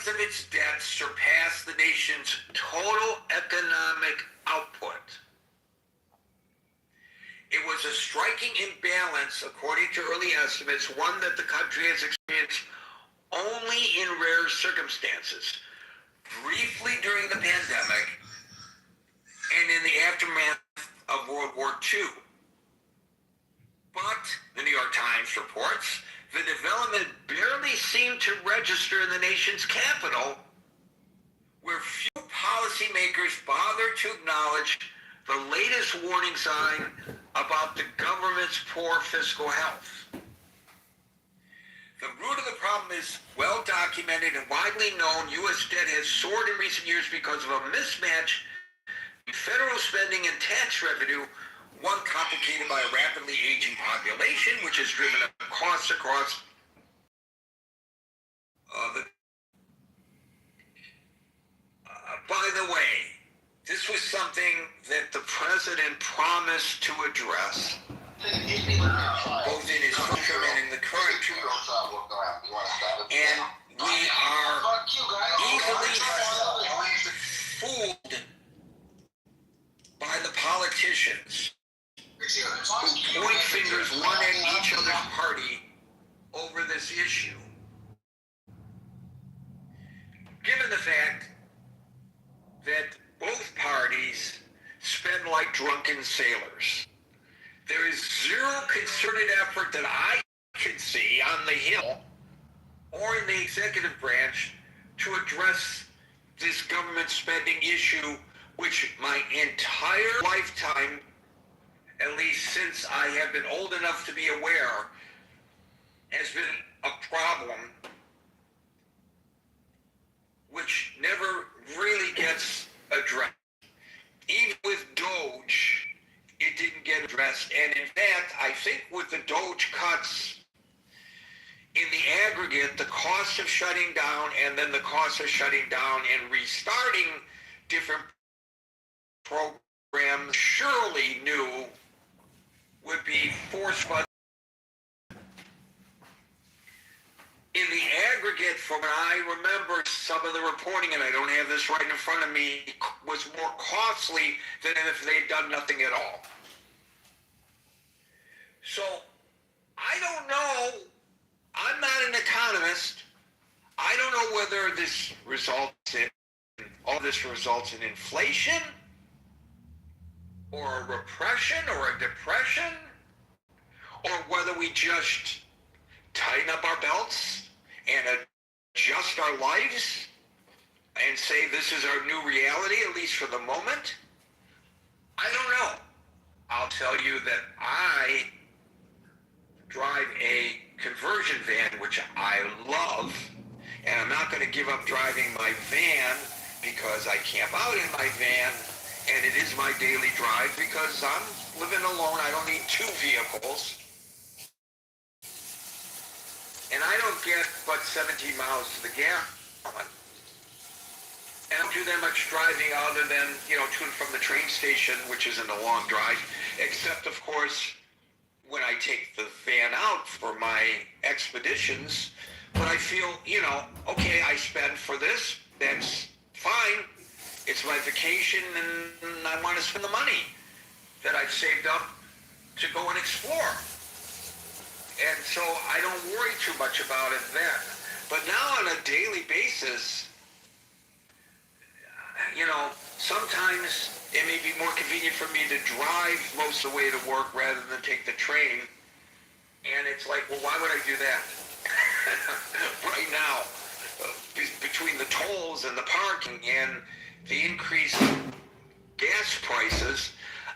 size of its debt surpassed the nation's total economic output. It was a striking imbalance, according to early estimates, one that the country has experienced only in rare circumstances, briefly during the pandemic and in the aftermath of World War II. But, the New York Times reports, the development barely seemed to register in the nation's capital, where few policymakers bothered to acknowledge the latest warning sign about the government's poor fiscal health. The root of the problem is well documented and widely known. U.S. debt has soared in recent years because of a mismatch in federal spending and tax revenue, one complicated by a rapidly aging population, which has driven up costs across by the way, this was something that the president promised to address, both in his future and in the current term. And we are easily fooled by the politicians who point fingers one at each other's party over this issue. Given the fact that both parties spend like drunken sailors, there is zero concerted effort that I can see on the Hill or in the executive branch to address this government spending issue, which my entire lifetime, at least since I have been old enough to be aware, has been a problem which never really gets addressed. Even with Doge, it didn't get addressed. And in fact, I think with the Doge cuts, in the aggregate, the cost of shutting down and then the cost of shutting down and restarting different programs surely knew would be forced by. In the aggregate, from what I remember, some of the reporting, and I don't have this right in front of me, was more costly than if they'd done nothing at all. So, I don't know. I'm not an economist. I don't know whether all this results in inflation, or a repression, or a depression, or whether we just tighten up our belts and adjust our lives and say this is our new reality, at least for the moment. I don't know. I'll tell you that I drive a conversion van, which I love, and I'm not going to give up driving my van because I camp out in my van, and it is my daily drive because I'm living alone. I don't need two vehicles. And I don't get but 17 miles to the gallon. And I don't do that much driving other than, to and from the train station, which isn't a long drive, except, of course, when I take the van out for my expeditions. But I feel, okay, I spend for this, that's fine. It's my vacation, and I want to spend the money that I've saved up to go and explore. And so I don't worry too much about it then. But now on a daily basis, sometimes it may be more convenient for me to drive most of the way to work rather than take the train. And it's like, well, why would I do that? Right now, between the tolls and the parking and the increased gas prices,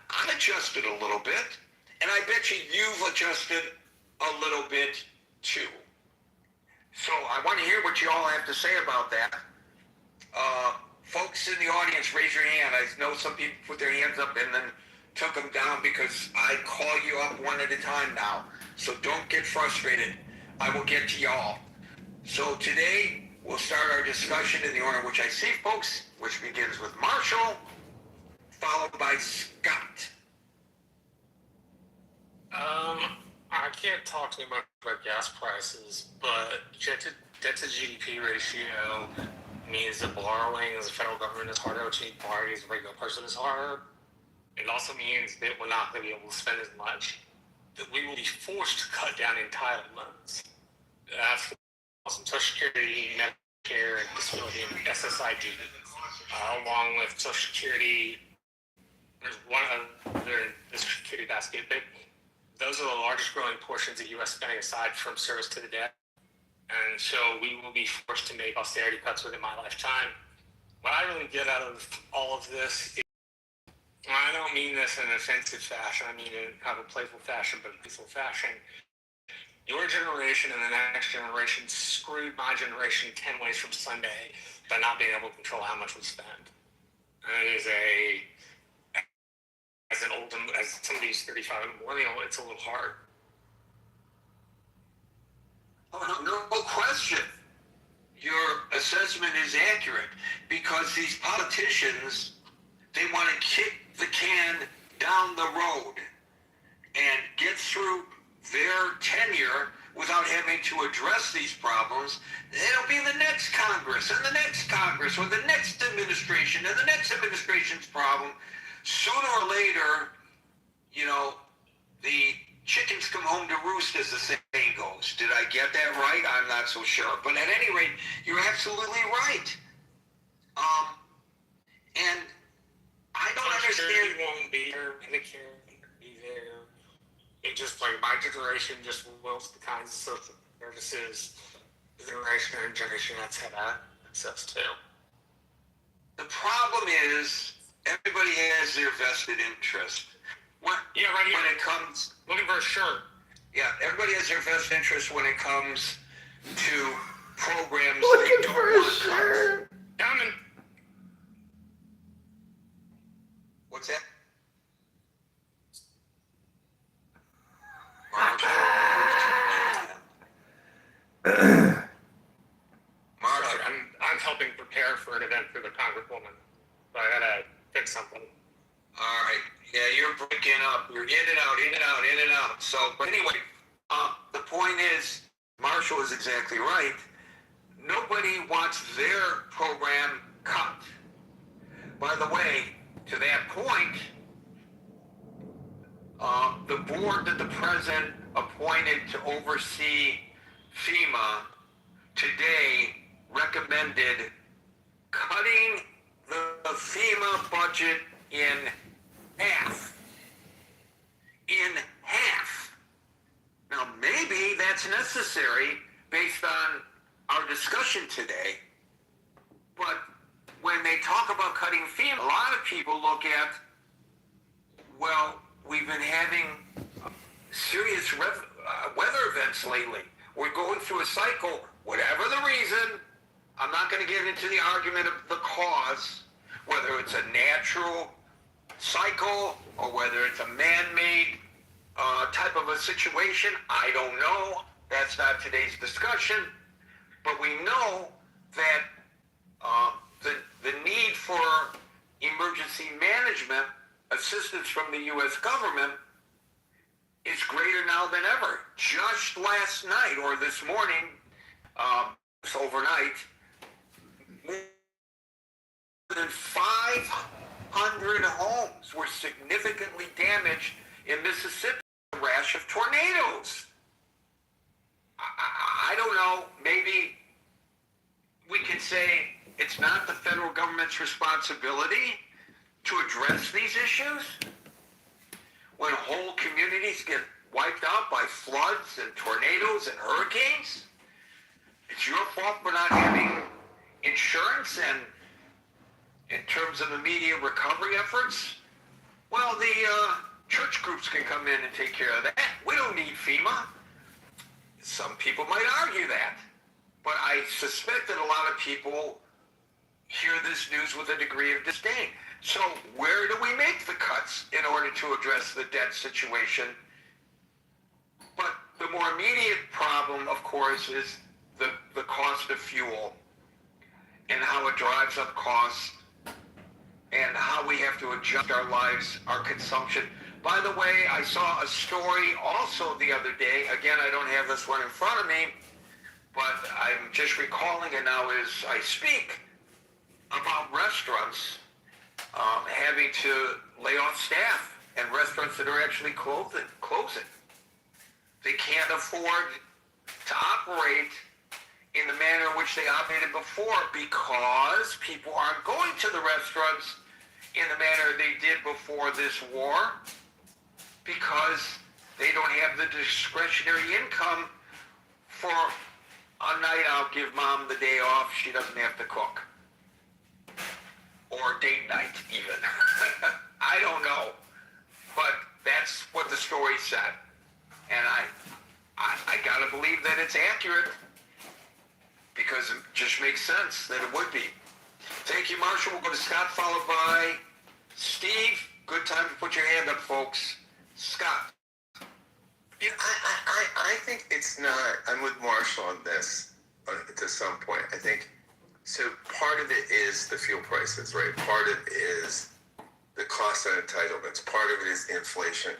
I've adjusted a little bit. And I bet you've adjusted a little bit too. So I want to hear what you all have to say about that. Folks in the audience, raise your hand. I know some people put their hands up and then took them down because I call you up one at a time now. So don't get frustrated. I will get to y'all. So today we'll start our discussion in the order in which I see folks, which begins with Marshall, followed by Scott. I can't talk too much about gas prices, but debt to GDP ratio means that borrowing as a federal government is harder, which means borrowing as a regular person is harder. It also means that we're not going to be able to spend as much, that we will be forced to cut down entitlements. That's some Social Security, Medicare, and disability, and SSID, along with Social Security. There's one other in the Social Security basket, but those are the largest growing portions of U.S. spending aside from service to the debt. And so we will be forced to make austerity cuts within my lifetime. What I really get out of all of this is, I don't mean this in an offensive fashion, I mean in kind of a playful fashion, but a peaceful fashion. Your generation and the next generation screwed my generation 10 ways from Sunday by not being able to control how much we spend. And it is as somebody who's 35 and millennial, it's a little hard. Oh, no question. Your assessment is accurate because these politicians, they want to kick the can down the road and get through their tenure without having to address these problems. It'll be the next Congress and the next Congress or the next administration and the next administration's problem. Sooner or later, the chickens come home to roost, as the saying goes. Did I get that right? I'm not so sure. But at any rate, you're absolutely right. And I don't understand. Won't be there. Medicare won't be there. It just like my generation just wills the kinds of social services the generation and generation that's had access to. The problem is everybody has their vested interest. Right here. When it comes, looking for a shirt. Yeah, everybody has their vested interest when it comes to programs. Looking for a shirt. Coming. What's that? Mark, I'm helping prepare for an event for the Congresswoman, so I gotta fix something. All right. Yeah, you're breaking up. You're in and out, in and out, in and out. So, but anyway, the point is, Marshall is exactly right. Nobody wants their program cut. By the way, to that point, the board that the president appointed to oversee FEMA today recommended cutting the FEMA budget in half. In half. Now, maybe that's necessary based on our discussion today, but when they talk about cutting FEMA, a lot of people look at, well, we've been having serious weather events lately. We're going through a cycle, whatever the reason. I'm not going to get into the argument of the cause, whether it's a natural cycle or whether it's a man-made type of a situation. I don't know. That's not today's discussion. But we know that the need for emergency management assistance from the U.S. government is greater now than ever. Just last night or this morning, overnight, more than 500 homes were significantly damaged in Mississippi, a rash of tornadoes. I don't know, maybe we could say it's not the federal government's responsibility to address these issues when whole communities get wiped out by floods and tornadoes and hurricanes. It's your fault for not having insurance and in terms of immediate recovery efforts. Well, the church groups can come in and take care of that. We don't need FEMA. Some people might argue that, but I suspect that a lot of people hear this news with a degree of disdain. So where do we make the cuts in order to address the debt situation? But the more immediate problem, of course, is the cost of fuel and how it drives up costs and how we have to adjust our lives, our consumption. By the way, I saw a story also the other day, again, I don't have this one in front of me, but I'm just recalling it now as I speak about restaurants having to lay off staff and restaurants that are actually closing. They can't afford to operate in the manner in which they operated before because people aren't going to the restaurants in the manner they did before this war because they don't have the discretionary income for a night out, give mom the day off, she doesn't have to cook. Or date night, even. I don't know. But that's what the story said. And I gotta believe that it's accurate because it just makes sense that it would be. Thank you, Marshall. We'll go to Scott, followed by Steve. Good time to put your hand up, folks. Scott. Yeah, I think it's not. I'm with Marshall on this to some point. I think so. Part of it is the fuel prices, right? Part of it is the cost of entitlements. Part of it is inflation.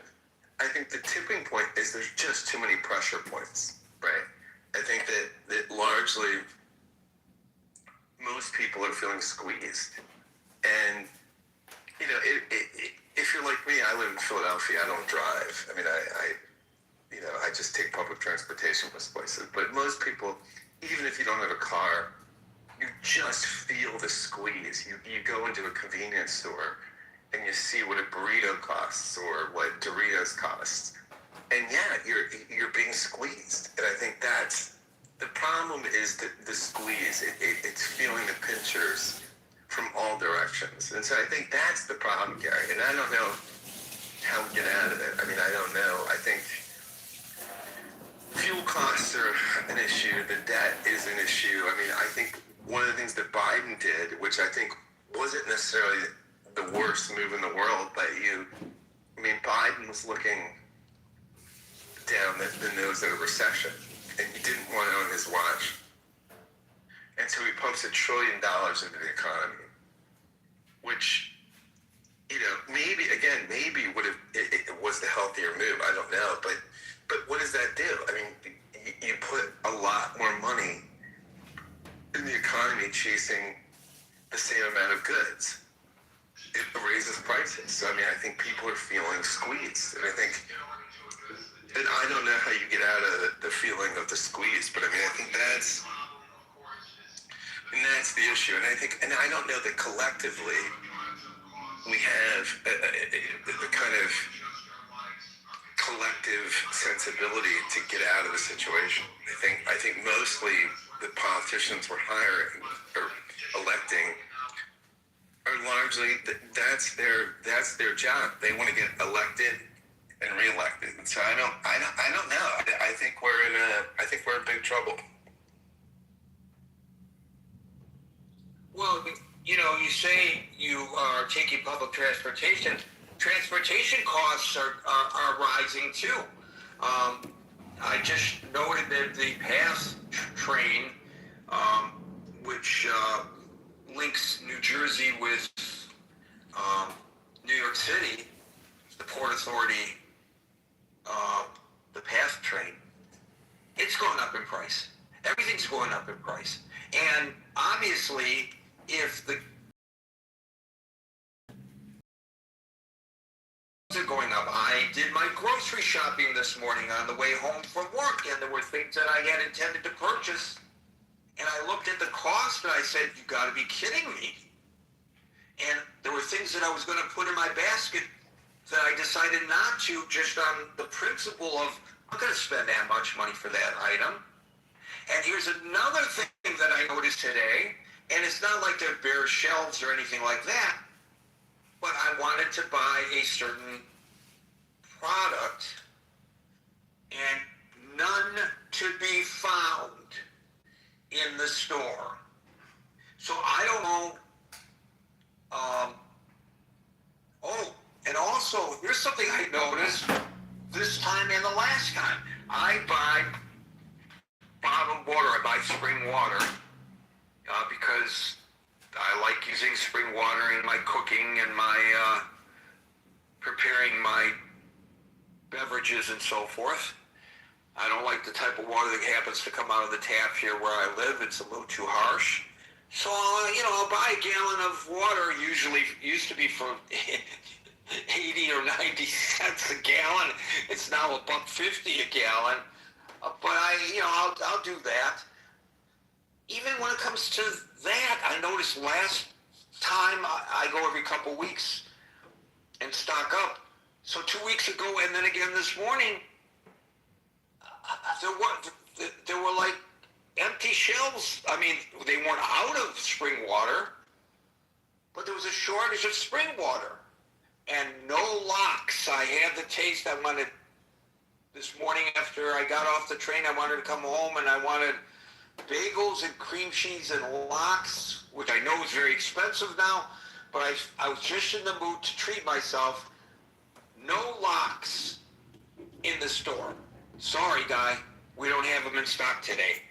I think the tipping point is there's just too many pressure points, right? I think that largely most people are feeling squeezed, and you know, if you're like me, I live in Philadelphia. I don't drive. I mean, I just take public transportation most places. But most people, even if you don't have a car, you just feel the squeeze. You go into a convenience store and you see what a burrito costs or what Doritos costs. And yeah, you're being squeezed. And I think that's the problem is the squeeze. It's feeling the pinchers from all directions. And so I think that's the problem, Gary. And I don't know how we get out of it. I mean, I don't know. I think fuel costs are an issue. The debt is an issue. I mean, I think one of the things that Biden did, which I think wasn't necessarily the worst move in the world, but Biden was looking down the nose at a recession, and he didn't want it on his watch. And so he pumps $1 trillion into the economy, which, maybe would have, it was the healthier move. I don't know, but what does that do? I mean, you put a lot more money in the economy chasing the same amount of goods. It raises prices. So, I think people are feeling squeezed. And I don't know how you get out of the feeling of the squeeze, but I think that's the issue. And I don't know that collectively we have the kind of collective sensibility to get out of the situation. I think mostly the politicians we're hiring or electing are largely that's their job. They want to get elected and reelected. And so I don't know. I think we're in big trouble. Well, you say you are taking public transportation. Transportation costs are rising too. I just noted that the PATH train, which links New Jersey with New York City, the Port Authority, the PATH train, it's going up in price. Everything's going up in price. And obviously, if the are going up. I did my grocery shopping this morning on the way home from work, and there were things that I had intended to purchase. And I looked at the cost, and I said, you got to be kidding me. And there were things that I was going to put in my basket that I decided not to, just on the principle of, I'm not going to spend that much money for that item. And here's another thing that I noticed today, and it's not like they're bare shelves or anything like that, but I wanted to buy a certain product, and none to be found in the store. So I don't know. And also, here's something I noticed this time and the last time. I buy bottled water. I buy spring water because I like using spring water in my cooking and my preparing my beverages and so forth. I don't like the type of water that happens to come out of the tap here where I live. It's a little too harsh. So, I'll buy a gallon of water. Usually, used to be for 80 or 90 cents a gallon. It's now $1.50 a gallon. But I'll do that. Even when it comes to that, I noticed last time I go every couple weeks and stock up. So 2 weeks ago, and then again this morning, there were like empty shelves. I mean, they weren't out of spring water, but there was a shortage of spring water. And no locks. I had the taste. I wanted, this morning after I got off the train, I wanted to come home and I wanted bagels and cream cheese and lox, which I know is very expensive now, but I was just in the mood to treat myself. No lox in the store. Sorry, guy, we don't have them in stock today.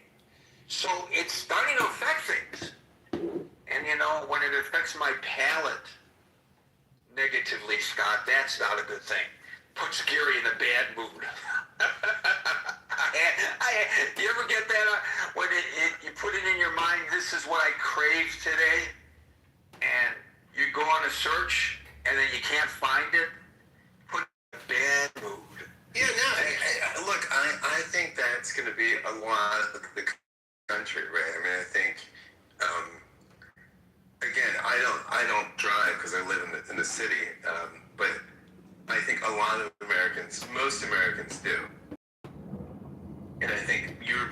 So it's starting to affect things. And when it affects my palate negatively, Scott, that's not a good thing. Puts Gary in a bad mood. You ever get that when you put it in your mind, this is what I crave today, and you go on a search and then you can't find it? Put in a bad mood. Yeah, no, look, I think that's going to be a lot of the country, right? I mean, I think, again, I don't drive because I live in the city, but I think a lot of Americans, most Americans do. And I think you're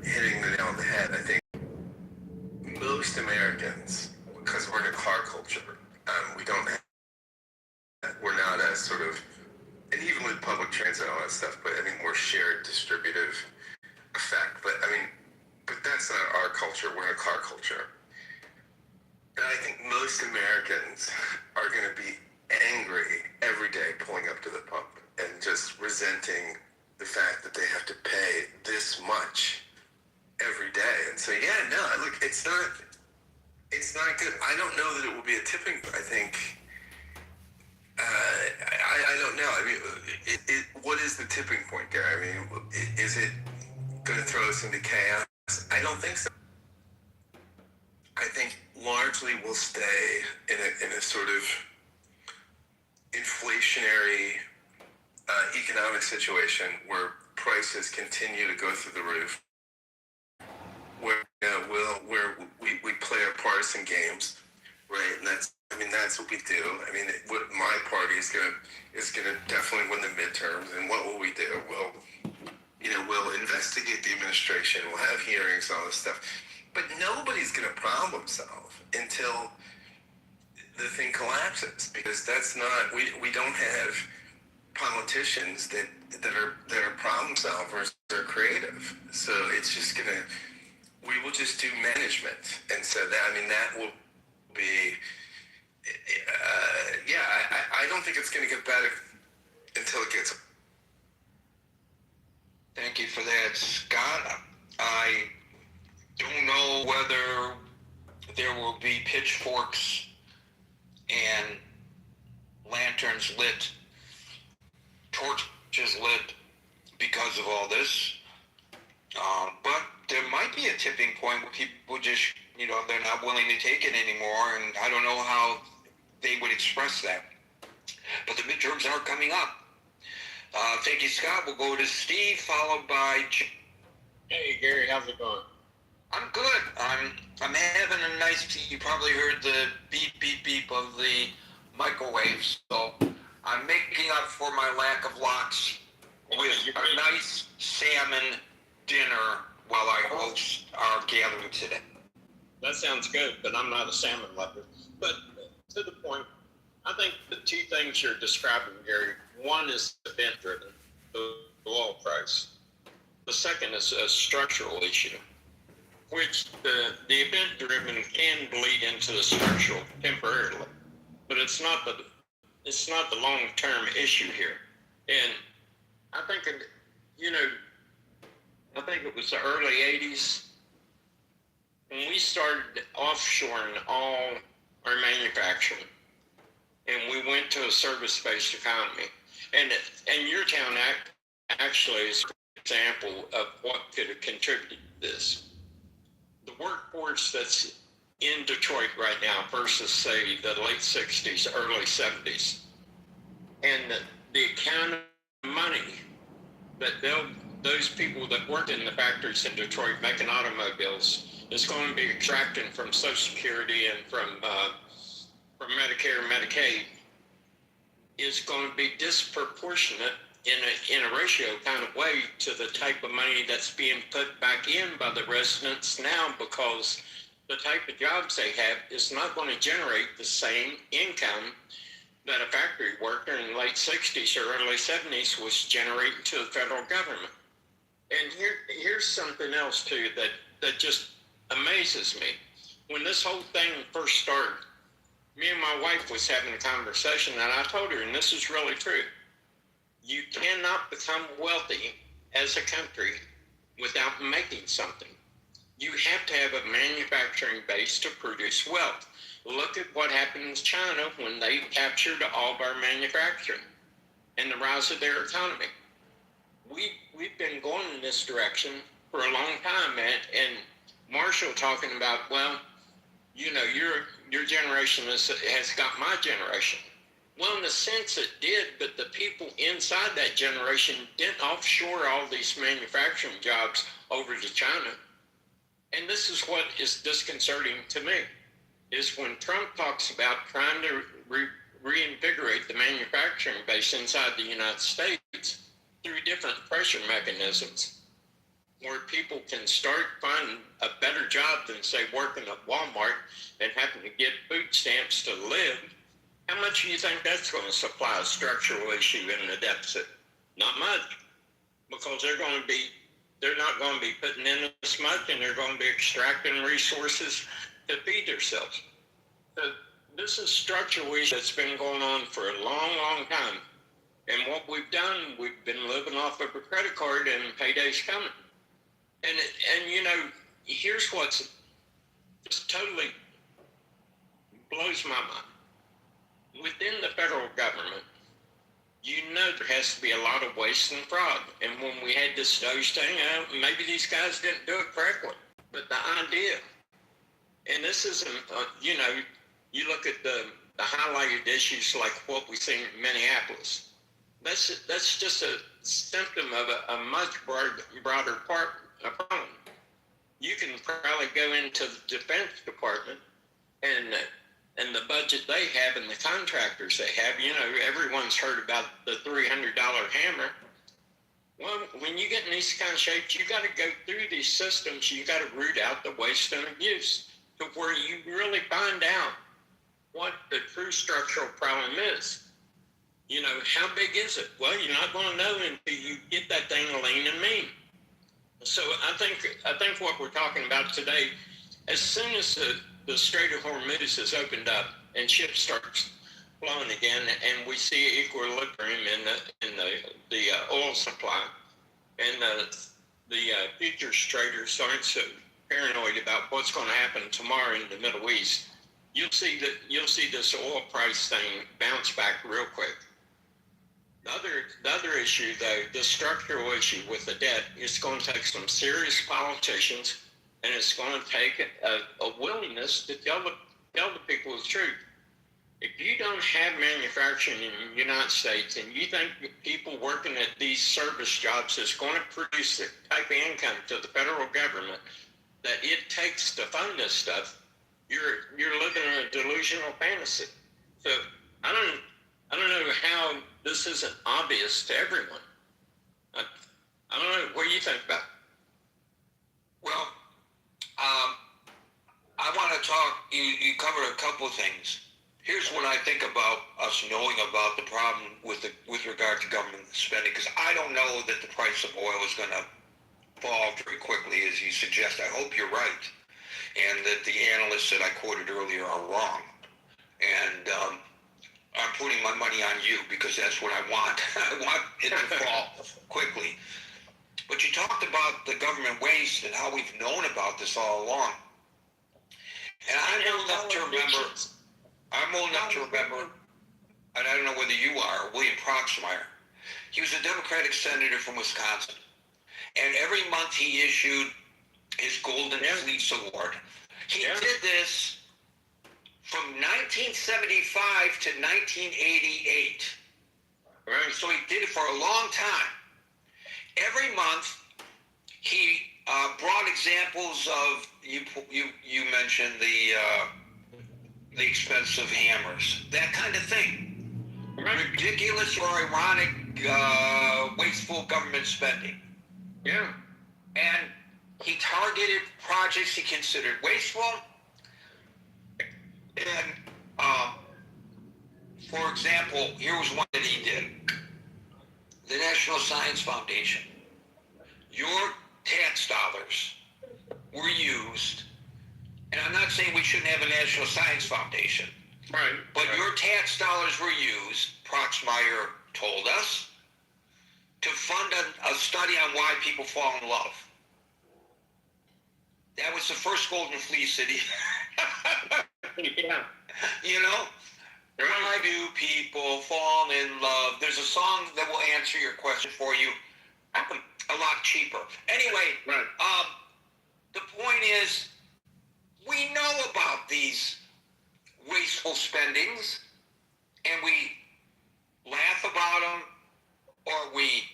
hitting the nail on the head. I think most Americans, because we're in a car culture, we're not as sort of, and even with public transit and all that stuff, but I mean, more shared distributive effect. But that's not our culture. We're in a car culture. And I think most Americans are going to be angry every day pulling up to the pump and just resenting the fact that they have to pay this much every day. And so, yeah, no, look, it's not good. I don't know that it will be a tipping. I think, I don't know. I mean, what is the tipping point, Gary? I mean, is it going to throw us into chaos? I don't think so. I think largely we'll stay in a sort of inflationary economic situation where prices continue to go through the roof, where we play our partisan games, right? And that's what we do. I mean, what my party is gonna definitely win the midterms. And what will we do? We'll investigate the administration. We'll have hearings, all this stuff. But nobody's gonna problem solve until the thing collapses, because that's not, we don't have politicians that are problem solvers, they're creative. So it's just we will just do management. And so that will be, I don't think it's gonna get better until it gets. Thank you for that, Scott. I don't know whether there will be pitchforks and lanterns lit, torches lit because of all this. But there might be a tipping point where people just, they're not willing to take it anymore, and I don't know how they would express that. But the midterms are coming up. Thank you, Scott. We'll go to Steve, followed by Hey, Gary, how's it going? I'm good. I'm having a nice, you probably heard the beep, beep, beep of the microwave, so I'm making up for my lack of lox with a nice salmon dinner while I host our gathering today. That sounds good, but I'm not a salmon lover. But to the point, I think the two things you're describing, Gary, one is event-driven, the oil price. The second is a structural issue, which the event-driven can bleed into the structural temporarily, but it's not the long-term issue here. And I think it was the early 80s when we started offshoring all our manufacturing, and we went to a service-based economy. And your town actually is an example of what could have contributed to this. The workforce that's in Detroit right now versus, say, the late 60s, early 70s, and the kind of money that those people that worked in the factories in Detroit making automobiles is going to be extracting from Social Security and from Medicare and Medicaid is going to be disproportionate in a ratio kind of way to the type of money that's being put back in by the residents now, because the type of jobs they have is not going to generate the same income that a factory worker in the late 60s or early 70s was generating to the federal government. And here's something else too that just amazes me. When this whole thing first started, me and my wife was having a conversation, and I told her, and this is really true, you cannot become wealthy as a country without making something. You have to have a manufacturing base to produce wealth. Look at what happened in China when they captured all of our manufacturing and the rise of their economy. We've been going in this direction for a long time, and Marshall talking about, well, you know, your generation has got my generation. Well, in a sense it did, but the people inside that generation didn't offshore all these manufacturing jobs over to China. And this is what is disconcerting to me, is when Trump talks about trying to reinvigorate the manufacturing base inside the United States through different pressure mechanisms, where people can start finding a better job than, say, working at Walmart and having to get food stamps to live. How much do you think that's going to supply a structural issue in the deficit? Not much, because they're not going to be putting in as much, and they're going to be extracting resources to feed themselves. So this is a structural issue that's been going on for a long, long time. And what we've done, we've been living off of a credit card, and payday's coming. And you know, here's what's just totally blows my mind. Within the federal government, you know there has to be a lot of waste and fraud. And when we had this Doge thing, maybe these guys didn't do it correctly. But the idea, and this isn't, you know, you look at the highlighted issues like what we see in Minneapolis. That's just a symptom of a much broader problem. You can probably go into the Defense Department and the budget they have and the contractors they have. You know, everyone's heard about the $300 hammer. Well, when you get in these kind of shapes, you got to go through these systems. You got to root out the waste and abuse to where you really find out what the true structural problem is. You know, how big is it? Well, you're not going to know until you get that thing lean and mean. So I think what we're talking about today, as soon as the Strait of Hormuz is opened up and ships start flowing again, and we see equilibrium in the oil supply, and the futures traders aren't so paranoid about what's going to happen tomorrow in the Middle East, you'll see this oil price thing bounce back real quick. The other issue, though, the structural issue with the debt, is going to take some serious politicians, and it's going to take a willingness to tell the people the truth. If you don't have manufacturing in the United States, and you think people working at these service jobs is going to produce the type of income to the federal government that it takes to fund this stuff, you're living in a delusional fantasy. So I don't know how this isn't obvious to everyone. I don't know. What do you think about it? Well, I want to talk, you covered a couple of things. Here's what I think about us knowing about the problem with regard to government spending, because I don't know that the price of oil is going to fall very quickly, as you suggest. I hope you're right, and that the analysts that I quoted earlier are wrong. And I'm putting my money on you because that's what I want. I want it to fall quickly. But you talked about the government waste and how we've known about this all along. And I'm old enough to remember, and I don't know whether you are, William Proxmire. He was a Democratic senator from Wisconsin. And every month he issued his Golden Fleece Award. He did this from 1975 to 1988. Right. So he did it for a long time. Every month he brought examples of, you mentioned the expensive hammers, that kind of thing. Right. Ridiculous or ironic, wasteful government spending. Yeah. And he targeted projects he considered wasteful. And, for example, here was one that he did. The National Science Foundation. Your tax dollars were used, and I'm not saying we shouldn't have a National Science Foundation, Right. but your tax dollars were used, Proxmire told us, to fund a study on why people fall in love. That was the first Golden Fleece city. Yeah. You know? Why do people fall in love? There's a song that will answer your question for you a lot cheaper. Anyway, Right. the point is, we know about these wasteful spendings, and we laugh about them, or we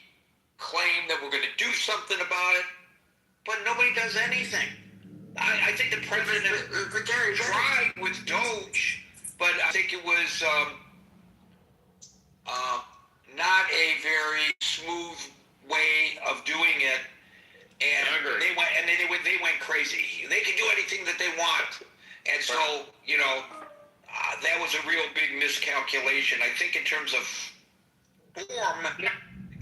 claim that we're going to do something about it, but nobody does anything. I think the president tried with Doge, but I think it was not a very smooth way of doing it, and they went crazy. They can do anything that they want, and so that was a real big miscalculation. I think in terms of form,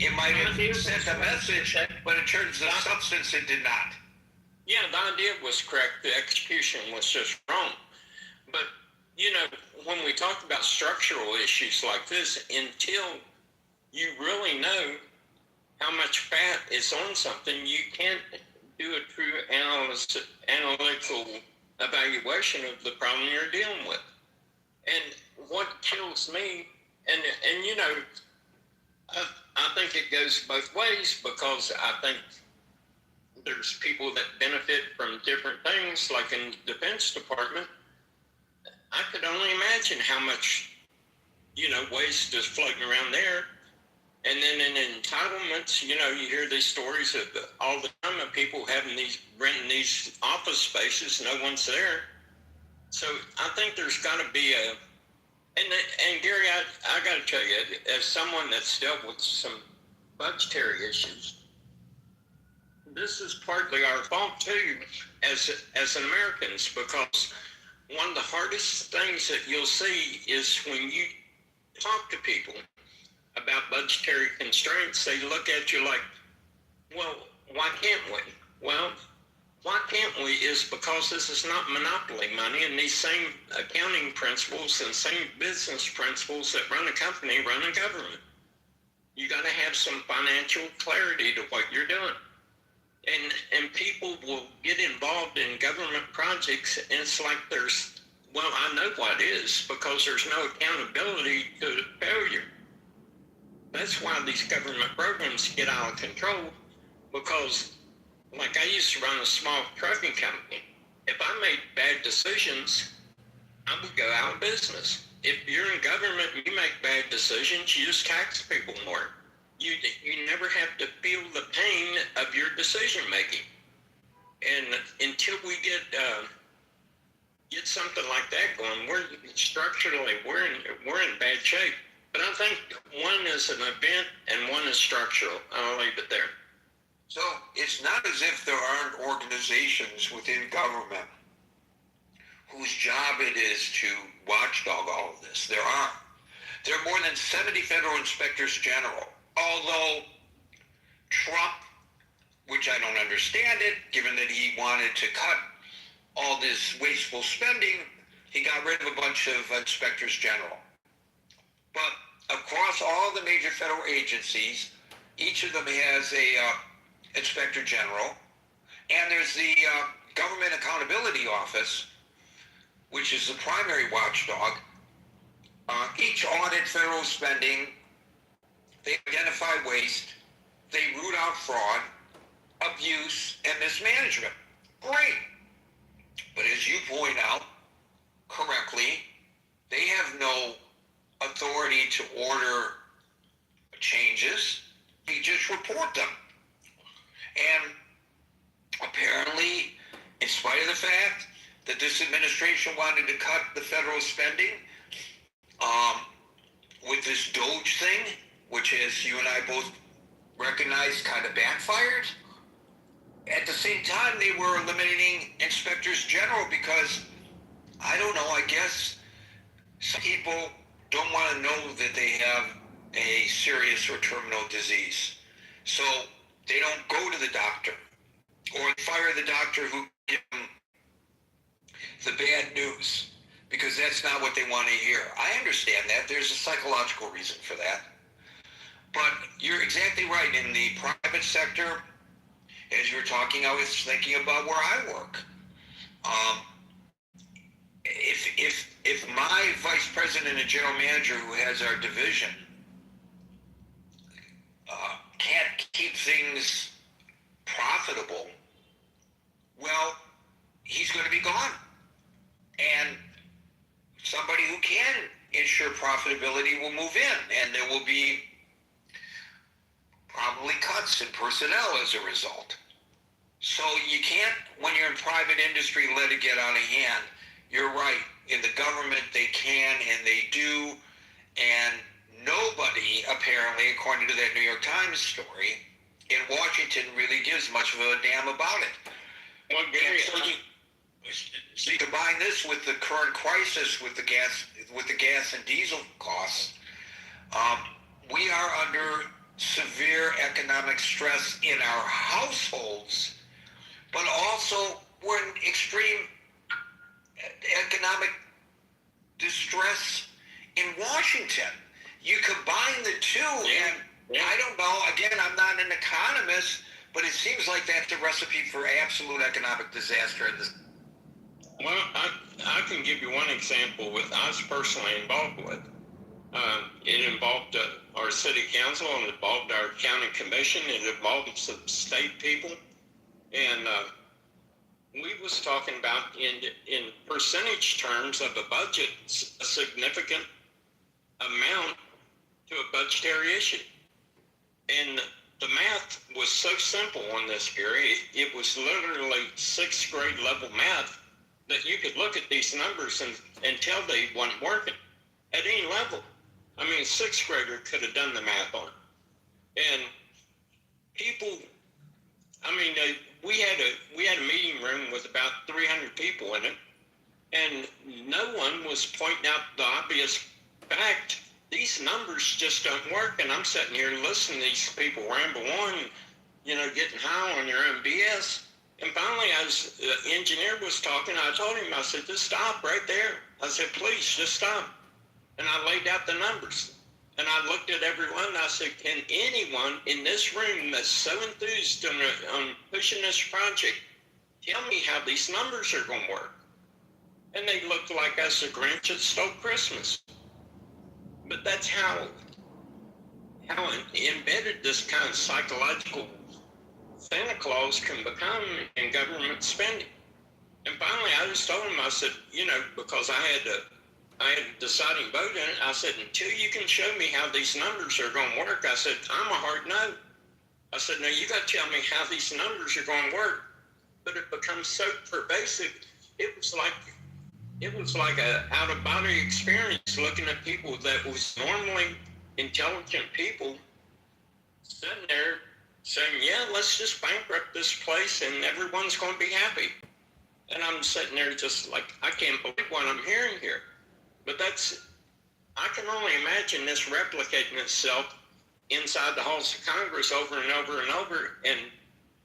it might have sent a message, but in terms of substance, it did not. Yeah, the idea was correct. The execution was just wrong. But, when we talk about structural issues like this, until you really know how much fat is on something, you can't do a true analytical evaluation of the problem you're dealing with. And what kills me, and I think it goes both ways, because I think there's people that benefit from different things, like in the Defense Department. I could only imagine how much, waste is floating around there. And then in entitlements, you hear these stories of all the time of people renting these office spaces, no one's there. So I think there's got to be and Gary, I got to tell you, as someone that's dealt with some budgetary issues, this is partly our fault too, as Americans, because one of the hardest things that you'll see is when you talk to people about budgetary constraints, they look at you like, well, why can't we? Well, why can't we is because this is not monopoly money, and these same accounting principles and same business principles that run a company run a government. You got to have some financial clarity to what you're doing. And people will get involved in government projects, and it's like I know what it is, because there's no accountability to failure. That's why these government programs get out of control, because like I used to run a small trucking company. If I made bad decisions, I would go out of business. If you're in government and you make bad decisions, you just tax people more. You never have to feel the pain of your decision making. And until we get something like that going, we're in bad shape. But I think one is an event and one is structural. I'll leave it there. So it's not as if there aren't organizations within government whose job it is to watchdog all of this. There are. There are more than 70 federal inspectors general. Although Trump, which I don't understand it, given that he wanted to cut all this wasteful spending, he got rid of a bunch of inspectors general. But across all the major federal agencies, each of them has a inspector general, and there's the Government Accountability Office, which is the primary watchdog. Each audit federal spending. they identify waste, they root out fraud, abuse, and mismanagement. Great. But as you point out correctly, they have no authority to order changes. They just report them. And apparently, in spite of the fact that this administration wanted to cut the federal spending, with this Doge thing, which, as you and I both recognize, kind of backfired. At the same time, they were eliminating inspectors general because, I don't know, I guess some people don't want to know that they have a serious or terminal disease. So they don't go to the doctor, or fire the doctor who gives them the bad news, because that's not what they want to hear. I understand that. There's a psychological reason for that. But you're exactly right. In the private sector, as you were talking, I was thinking about where I work. If my vice president and general manager, who has our division, can't keep things profitable, well, he's going to be gone. And somebody who can ensure profitability will move in, and there will be probably cuts in personnel as a result. So you can't, when you're in private industry, let it get out of hand. You're right. In the government, they can and they do, and nobody, apparently, according to that New York Times story, in Washington really gives much of a damn about it. Well, Gary, so you combine this with the current crisis with the gas and diesel costs. We are under severe economic stress in our households, but also we're in extreme economic distress in Washington. You combine the two, and I don't know, again, I'm not an economist, but it seems like that's a recipe for absolute economic disaster in this. Well, I can give you one example with I was personally involved with. It involved our city council, it involved our county commission, it involved some state people, and we was talking about in percentage terms of a budget, a significant amount to a budgetary issue. And the math was so simple on this, Gary. It was literally 6th grade level math that you could look at these numbers and tell they weren't working at any level. I mean, a 6th grader could have done the math on it. And people, I mean, we had a meeting room with about 300 people in it, and no one was pointing out the obvious fact. These numbers just don't work, and I'm sitting here listening to these people ramble on, getting high on your own BS. And finally, as the engineer was talking, I told him, I said, just stop right there. I said, please, just stop. And I laid out the numbers. And I looked at everyone, and I said, can anyone in this room that's so enthused on pushing this project tell me how these numbers are going to work? And they looked like us, the Grinch that stole Christmas. But that's how embedded this kind of psychological Santa Claus can become in government spending. And finally, I just told him, I said, because I had a deciding vote in it, I said, until you can show me how these numbers are going to work, I said, I'm a hard no. I said, no, you got to tell me how these numbers are going to work. But it becomes so pervasive, it was like a out-of-body experience looking at people that was normally intelligent people sitting there saying, yeah, let's just bankrupt this place and everyone's going to be happy. And I'm sitting there just like, I can't believe what I'm hearing here. But I can only imagine this replicating itself inside the halls of Congress over and over and over, and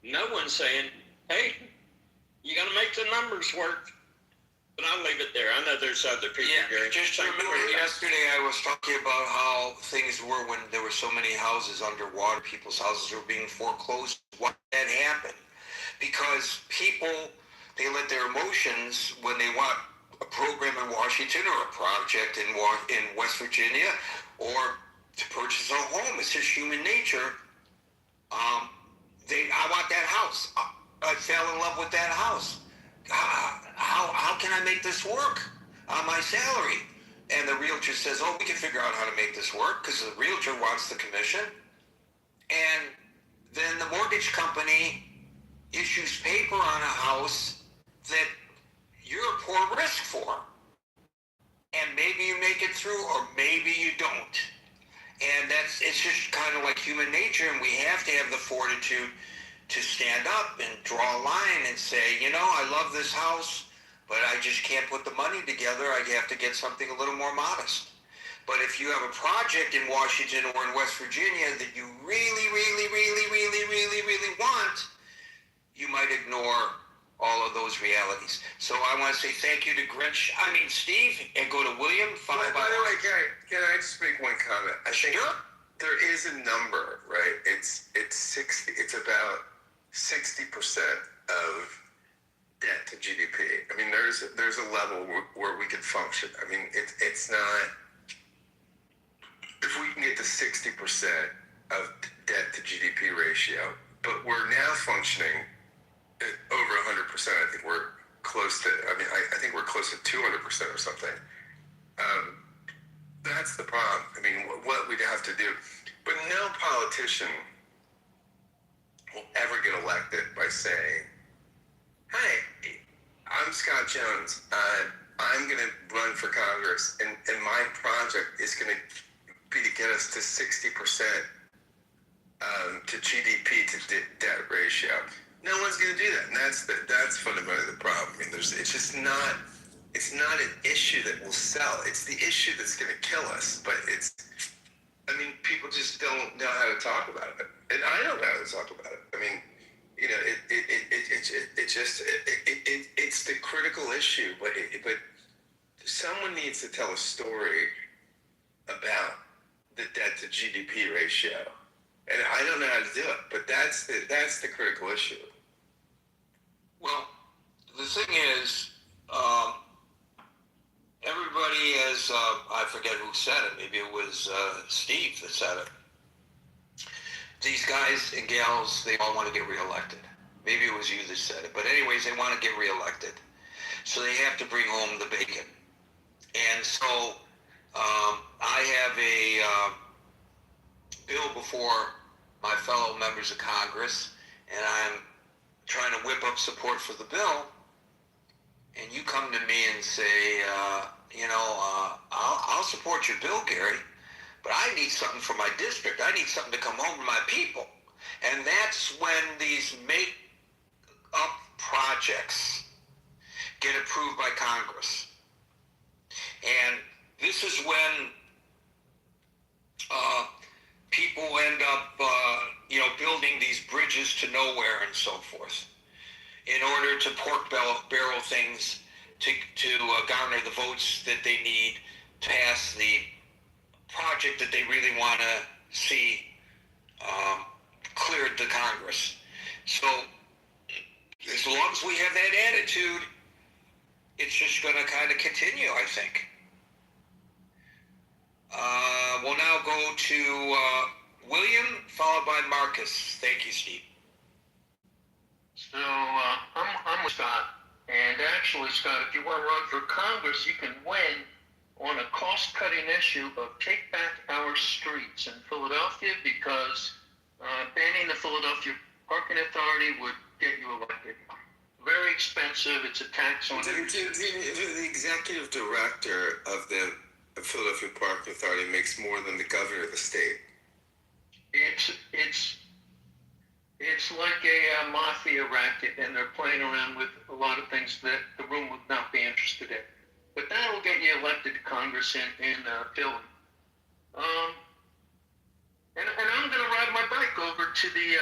no one saying, hey, you got to make the numbers work. But I'll leave it there. I know there's other people here. Just remember yesterday I was talking about how things were when there were so many houses underwater. People's houses were being foreclosed. Why did that happen? Because people, they let their emotions, when they want a program in Washington or a project in West Virginia or to purchase a home. It's just human nature. I want that house. I fell in love with that house. How can I make this work on my salary? And the realtor says, oh, we can figure out how to make this work, because the realtor wants the commission. And then the mortgage company issues paper on a house that you're a poor risk for. And maybe you make it through, or maybe you don't. And it's just kind of like human nature, and we have to have the fortitude to stand up and draw a line and say, I love this house, but I just can't put the money together. I have to get something a little more modest. But if you have a project in Washington or in West Virginia that you really, really, really, really, really, really want, you might ignore all of those realities. So I want to say thank you to Steve, and go to William. By the way, can I just make one comment? I think there is a number, right? It's 60. It's about 60% of debt to GDP. I mean, there's a level where we could function. I mean, it's not. If we can get to 60% of debt to GDP ratio, but we're now functioning at over 100%. I think we're close to. I think we're close to 200% or something. That's the problem. I mean, what we'd have to do, but no politician will ever get elected by saying, "Hey, I'm Scott Jones. I'm going to run for Congress, and my project is going to be to get us to 60% to GDP to debt ratio." No one's going to do that, and that's fundamentally the problem. I mean, it's not an issue that will sell. It's the issue that's going to kill us. But people just don't know how to talk about it, and I don't know how to talk about it. I mean, it's the critical issue, but someone needs to tell a story about the debt to GDP ratio, and I don't know how to do it. But that's the critical issue. Well, the thing is, everybody has, I forget who said it, maybe it was Steve that said it. These guys and gals, they all want to get reelected. Maybe it was you that said it. But anyways, they want to get reelected. So they have to bring home the bacon. And so I have a bill before my fellow members of Congress, and I'm trying to whip up support for the bill, and you come to me and say, I'll support your bill, Gary, but I need something for my district. I need something to come home to my people. And that's when these make-up projects get approved by Congress. And this is when people end up, building these bridges to nowhere and so forth, in order to pork barrel things to garner the votes that they need to pass the project that they really want to see cleared to Congress. So as long as we have that attitude, it's just going to kind of continue, I think. We'll now go to William, followed by Marcus. Thank you, Steve. So I'm with Scott, and actually, Scott, if you want to run for Congress, you can win on a cost-cutting issue of take back our streets in Philadelphia, because banning the Philadelphia Parking Authority would get you elected. Very expensive. It's a tax on The executive director of the Philadelphia Parking Authority makes more than the governor of the state. It's like a mafia racket, and they're playing around with a lot of things that the room would not be interested in. But that will get you elected to Congress in Philly. And I'm going to ride my bike over to the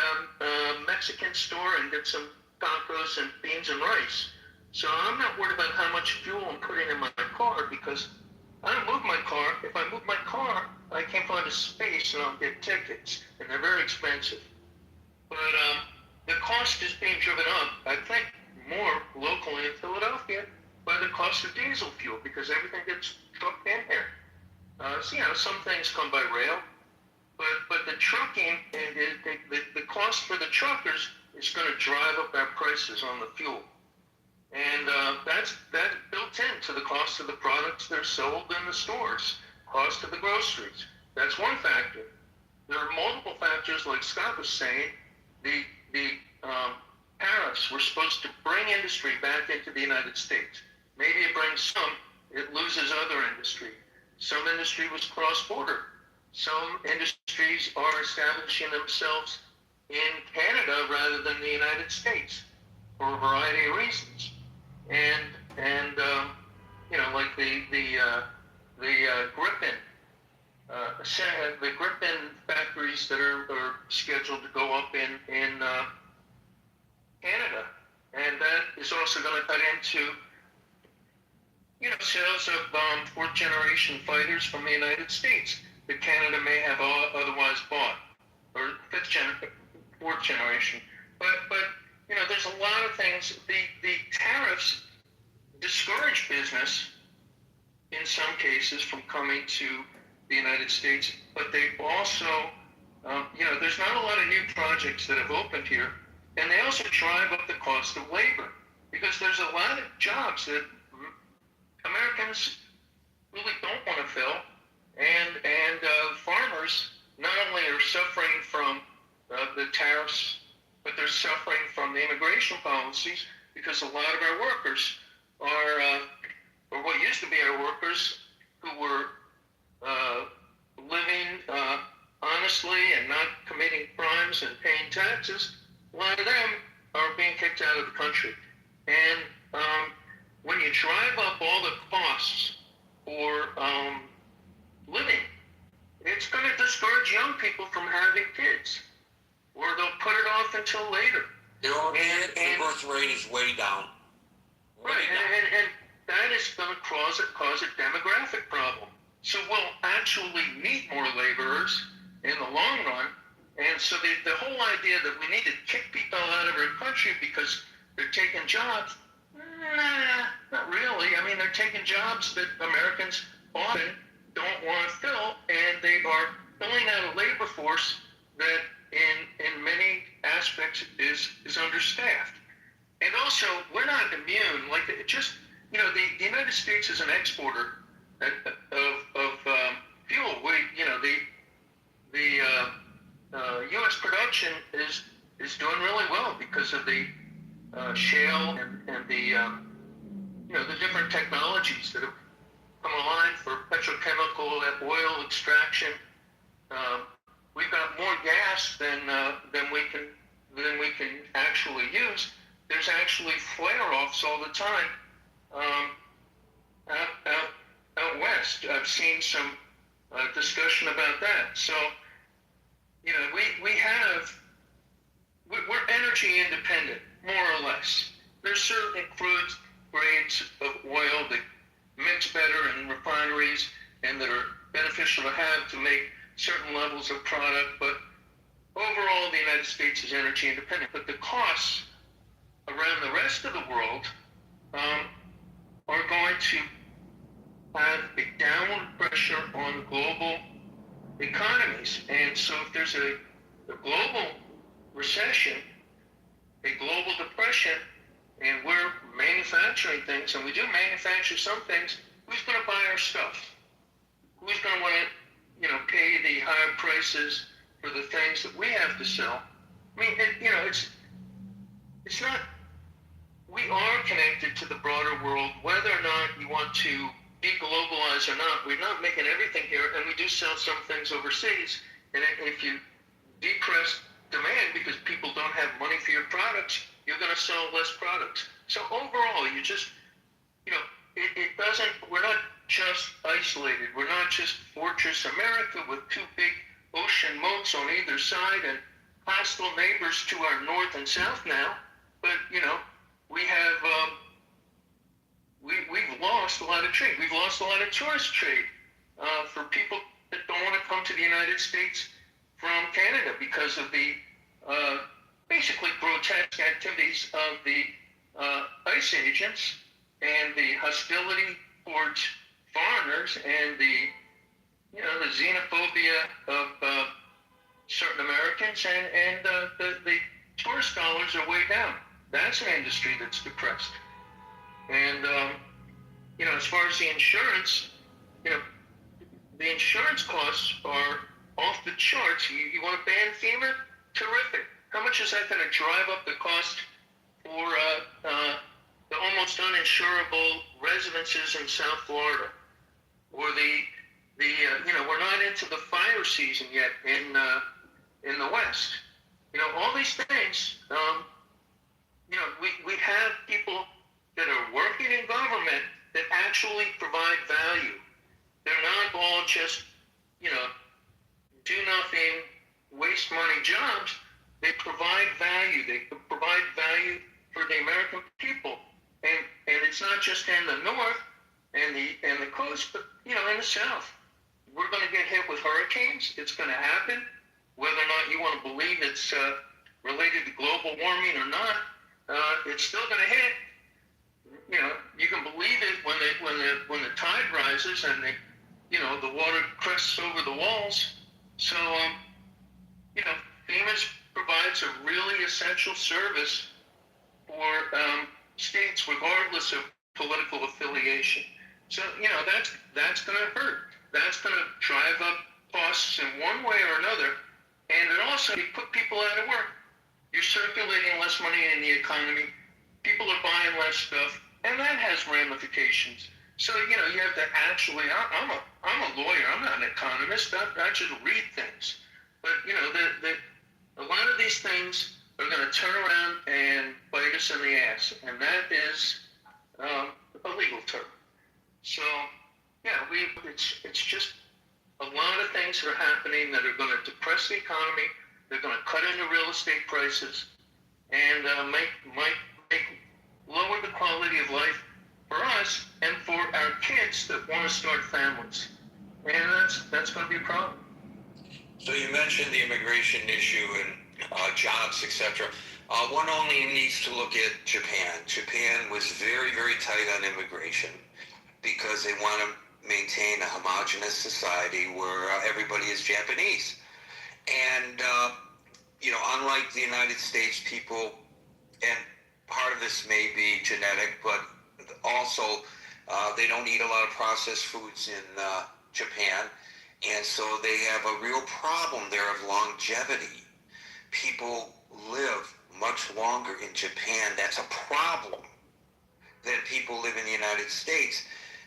Mexican store and get some tacos and beans and rice. So I'm not worried about how much fuel I'm putting in my car, because I don't move my car. If I move my car, I can't find a space and I'll get tickets, and they're very expensive. But the cost is being driven up, I think, more locally in Philadelphia by the cost of diesel fuel, because everything gets trucked in here. Some things come by rail, But the trucking and the cost for the truckers is going to drive up our prices on the fuel. And that's built into the cost of the products that are sold in the stores, cost of the groceries. That's one factor. There are multiple factors, like Scott was saying. The tariffs were supposed to bring industry back into the United States. Maybe it brings some, it loses other industry. Some industry was cross-border. Some industries are establishing themselves in Canada rather than the United States for a variety of reasons. And like the Griffin factories that are scheduled to go up in Canada, and that is also going to cut into sales of fourth generation fighters from the United States that Canada may have otherwise bought, or fourth generation. But there's a lot of things. The tariffs discourage business in some cases from coming to the United States, but they also, there's not a lot of new projects that have opened here, and they also drive up the cost of labor, because there's a lot of jobs that Americans really don't want to fill, and farmers not only are suffering from the tariffs, but they're suffering from the immigration policies, because a lot of our workers are, or what used to be our workers, who were living honestly and not committing crimes and paying taxes. A lot of them are being kicked out of the country. And when you drive up all the costs for living, it's going to discourage young people from having kids, or they'll put it off until later. The birth rate is way down. Right, and that is going to cause a demographic problem. So we'll actually need more laborers in the long run. And so the whole idea that we need to kick people out of our country because they're taking jobs, not really. I mean, they're taking jobs that Americans often don't want to fill, and they are filling out a labor force that in many aspects is understaffed. And also, we're not immune. Like, the United States is an exporter of fuel. The U.S. production is doing really well because of the shale and the different technologies that have come online for petrochemical oil extraction. We've got more gas than we can actually use. There's actually flare-offs all the time out west. I've seen some discussion about that. So, we're energy independent, more or less. There's certain crude grades of oil that mix better in refineries and that are beneficial to have to make certain levels of product, but overall the United States is energy independent. But the costs around the rest of the world are going to have a downward pressure on global economies. And so if there's a global recession, a global depression, and we're manufacturing things, and we do manufacture some things, who's going to buy our stuff? Who's going to want to, pay the higher prices for the things that we have to sell? I mean, it's not, we are connected to the broader world, whether or not you want to deglobalize or not. We're not making everything here, and we do sell some things overseas. And if you depress demand because people don't have money for your products, you're going to sell less products. So overall, you just, it doesn't, we're not just isolated. We're not just Fortress America with two big ocean moats on either side and hostile neighbors to our north and south now. But, we have, we've lost a lot of trade. We've lost a lot of tourist trade for people that don't want to come to the United States from Canada because of the basically grotesque activities of the ICE agents and the hostility towards foreigners and the xenophobia of Americans and the tourist dollars are way down. That's an industry that's depressed. And, as far as the insurance, the insurance costs are off the charts. You want to ban FEMA? Terrific. How much is that going to drive up the cost for the almost uninsurable residences in South Florida? Or we're not into the fire season yet in the West. All these things, we have people that are working in government that actually provide value. They're not all just, do nothing, waste money jobs. They provide value. They provide value for the American people. And it's not just in the north and the coast, but, in the south. We're going to get hit with hurricanes. It's going to happen. Whether or not you want to believe it's related to global warming or not, it's still going to hit. You can believe it when the tide rises and the water crests over the walls. So, FEMA provides a really essential service for states, regardless of political affiliation. So, that's going to hurt. That's going to drive up costs in one way or another. And it also put people out of work. You're circulating less money in the economy. People are buying less stuff. And that has ramifications. So, you have to actually, I'm a lawyer. I'm not an economist. I just read things. But, a lot of these things are going to turn around and bite us in the ass. And that is a legal term. So, it's just a lot of things that are happening that are going to depress the economy. They're going to cut into real estate prices and might lower the quality of life for us and for our kids that want to start families. And that's going to be a problem. So you mentioned the immigration issue and jobs, etc. One only needs to look at Japan. Japan was very, very tight on immigration because they want to maintain a homogenous society where everybody is Japanese. And, unlike the United States, people, and part of this may be genetic, but also they don't eat a lot of processed foods in Japan. And so they have a real problem there of longevity. People live much longer in Japan. That's a problem than people live in the United States,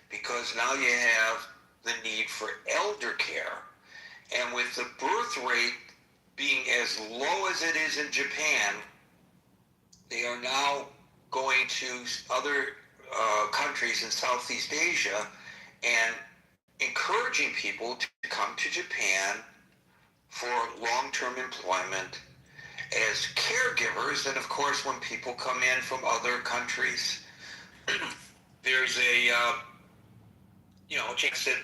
because now you have the need for elder care. And with the birth rate being as low as it is in Japan, they are now going to other countries in Southeast Asia and encouraging people to come to Japan for long-term employment as caregivers. And of course, when people come in from other countries, there's a chance that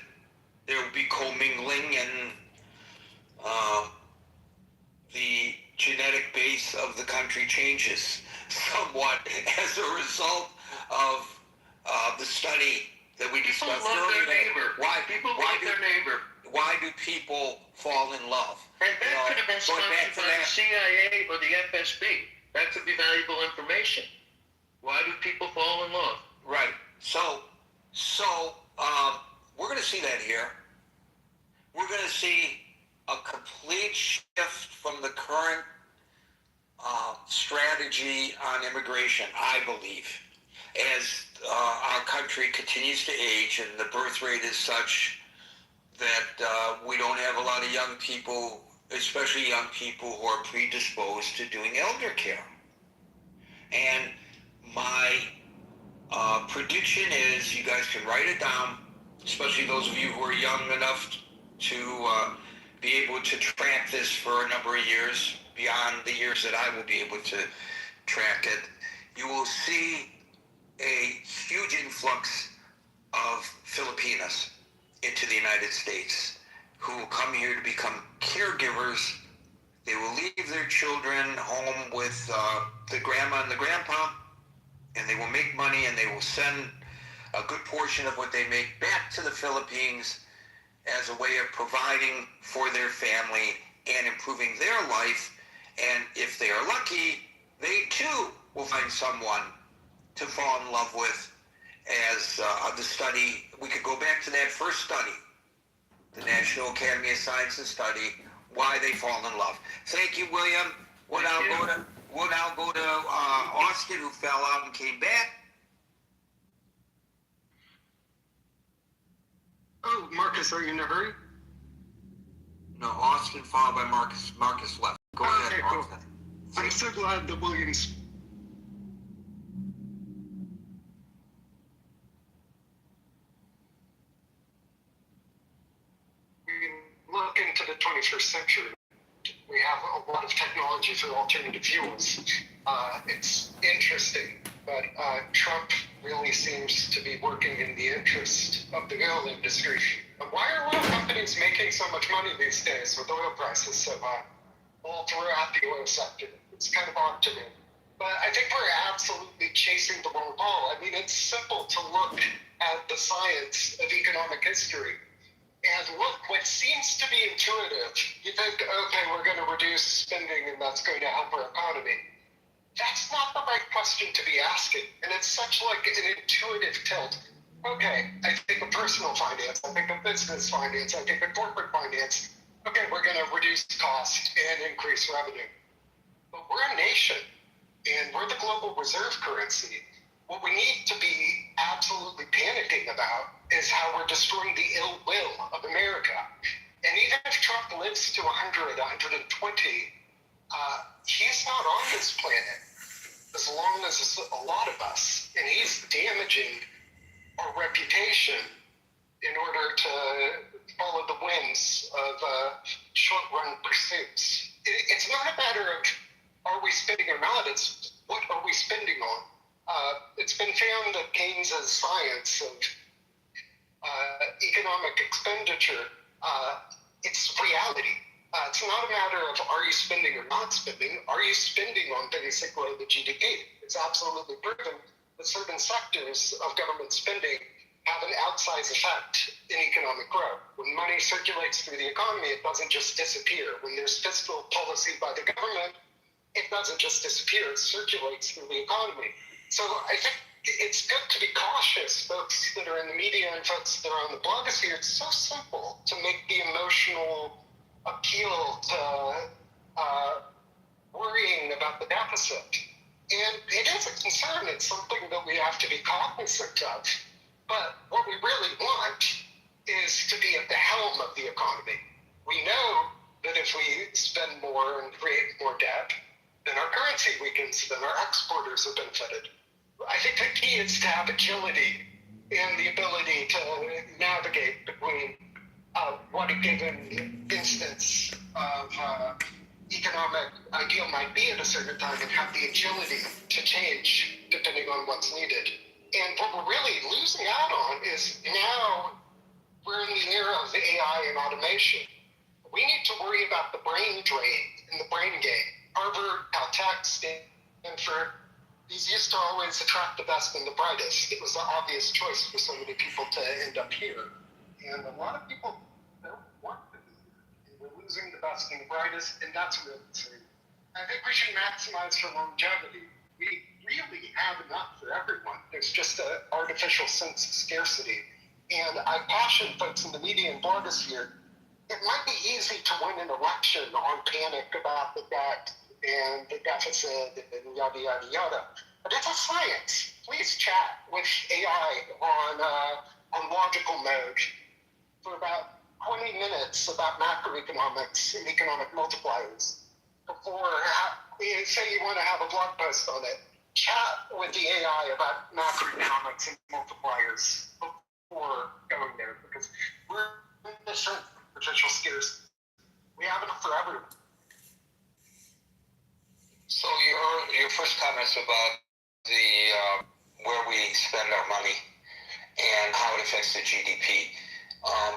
there will be commingling, and the genetic base of the country changes somewhat as a result of the study that we discussed People love earlier. their neighbor. People love their neighbor. Why do people fall in love? And that could have been sponsored by the CIA or the FSB. That could be valuable information. Why do people fall in love? Right. So we're going to see that here. We're going to see a complete shift from the current strategy on immigration, I believe, as our country continues to age and the birth rate is such that we don't have a lot of young people, especially young people who are predisposed to doing elder care. And my prediction is, you guys can write it down, especially those of you who are young enough to be able to track this for a number of years, beyond the years that I will be able to track it. You will see a huge influx of Filipinos into the United States who will come here to become caregivers. They will leave their children home with the grandma and the grandpa, and they will make money, and they will send a good portion of what they make back to the Philippines as a way of providing for their family and improving their life. And if they are lucky, they too will find someone to fall in love with. As the study, we could go back to that first study, the National Academy of Sciences study, why they fall in love. Thank you, William. We'll now go to Austin, who fell out and came back. Oh, Marcus, are you in a hurry? No, Austin followed by Marcus. Marcus left. Go ahead, Okay, cool. Austin. I'm so glad that Williams. We look into the 21st century. We have a lot of technology for alternative fuels. It's interesting, but Trump really seems to be working in the interest of the oil industry. Why are oil companies making so much money these days with oil prices so high all throughout the oil sector? It's kind of odd to me. But I think we're absolutely chasing the wrong ball. I mean, it's simple to look at the science of economic history and look what seems to be intuitive. You think, okay, we're going to reduce spending and that's going to help our economy. That's not the right question to be asking. And it's such like an intuitive tilt. Okay, I think of personal finance, I think of business finance, I think of corporate finance. Okay, we're going to reduce cost and increase revenue. But we're a nation, and we're the global reserve currency. What we need to be absolutely panicking about is how we're destroying the ill will of America. And even if Trump lives to 100, 120, he's not on this planet as long as a lot of us. And he's damaging our reputation in order to follow the winds of short-run pursuits. It's not a matter of are we spending or not, it's what are we spending on. It's been found that Keynes' science of economic expenditure, it's reality. It's not a matter of are you spending or not spending, are you spending on things that grow the GDP? It's absolutely proven that certain sectors of government spending have an outsized effect in economic growth. When money circulates through the economy, it doesn't just disappear. When there's fiscal policy by the government, it doesn't just disappear, it circulates through the economy. So I think it's good to be cautious, folks that are in the media and folks that are on the blogosphere. It's so simple to make the emotional appeal to worrying about the deficit. And it is a concern, it's something that we have to be cognizant of. But what we really want is to be at the helm of the economy. We know that if we spend more and create more debt, then our currency weakens, then our exporters are benefited. I think the key is to have agility and the ability to navigate between what a given instance of economic ideal might be at a certain time and have the agility to change depending on what's needed. And what we're really losing out on is now we're in the era of AI and automation. We need to worry about the brain drain and the brain gain. Harvard, Caltech, Stanford, these used to always attract the best and the brightest. It was the obvious choice for so many people to end up here. And a lot of people don't want to be here. And we're losing the best and the brightest, and that's a real concern. I think we should maximize for longevity. We really have enough for everyone. There's just an artificial sense of scarcity. And I caution folks in the media and blogosphere, it might be easy to win an election on panic about the debt and the deficit and yada, yada, yada. But it's a science. Please chat with AI on logical mode for about 20 minutes about macroeconomics and economic multipliers. Before, say you want to have a blog post on it, chat with the AI about macroeconomics and multipliers before going there, because we're in this potential scarcity. We have enough for everyone. So your first comments about the where we spend our money and how it affects the GDP.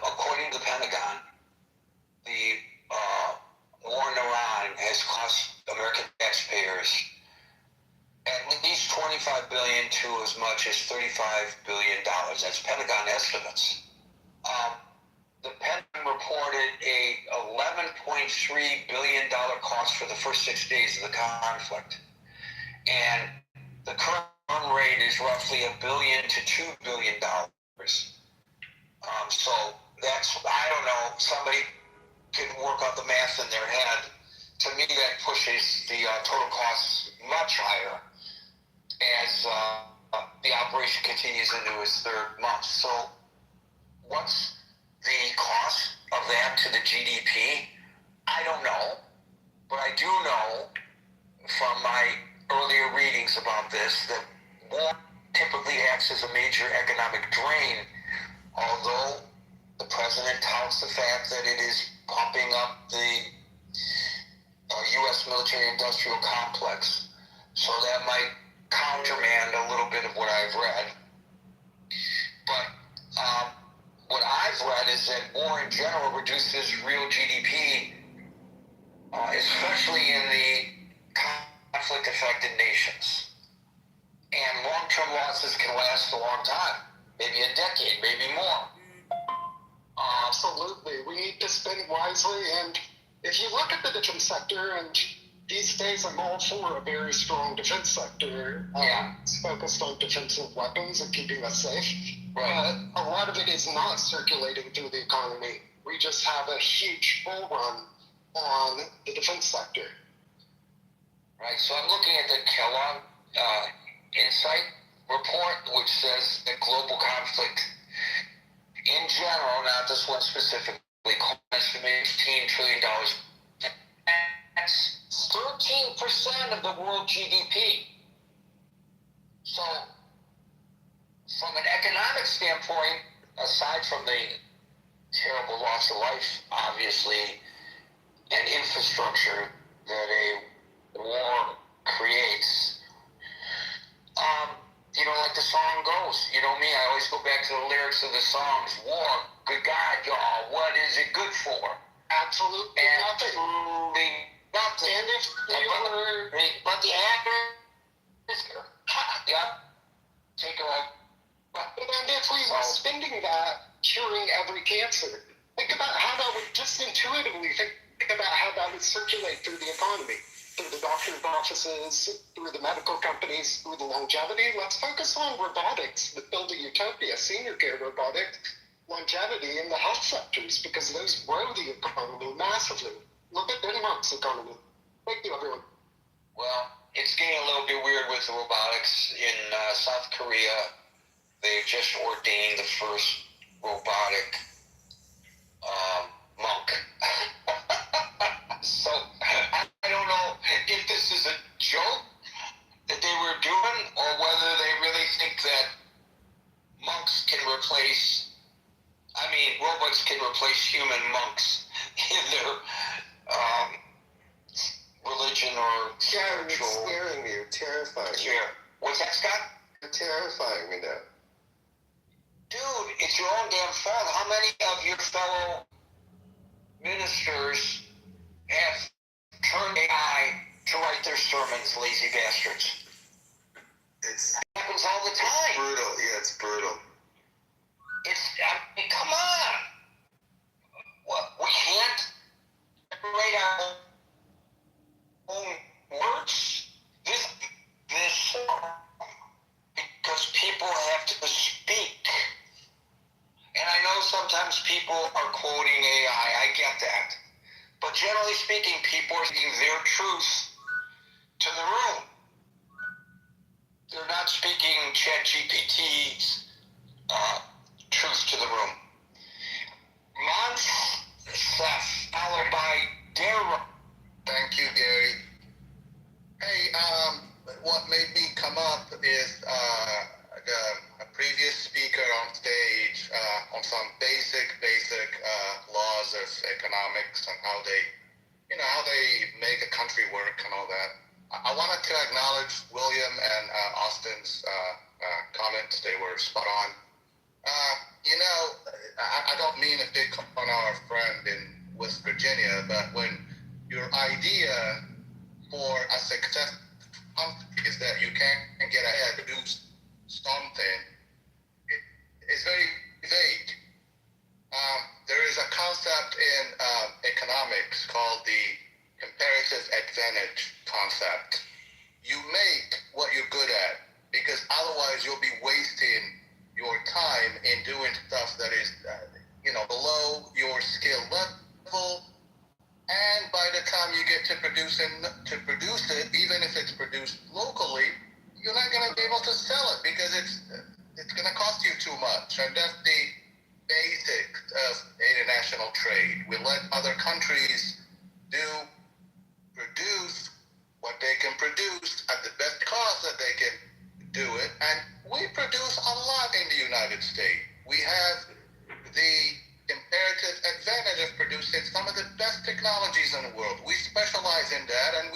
According to the Pentagon, the war in Iran has cost American taxpayers at least $25 billion to as much as $35 billion. That's Pentagon estimates. The Pentagon reported a $11.3 billion cost for the first 6 days of the conflict. And the current run rate is roughly $1 billion to $2 billion. So that's, I don't know, somebody can work out the math in their head. To me, that pushes the total costs much higher as the operation continues into its third month. So what's the cost of that to the GDP? I don't know, but I do know from my earlier readings about this that war typically acts as a major economic drain, although the president touts the fact that it is pumping up the U.S. military-industrial complex. So that might countermand a little bit of what I've read. But what I've read is that war in general reduces real GDP, especially in the conflict-affected nations. And long-term losses can last a long time, maybe a decade, maybe more. Absolutely. We need to spend wisely, and if you look at the defense sector, and these days I'm all for a very strong defense sector. It's focused on defensive weapons and keeping us safe. Right. But a lot of it is not circulating through the economy. We just have a huge bull run on the defense sector. Right, so I'm looking at the Kellogg Insight report, which says that global conflict in general, not this one specifically, estimated $15 trillion. That's 13% of the world GDP. So, from an economic standpoint, aside from the terrible loss of life, obviously, and infrastructure that a war creates, like the song goes, you know me, I always go back to the lyrics of the songs. War, good God, y'all, what is it good for? Absolutely And nothing. Nothing. And if we were... But the actor is here. Yep. Take a look. And if we were spending that curing every cancer, think about how that would, just intuitively think about how that would circulate through the economy, through the doctor's offices, through the medical companies, through the longevity. Let's focus on robotics, that build a utopia, senior care robotics, longevity in the health sectors, because those grow the economy massively. Look at Denmark's economy. Thank you, everyone. Well, it's getting a little bit weird with the robotics. In South Korea, they've just ordained the first robotic monk. So I don't know if this is a joke that they were doing or whether they really think that monks can replace, robots can replace human monks in their religion or Gary, spiritual. you're scaring me. You're terrifying me. Here. What's that, Scott? You're terrifying me now. Dude, it's your own damn fault. How many of your fellow ministers have turned AI to write their sermons, lazy bastards? It happens all the time. It's brutal. Yeah, it's brutal. Come on. What, we can't separate our own words? This, because people have to speak. And I know sometimes people are quoting AI, I get that. But generally speaking, people are speaking their truth to the room. They're not speaking ChatGPT's truth to the room. Monsef, followed by Daryl. Thank you, Gary. Hey, what made me come up is a previous speaker on stage on some basic laws of economics and how they make a country work and all that. I wanted to acknowledge William and Austin's comments. They were spot on. I don't mean to pick on our friend in West Virginia, but when your idea for a success is that you can get ahead to do something, it's very vague. There is a concept economics called the comparative advantage concept. You make what you're good at, because otherwise you'll be wasting your time in doing stuff that is, below your skill level. And by the time you get to produce it, even if it's produced locally, you're not going to be able to sell it because it's going to cost you too much. And that's the basics of international trade. We let other countries produce what they can produce at the best cost that they can do it. And we produce a lot in the United States. We have the comparative advantage of producing some of the best technologies in the world. We specialize in that, and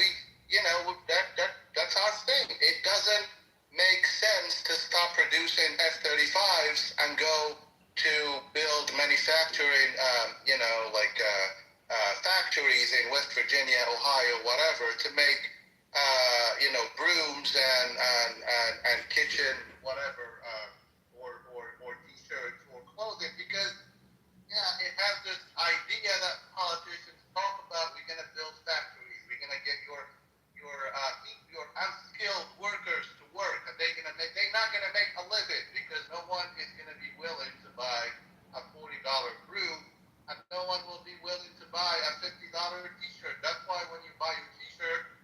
that's our thing. It doesn't make sense to stop producing F-35s and go to build manufacturing, factories in West Virginia, Ohio, whatever, to make, brooms and kitchen, whatever, or t-shirts or clothing, because it has this idea that politicians talk about. We're going to build factories. We're going to get your unskilled workers to work, and they're not going to make a living because no one is going to be willing to buy a $40 broom, and no one will be willing to buy a $50 t-shirt. That's why when you buy your t-shirt,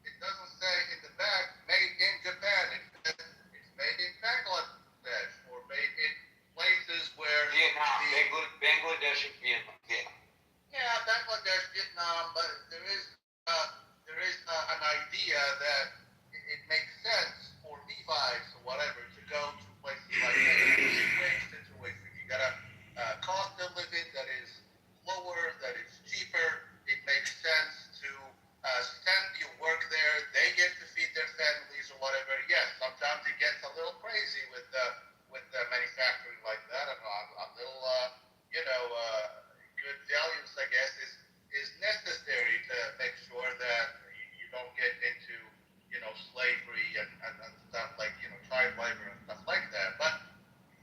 it doesn't say in the back made in Japan. It's made in Bangladesh or made in places where Bangladesh and Vietnam. Yeah, Bangladesh, Vietnam, but there is an idea that it makes sense for Levi's or whatever to go to places like that. It's a great situation. You got a cost of living that is lower, that is cheaper. It makes sense to send you work there. They get to feed their families or whatever. Yes, sometimes it gets a little crazy with manufacturing like that. A little, good dalliance, I guess, is necessary to make sure that you don't get into, slavery and stuff like, child labor and stuff like that. But,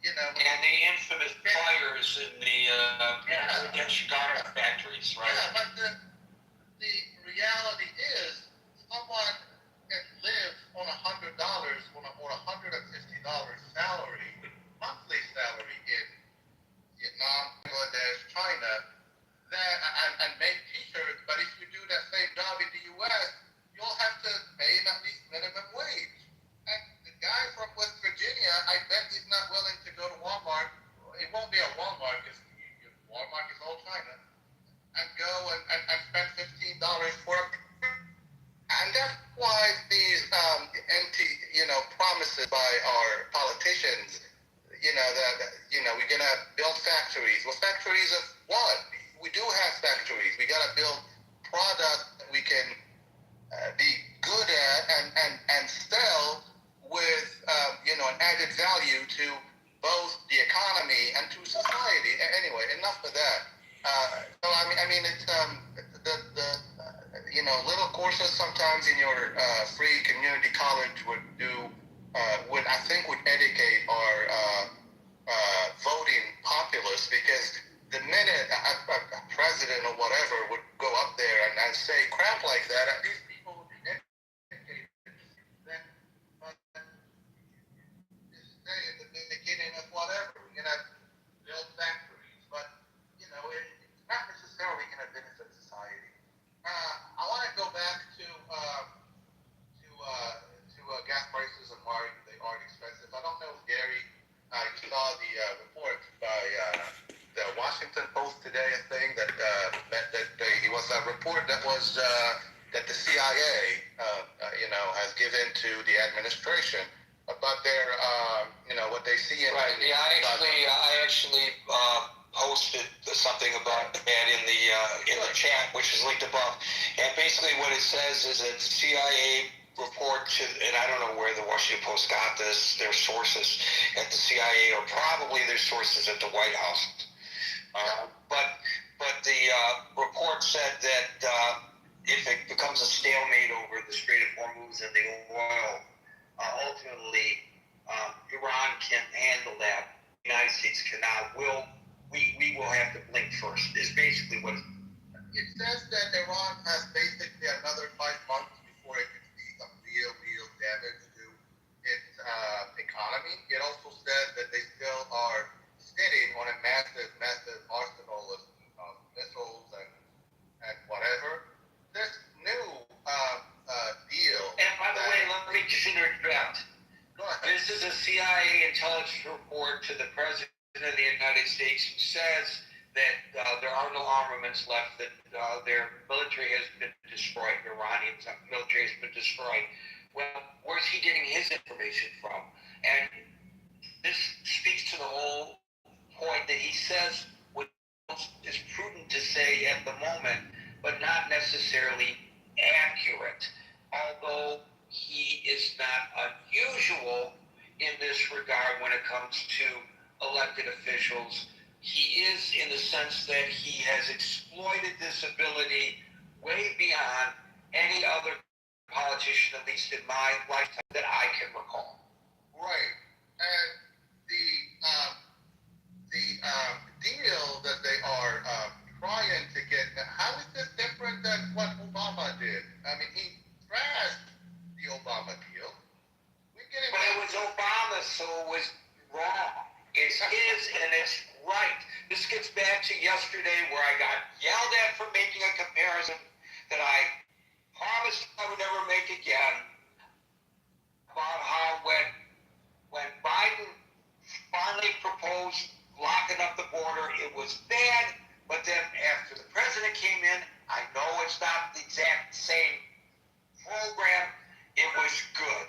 And the infamous fires in the Chicago factories, right? Yeah, but the reality is, someone can live on $100 or $150 salary, monthly salary in Vietnam, Bangladesh, China, and make t-shirts. But if you do that same job in the U.S., you'll have to pay him at least minimum wage. And the guy from West Virginia, I bet he's not willing to go to Walmart. It won't be a Walmart because Walmart is all China. And go and spend $15 for a. And that's why these empty, promises by our politicians, we're gonna build factories. Well, factories of what? We do have factories. We gotta build product that we can be good at and sell with an added value to both the economy and to society. Anyway, enough of that. So I mean, it's little courses sometimes in your free community college would educate our voting populace, because the minute a president or whatever would go up there and say crap like that, at least people would be educated. Then, say in the beginning of whatever, we're gonna build factories, but it's not necessarily gonna benefit society. I want to go back to gas prices and why they are expensive. I don't know if Gary, you saw the report by the Washington Post today, I think, that it was a report that was that the CIA, has given to the administration about their, what they see in. Right. Yeah, I actually posted something about that in the chat, which is linked above. And basically, what it says is that the CIA report to, and I don't know where the Washington Post got this, their sources at the CIA or probably their sources at the White House. But the report said that if it becomes a stalemate over the Strait of Hormuz and the oil, ultimately Iran can't handle that. The United States cannot. We will have to blink first. Is basically what it says that Iran has basically another 5 months before it can see some real damage to its economy. It also says that they still are sitting on a massive arsenal of missiles and whatever. This new deal. And by the way, let me just interject. Go ahead. This is a CIA intelligence report to the President of the United States who says that there are no armaments left, that their military has been destroyed, the Iranian military has been destroyed. Well, where's he getting his information from? And this speaks to the whole point that he says what is prudent to say at the moment, but not necessarily accurate. Although he is not unusual in this regard when it comes to elected officials. He is, in the sense that he has exploited this ability way beyond any other politician, at least in my lifetime, that I can recall. Right. And the deal that they are trying to get, how is this different than what Obama did? I mean, he trashed the Obama deal. But it was Obama, so it was wrong. It's his and it's right. This gets back to yesterday where I got yelled at for making a comparison that I promised I would never make again about how when Biden finally proposed locking up the border, it was bad, but then after the president came in, I know it's not the exact same program, it was good.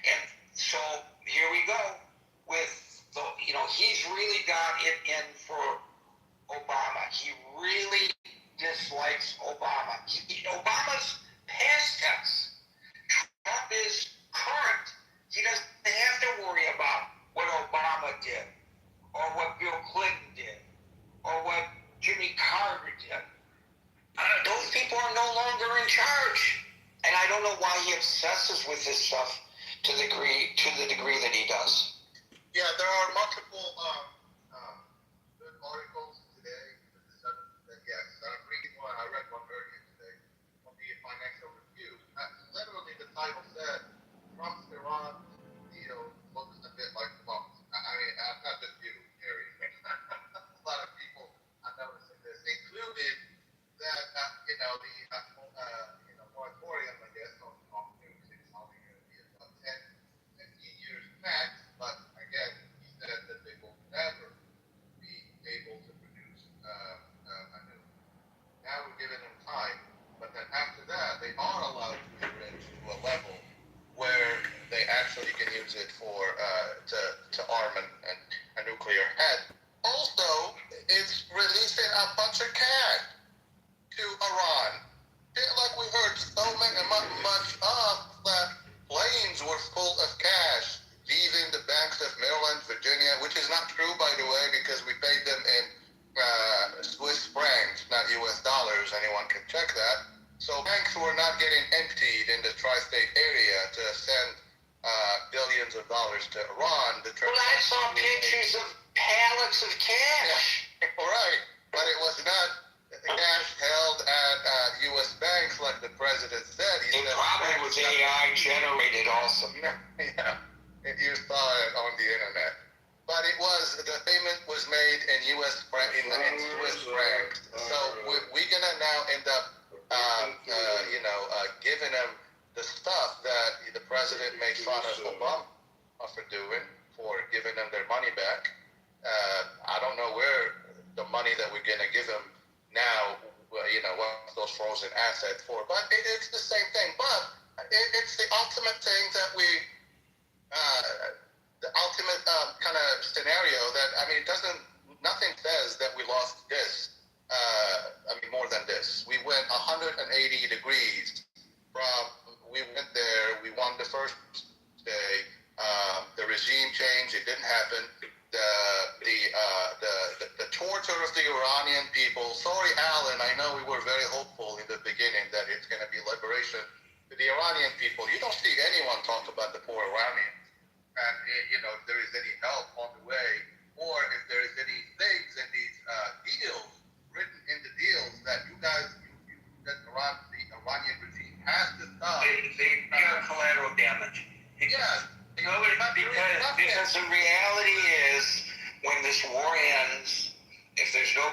And so here we go with the, he's really got it in for Obama. He really dislikes Obama. Obama's past tense. Trump is current. He doesn't have to worry about what Obama did, or what Bill Clinton did, or what Jimmy Carter did. Those people are no longer in charge. And I don't know why he obsesses with this stuff to the degree that he does. Yeah, there are multiple good articles today. Yes, I'm reading one. I read one earlier today on the Financial Review. Literally, the title said Trump's Iran deal looks a bit like Trump's. I mean, not just you, Gary. A lot of people are noticing this, including that the moratorium, I guess, on nukes is only going to be about 10, 15 years max. But again, he said that they will never be able to produce a nuke. Now we're giving them time, but then after that, they are allowed to enrich to a level where they actually can use it for to arm a nuclear head. Also, it's releasing a bunch of cash to Iran. Like we heard so much of that planes were full of cash leaving the banks of Maryland, Virginia, which is not true, by the way, because we paid them in Swiss francs, not U.S. dollars. Anyone can check that. So banks were not getting emptied in the tri-state area to send billions of dollars to Iran. Well, I saw pictures of pallets of cash. Yeah. Right, but it was not cash held at U.S. banks like the president said. It probably was AI generated also. Yeah, you saw it on the internet. But the payment was made in U.S. in Swiss francs. So we're gonna now end up, giving them the stuff that the president made fun of Obama for doing, for giving them their money back. I don't know where the money that we're gonna give them now, what those frozen assets for, but it's the same thing. But it's the ultimate thing that the ultimate kind of scenario that, nothing says that we lost this, more than this. We went 180 degrees we went there, we won the first day, the regime change, it didn't happen. The torture of the Iranian people. Sorry, Alan, I know we were very hopeful in the beginning that it's going to be liberation to the Iranian people. You don't see anyone talk about the poor Iranians. And, if there is any help on the way, or if there is any things in these deals, written in the deals that you guys, you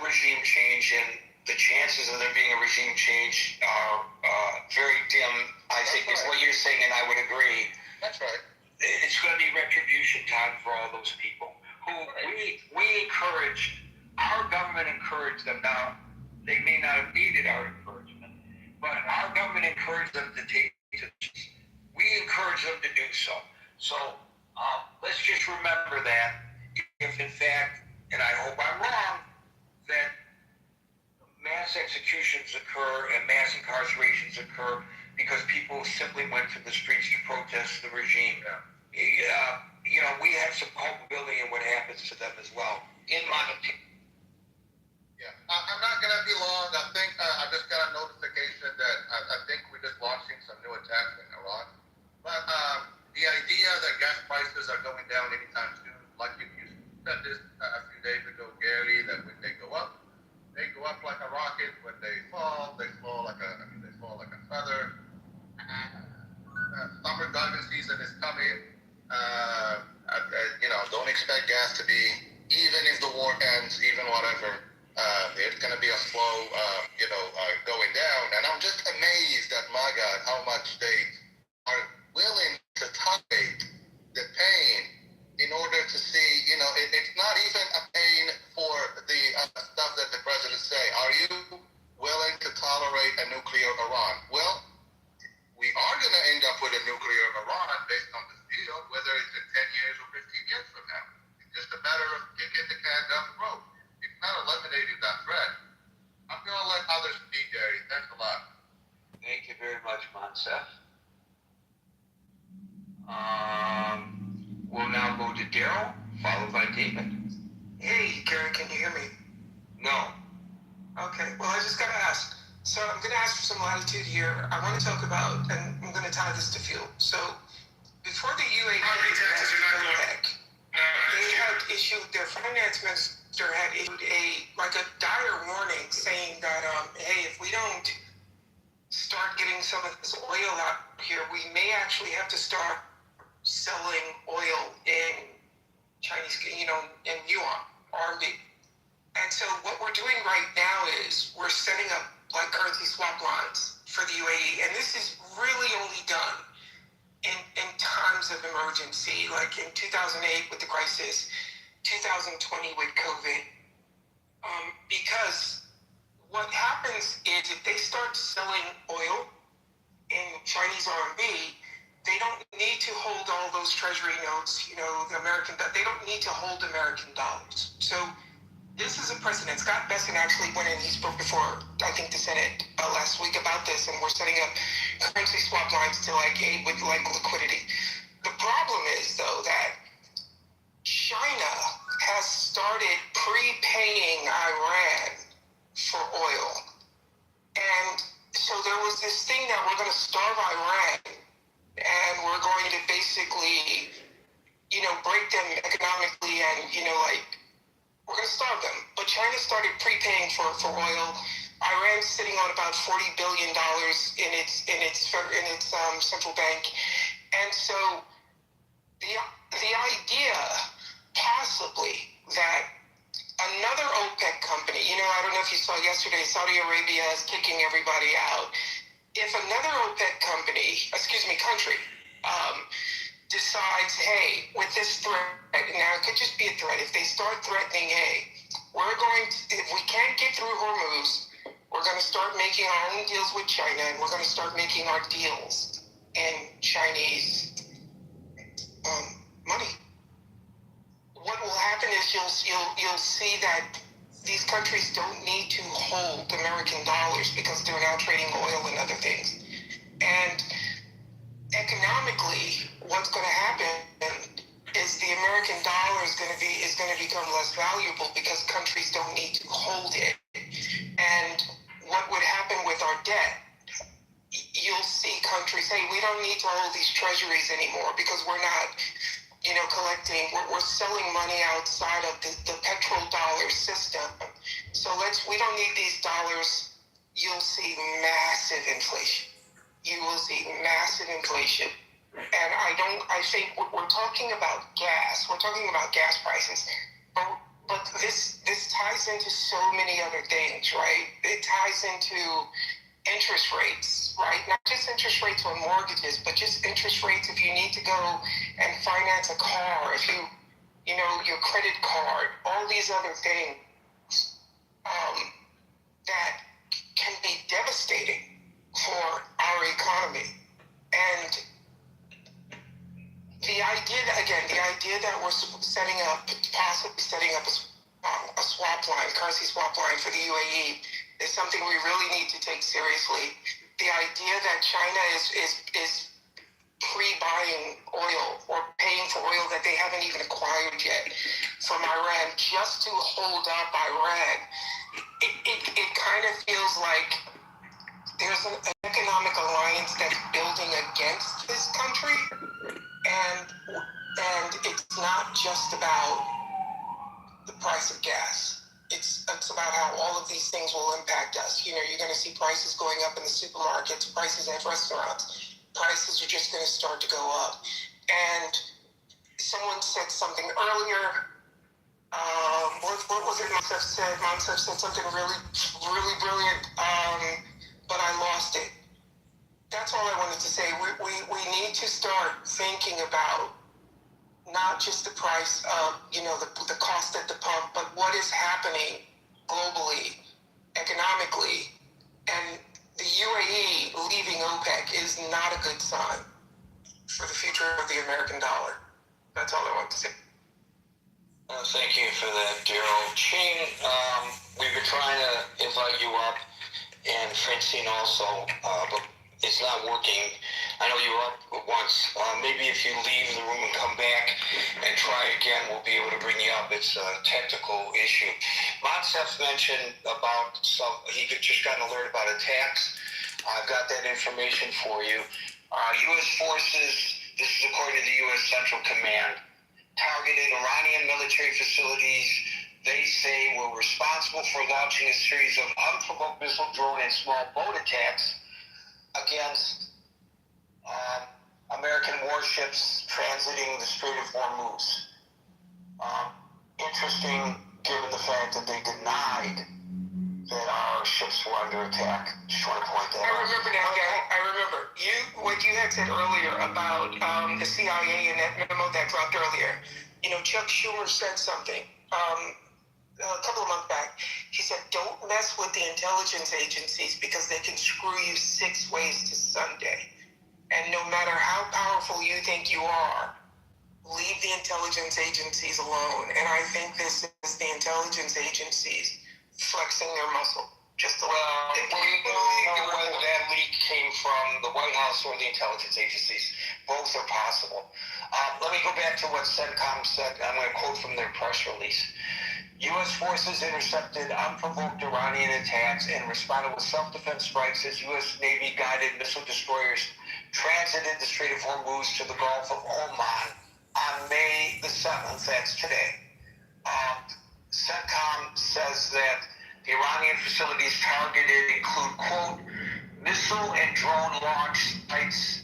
regime change, and the chances of there being a regime change are very dim, I think, is what you're saying, and I would agree. That's right. It's going to be retribution time for all those people who we encouraged. Our government encouraged them. Now, they may not have needed our encouragement, but our government encouraged them to take to. We encourage them to do so. So let's just remember that if in fact, and I hope I'm wrong, that mass executions occur and mass incarcerations occur because people simply went to the streets to protest the regime. We have some culpability in what happens to them as well, in my opinion. Yeah, I'm not going to be long. I think I just got a notification that I think we're just watching some new attacks in Iran. But the idea that gas prices are going down anytime soon, like you said this a few days ago, Gary, that when they go up like a rocket. When they fall like a feather. Summer driving season is coming. Don't expect gas to be, even if the war ends, even whatever. It's going to be a slow, going down. And I'm just amazed at, my God, how much they are willing to tolerate the pain in order to see, it's not even a pain for the stuff that the president say. Are you willing to tolerate a nuclear Iran? Well, we are going to end up with a nuclear Iran based on this deal, whether it's in 10 years or 15 years from now. It's just a matter of kicking the can down the road. It's not eliminating that threat. I'm going to let others speak, Gary. Thanks a lot. Thank you very much, Monsef. We'll now go to Daryl, followed by David. Hey, Gary, can you hear me? No. Okay, well, I just got to ask. So I'm going to ask for some latitude here. I want to talk about, and I'm going to tie this to fuel. So before the UAE they had issued, their finance minister had issued a dire warning saying that, hey, if we don't start getting some of this oil out here, we may actually have to start selling oil in Chinese, in yuan, RMB. And so what we're doing right now is we're setting up like currency swap lines for the UAE. And this is really only done in times of emergency, like in 2008 with the crisis, 2020 with COVID. Because what happens is if they start selling oil in Chinese RMB, they don't need to hold all those treasury notes, the American, they don't need to hold American dollars. So this is a precedent. Scott Bessent actually went in, he spoke before, I think, the Senate last week about this, and we're setting up currency swap lines to aid with liquidity. The problem is, though, that China has started prepaying Iran for oil. And so there was this thing that we're going to starve Iran, and we're going to basically, break them economically and, we're going to starve them. But China started prepaying for oil. Iran's sitting on about $40 billion in its central bank. And so the idea possibly that another OPEC company, I don't know if you saw yesterday, Saudi Arabia is kicking everybody out. If another OPEC country decides, hey, with this threat, now it could just be a threat. If they start threatening, hey, if we can't get through Hormuz, we're going to start making our own deals with China, and we're going to start making our deals in Chinese money. What will happen is you'll see that these countries don't need to hold American dollars because they're now trading oil and other things. And economically, what's going to happen is the American dollar is going to become less valuable because countries don't need to hold it. And what would happen with our debt? You'll see countries say, we don't need to hold these treasuries anymore because we're not, collecting. We're selling money outside of the petrodollar system. So we don't need these dollars. You'll see massive inflation. You will see massive inflation. And I think we're talking about gas. We're talking about gas prices. But but this ties into so many other things, right? It ties into interest rates, right? Not just interest rates on mortgages, but just interest rates if you need to go and finance a car, if you know, your credit card, all these other things that can be devastating for our economy. And the idea that we're possibly setting up a swap line, currency swap line for the UAE is something we really need to take seriously. The idea that China is pre-buying oil or paying for oil that they haven't even acquired yet from Iran just to hold up Iran, it kind of feels like there's an economic alliance that's building against this country, and it's not just about the price of gas. It's about how all of these things will impact us. You know, you're going to see prices going up in the supermarkets, prices at restaurants. Prices are just going to start to go up. And someone said something earlier. What was it Monsef said? Monsef said something really, really brilliant, but I lost it. That's all I wanted to say. We need to start thinking about not just the price of, you know, the cost at the pump, but what is happening globally, economically. And the UAE leaving OPEC is not a good sign for the future of the American dollar. That's all I want to say. Thank you for that, Daryl. Shane, we've been trying to invite you up, and Francine also, but it's not working. I know you were up once. Maybe if you leave the room and come back and try again, we'll be able to bring you up. It's a technical issue. Monsef mentioned about he just got an alert about attacks. I've got that information for you. U.S. forces, this is according to the U.S. Central Command, targeted Iranian military facilities they say were responsible for launching a series of unprovoked missile, drone, and small boat attacks against American warships transiting the Strait of Hormuz. Interesting, given the fact that they denied that our ships were under attack. Just want to point that out. I remember that, guy. I remember. What you had said earlier about the CIA and that memo that dropped earlier. You know, Chuck Schumer said something a couple of months back. He said, don't mess with the intelligence agencies because they can screw you 6 ways to Sunday. And no matter how powerful you think you are, leave the intelligence agencies alone. And I think this is the intelligence agencies flexing their muscle. Just a well, we don't know whether that leak came from the White House or the intelligence agencies. Both are possible. Let me go back to what CENTCOM said. I'm going to quote from their press release. U.S. forces intercepted unprovoked Iranian attacks and responded with self-defense strikes as U.S. Navy-guided missile destroyers transited the Strait of Hormuz to the Gulf of Oman on May the 7th. That's today. CENTCOM says that the Iranian facilities targeted include, quote, missile and drone launch sites,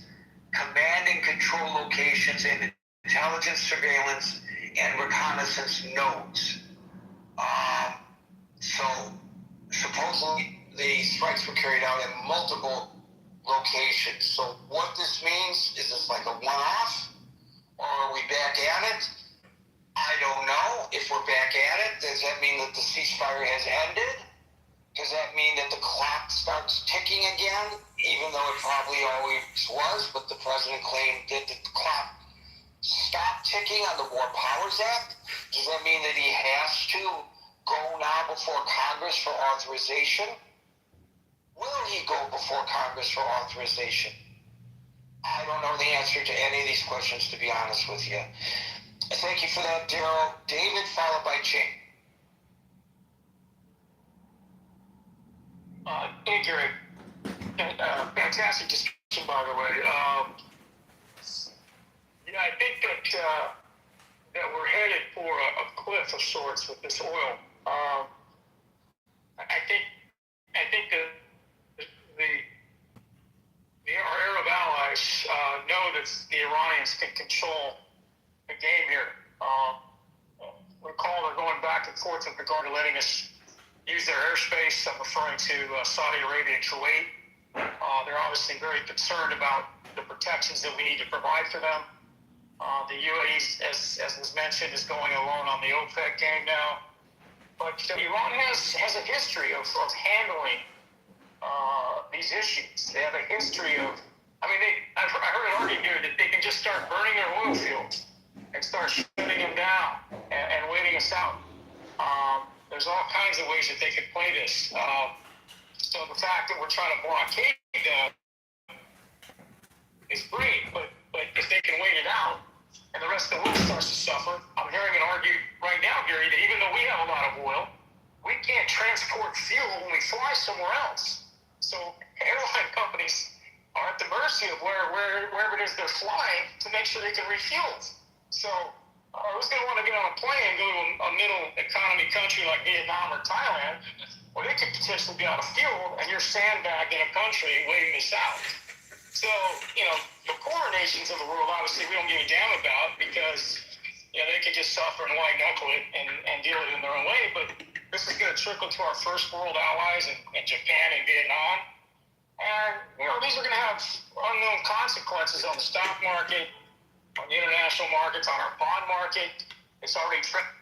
command and control locations, and intelligence surveillance and reconnaissance nodes. So, supposedly, the strikes were carried out at multiple locations. So, what this means, is this like a one-off? Or are we back at it? I don't know. If we're back at it, does that mean that the ceasefire has ended? Does that mean that the clock starts ticking again, even though it probably always was, but the president claimed that the clock stopped ticking on the War Powers Act? Does that mean that he has to go now before Congress for authorization? Will he go before Congress for authorization? I don't know the answer to any of these questions, to be honest with you. Thank you for that, Daryl. David, followed by Ching. Hey, Gary. Fantastic discussion, by the way. I think that we're headed for a cliff of sorts with this oil. I think that our Arab allies know that the Iranians can control the game here. Recall they're going back and forth forth with regard to letting us use their airspace. I'm referring to Saudi Arabia and Kuwait. They're obviously very concerned about the protections that we need to provide for them. The UAE, as was mentioned, is going alone on the OPEC game now. But Iran has a history of handling these issues. They have a history of, I heard an argument here that they can just start burning their oil fields and start shutting them down and waiting us out. There's all kinds of ways that they could play this. So the fact that we're trying to blockade them is great, but if they can wait it out and the rest of the world starts to suffer, I'm hearing it argued right now, Gary, that even though we have a lot of oil, we can't transport fuel when we fly somewhere else. So airline companies are at the mercy of wherever it is they're flying to make sure they can refuel. So who's going to want to get on a plane and go to a middle economy country like Vietnam or Thailand, where they could potentially be out of fuel and you're sandbagged in a country waiting this out? So, the poorer nations of the world, obviously, we don't give a damn about because, they can just suffer and white knuckle it and deal with it in their own way. But this is going to trickle to our first world allies in Japan and Vietnam. And, these are going to have unknown consequences on the stock market, on the international markets, on our bond market. It's already trickled.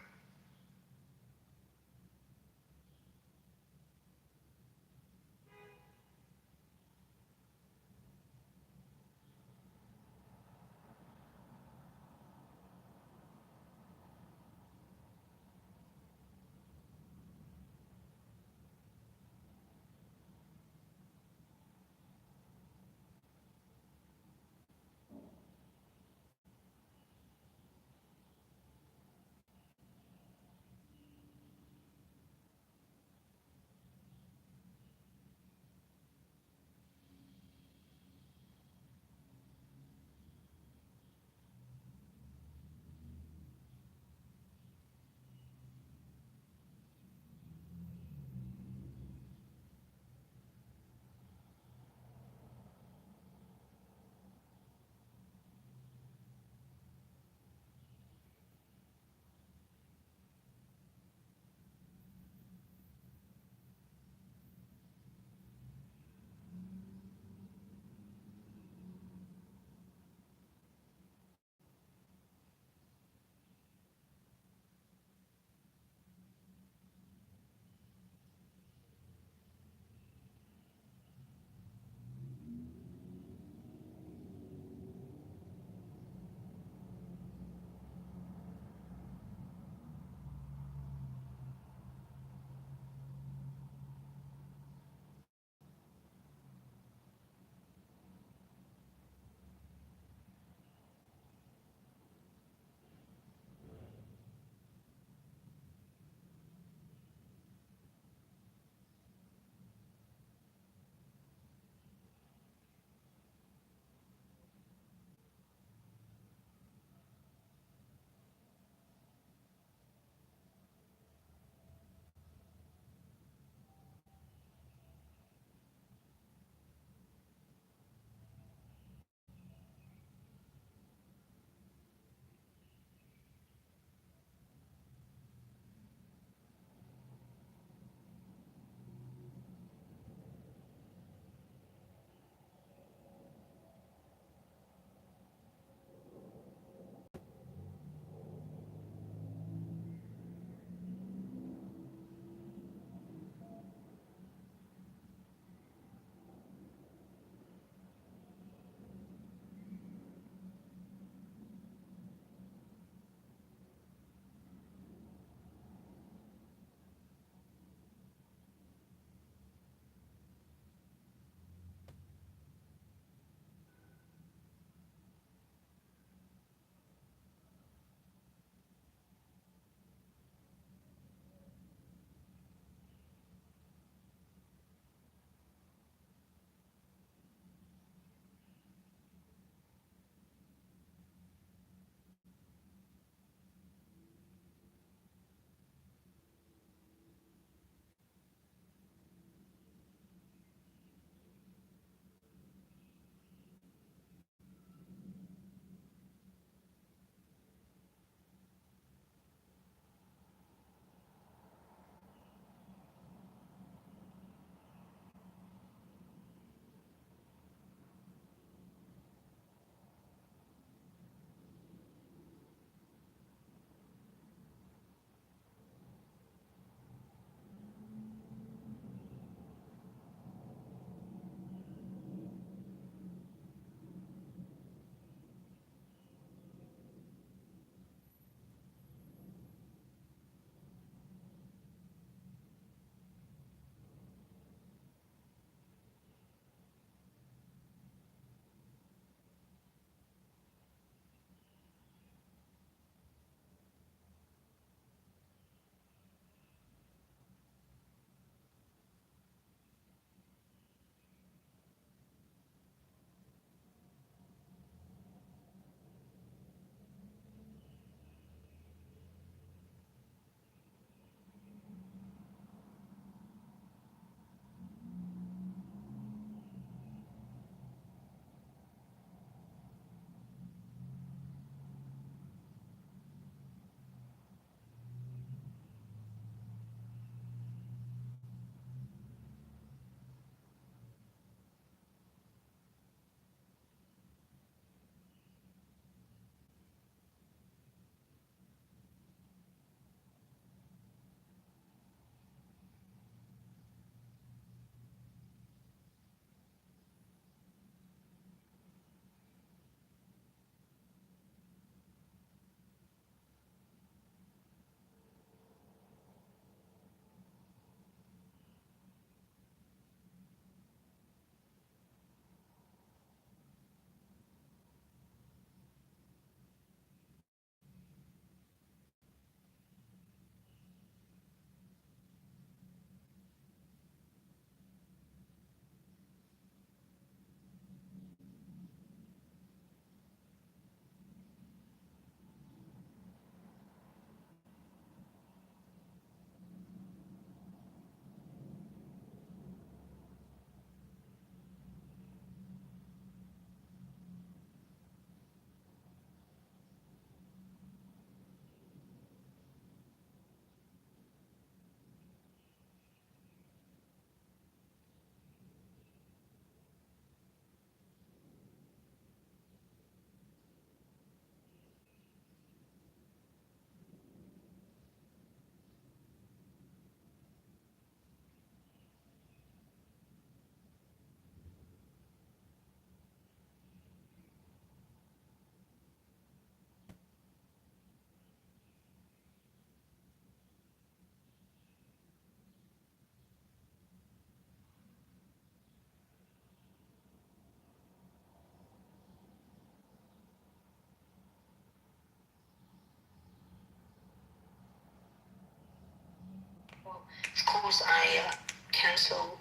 Of course, I canceled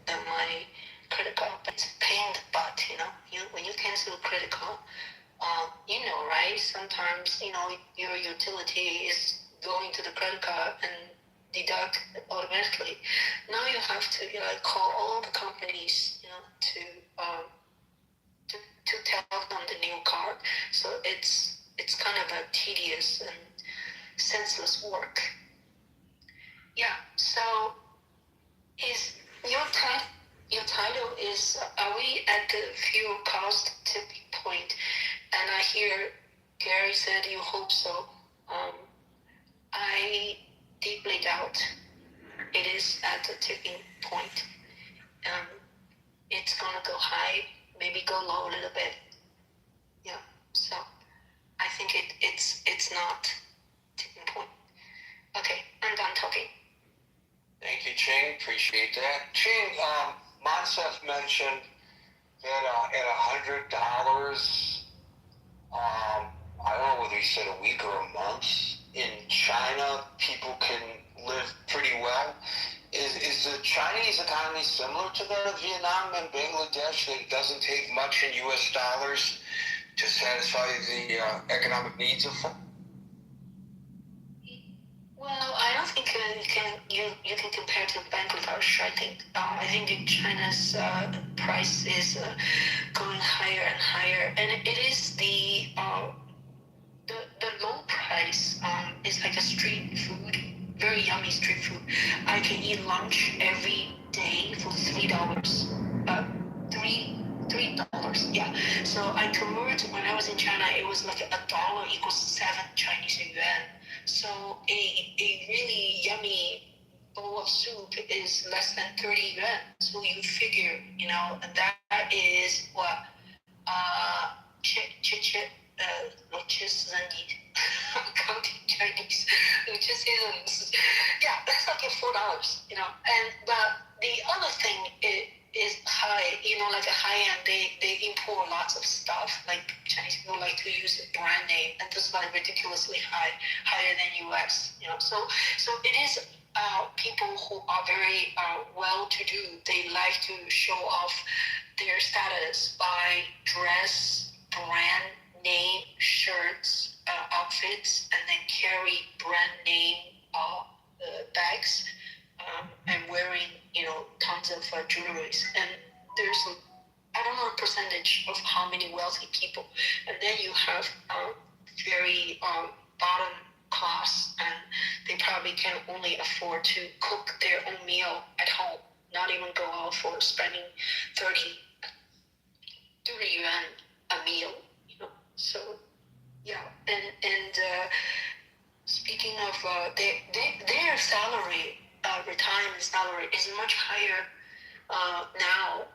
my credit card, but it's a pain in the butt, when you cancel a credit card, right? Sometimes, your utility is going to the credit card and deduct automatically. Now you have to call all the companies, to tell them the new card. So it's kind of a tedious and senseless work. Yeah. So is your title is are we at the fuel cost tipping point? And I hear Gary said you hope so. I deeply doubt it is at the tipping point. It's gonna go high, maybe go low a little bit. Yeah. So I think it's not tipping point. Okay, I'm done talking. Thank you, Ching. Appreciate that. Ching, Monsef mentioned that at $100, I don't know whether he said a week or a month, in China, people can live pretty well. Is the Chinese economy similar to that of Vietnam and Bangladesh, that it doesn't take much in U.S. dollars to satisfy the economic needs of folks? Well, I don't think you can compare to Bangladesh. I think China's price is going higher and higher, and it is the low price is like a street food, very yummy street food. I can eat lunch every day for $3. $3. Yeah. So I convert when I was in China, it was like $1 equals 7 Chinese yuan. So a really yummy bowl of soup is less than 30 yuan. So you figure, that is what I'm counting Chinese. Yeah, that's like $4, but the other thing is high, like a high end, they import lots of stuff, like Chinese people like to use a brand name, and this is like ridiculously higher than US, so it is people who are very well-to-do. They like to show off their status by dress, brand name shirts, outfits, and then carry brand name bags, and wearing tons of jewelries. And there's I don't know the percentage of how many wealthy people, and then you have very bottom class, and they probably can only afford to cook their own meal at home, not even go out for spending 30 yuan a meal, So yeah, and speaking of their salary, retirement salary is much higher now.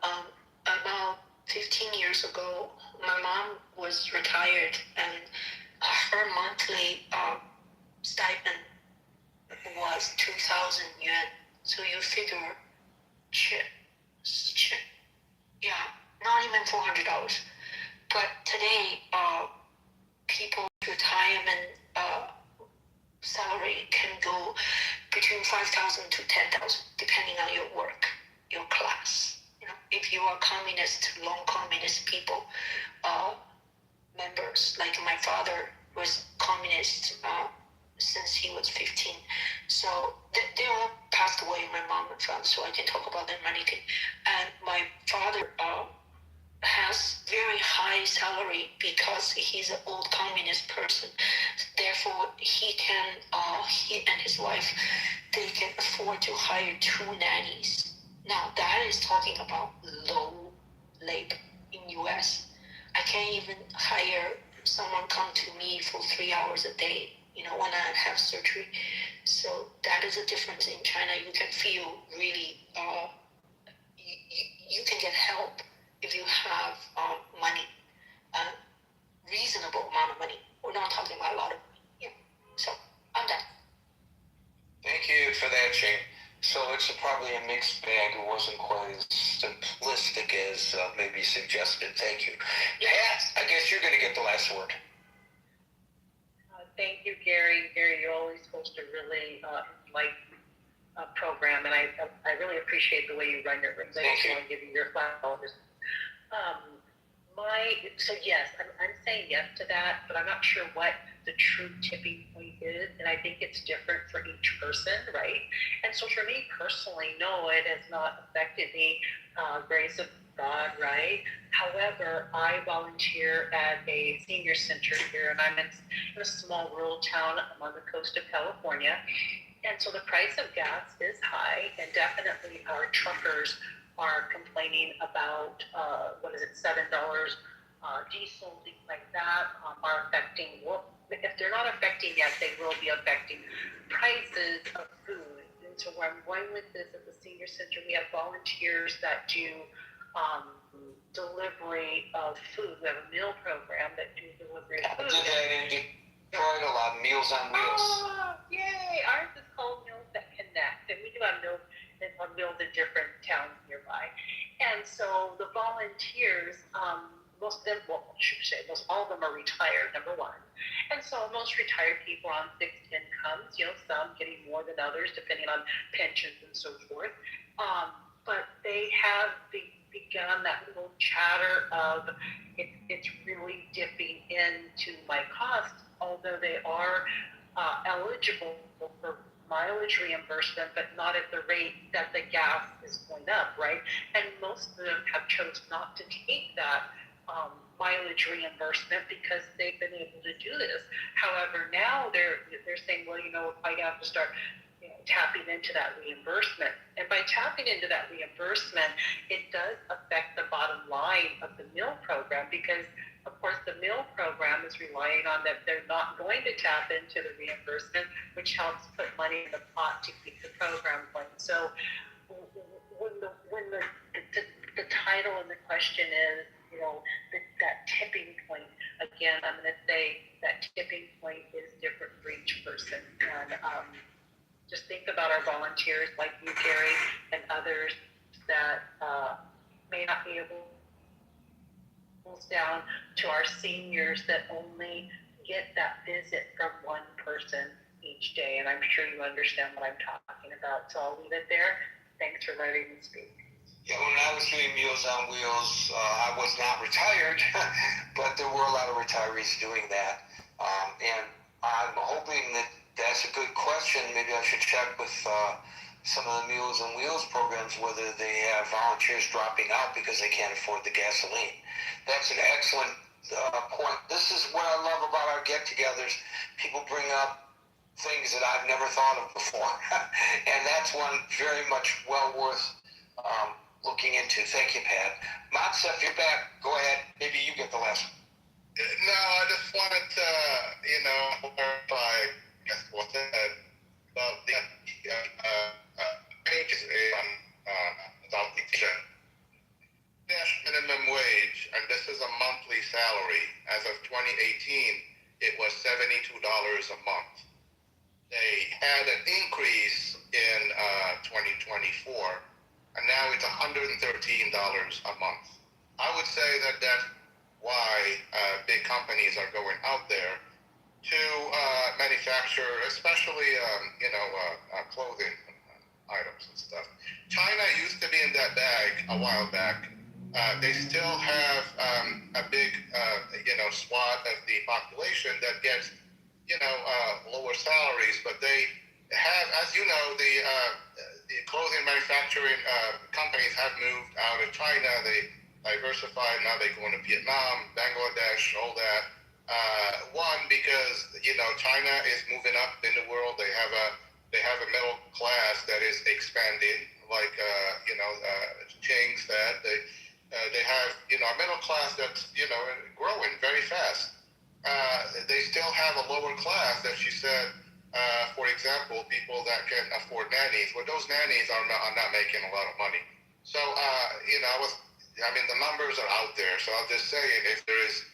About 15 years ago, my mom was retired, and her monthly stipend was 2,000 yuan. So you figure, yeah, not even $400. But today, people's retirement salary can go between 5,000 to 10,000, depending on your work, your class. If you are communist, long communist people, members, like my father was communist since he was 15. So they all passed away, my mom and father, so I can talk about them anything. And my father has very high salary because he's an old communist person. Therefore, he and his wife, they can afford to hire 2 nannies. Now, that is talking about low labor in US. I can't even hire someone come to me for 3 hours a day, when I have surgery. So that is a difference in China. You can feel really, you can get help if you have money, reasonable amount of money. We're not talking about a lot of money. Yeah. So I'm done. Thank you for that, Jane. So it's probably a mixed bag. It wasn't quite as simplistic as maybe suggested. Thank you. Pat, I guess you're going to get the last word. Thank you, Gary. Gary, you're always supposed to really enlighten program, and I really appreciate the way you run your organization. Thank you. I want to give you your flowers. So yes, I'm saying yes to that, but I'm not sure what the true tipping point is, and I think it's different for each person, right? And so for me personally, no, it has not affected me. Grace of God, right? However, I volunteer at a senior center here, and I'm in a small rural town on the coast of California. And so the price of gas is high, and definitely our truckers are complaining about, $7 diesel, things like that, are affecting, if they're not affecting yet, they will be affecting prices of food. And so where I'm going with this at the senior center, we have volunteers that do delivery of food. We have a meal program that do delivery of food. I did that in Detroit a lot, Meals on Wheels. Oh, yay! Ours is called Meals That Connect, and we do have meals in different towns nearby. And so the volunteers, most of them, most all of them are retired, number one. And so most retired people are on fixed incomes, some getting more than others depending on pensions and so forth. But they have begun that little chatter of it's really dipping into my costs, although they are eligible for mileage reimbursement, but not at the rate that the gas is going up, right? And most of them have chosen not to take that mileage reimbursement because they've been able to do this. However, now they're saying, well, I have to start tapping into that reimbursement. And by tapping into that reimbursement, it does affect the bottom line of the meal program because, of course, the meal program is relying on that they're not going to tap into the reimbursement, which helps put money in the pot to keep the program going. So when the title and the question is, that tipping point, again, I'm going to say that tipping point is different for each person. And just think about our volunteers like you, Gary, and others that may not be able down to our seniors that only get that visit from one person each day. And I'm sure you understand what I'm talking about. So I'll leave it there. Thanks for letting me speak. Yeah, when I was doing Meals on Wheels, I was not retired, but there were a lot of retirees doing that. And I'm hoping that that's a good question. Maybe I should check with some of the Meals on Wheels programs whether they have volunteers dropping out because they can't afford the gasoline. That's an excellent point. This is what I love about our get-togethers. People bring up things that I've never thought of before. And that's one very much well worth looking into. Thank you, Pat. Matza, if you're back, go ahead. Maybe you get the last one. No, I just wanted to, clarify what said about the wages in Southeast Asia. National minimum wage, and this is a monthly salary. As of 2018, it was $72 a month. They had an increase in 2024, and now it's $113 a month. I would say that that's why big companies are going out there to manufacture, especially clothing items and stuff. China used to be in that bag a while back. They still have a big swath of the population that gets lower salaries, but they have, as you know, the clothing manufacturing companies have moved out of China. They diversified. Now they go into Vietnam, Bangladesh, all that. One, because China is moving up in the world. They have a middle class that is expanding, like Ching said. They have a middle class that's growing very fast. They still have a lower class that she said. For example, people that can afford nannies. Well, those nannies are not making a lot of money. So the numbers are out there. So I'll just say if there is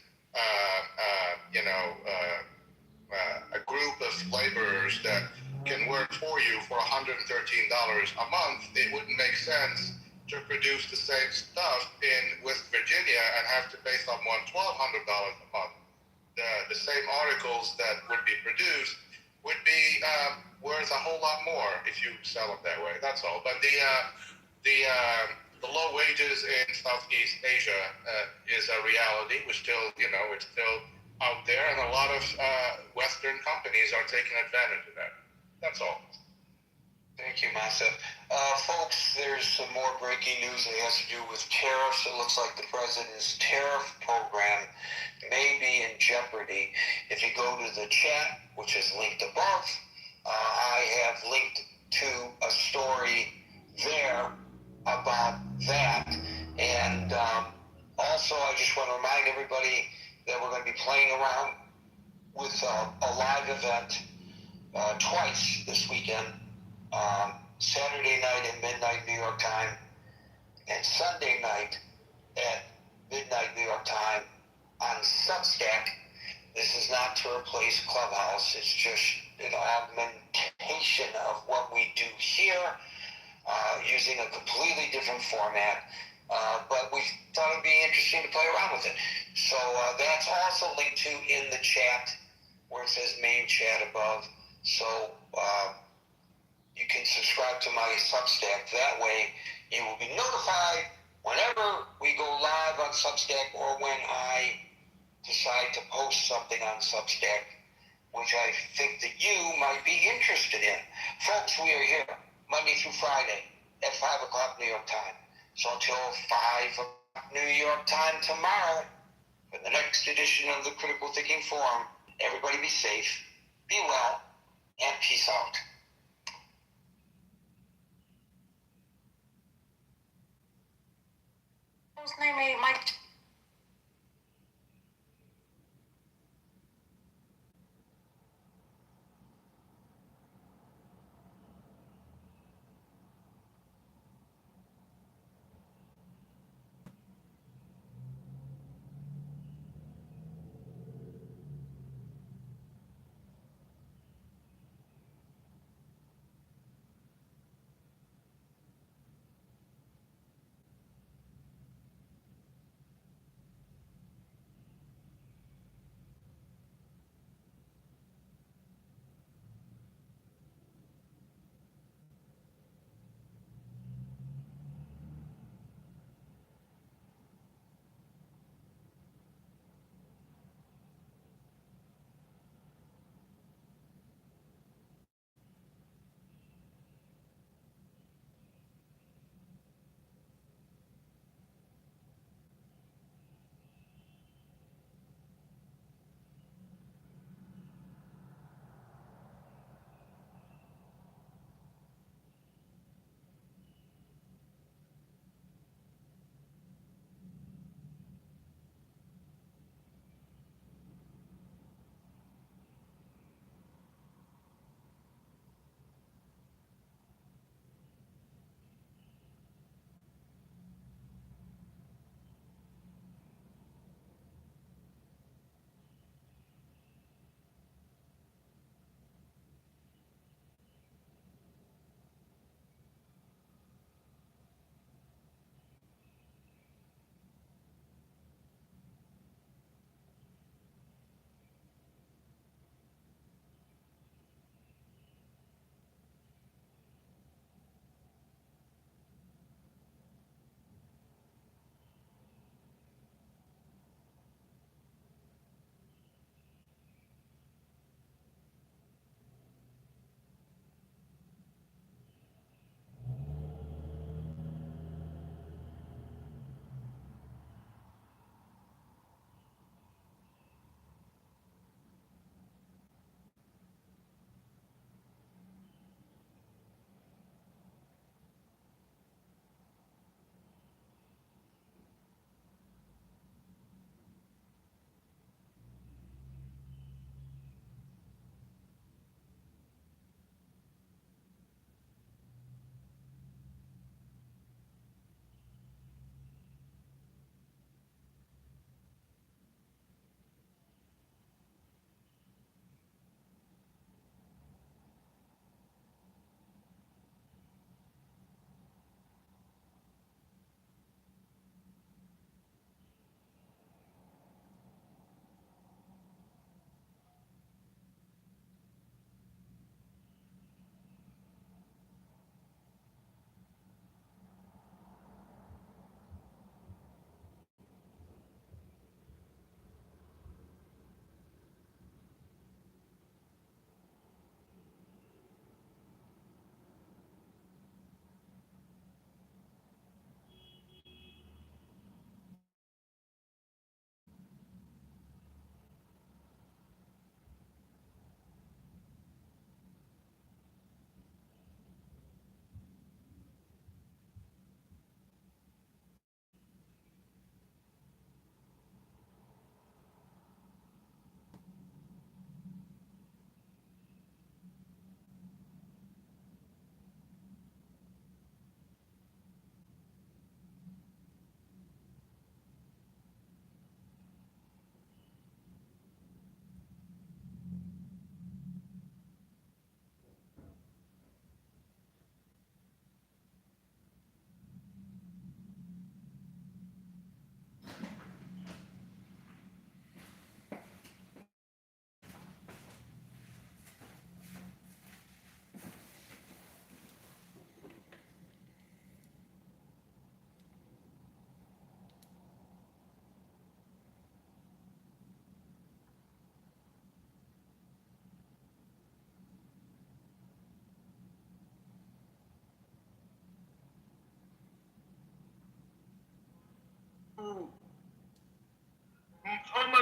a group of laborers that can work for you for $113 a month, it wouldn't make sense to produce the same stuff in West Virginia and have to pay someone $1,200 a month. The same articles that would be produced would be worth a whole lot more if you sell them that way. That's all. But the low wages in Southeast Asia is a reality. We're still, it's still out there, and a lot of Western companies are taking advantage of that. That's all. Thank you, Masa. Folks, there's some more breaking news that has to do with tariffs. It looks like the president's tariff program may be in jeopardy. If you go to the chat, which is linked above, I have linked to a story there about that. And also, I just want to remind everybody that we're going to be playing around with a live event twice this weekend. Saturday night at midnight New York time and Sunday night at midnight New York time on Substack. This is not to replace Clubhouse. It's just an augmentation of what we do here, using a completely different format. But we thought it'd be interesting to play around with it. So that's also linked to in the chat where it says main chat above. So you can subscribe to my Substack. That way you will be notified whenever we go live on Substack or when I decide to post something on Substack, which I think that you might be interested in. Folks, we are here Monday through Friday at 5 o'clock New York time. So until 5 o'clock New York time tomorrow, for the next edition of the Critical Thinking Forum, everybody be safe, be well, and peace out. Whose name is Mike?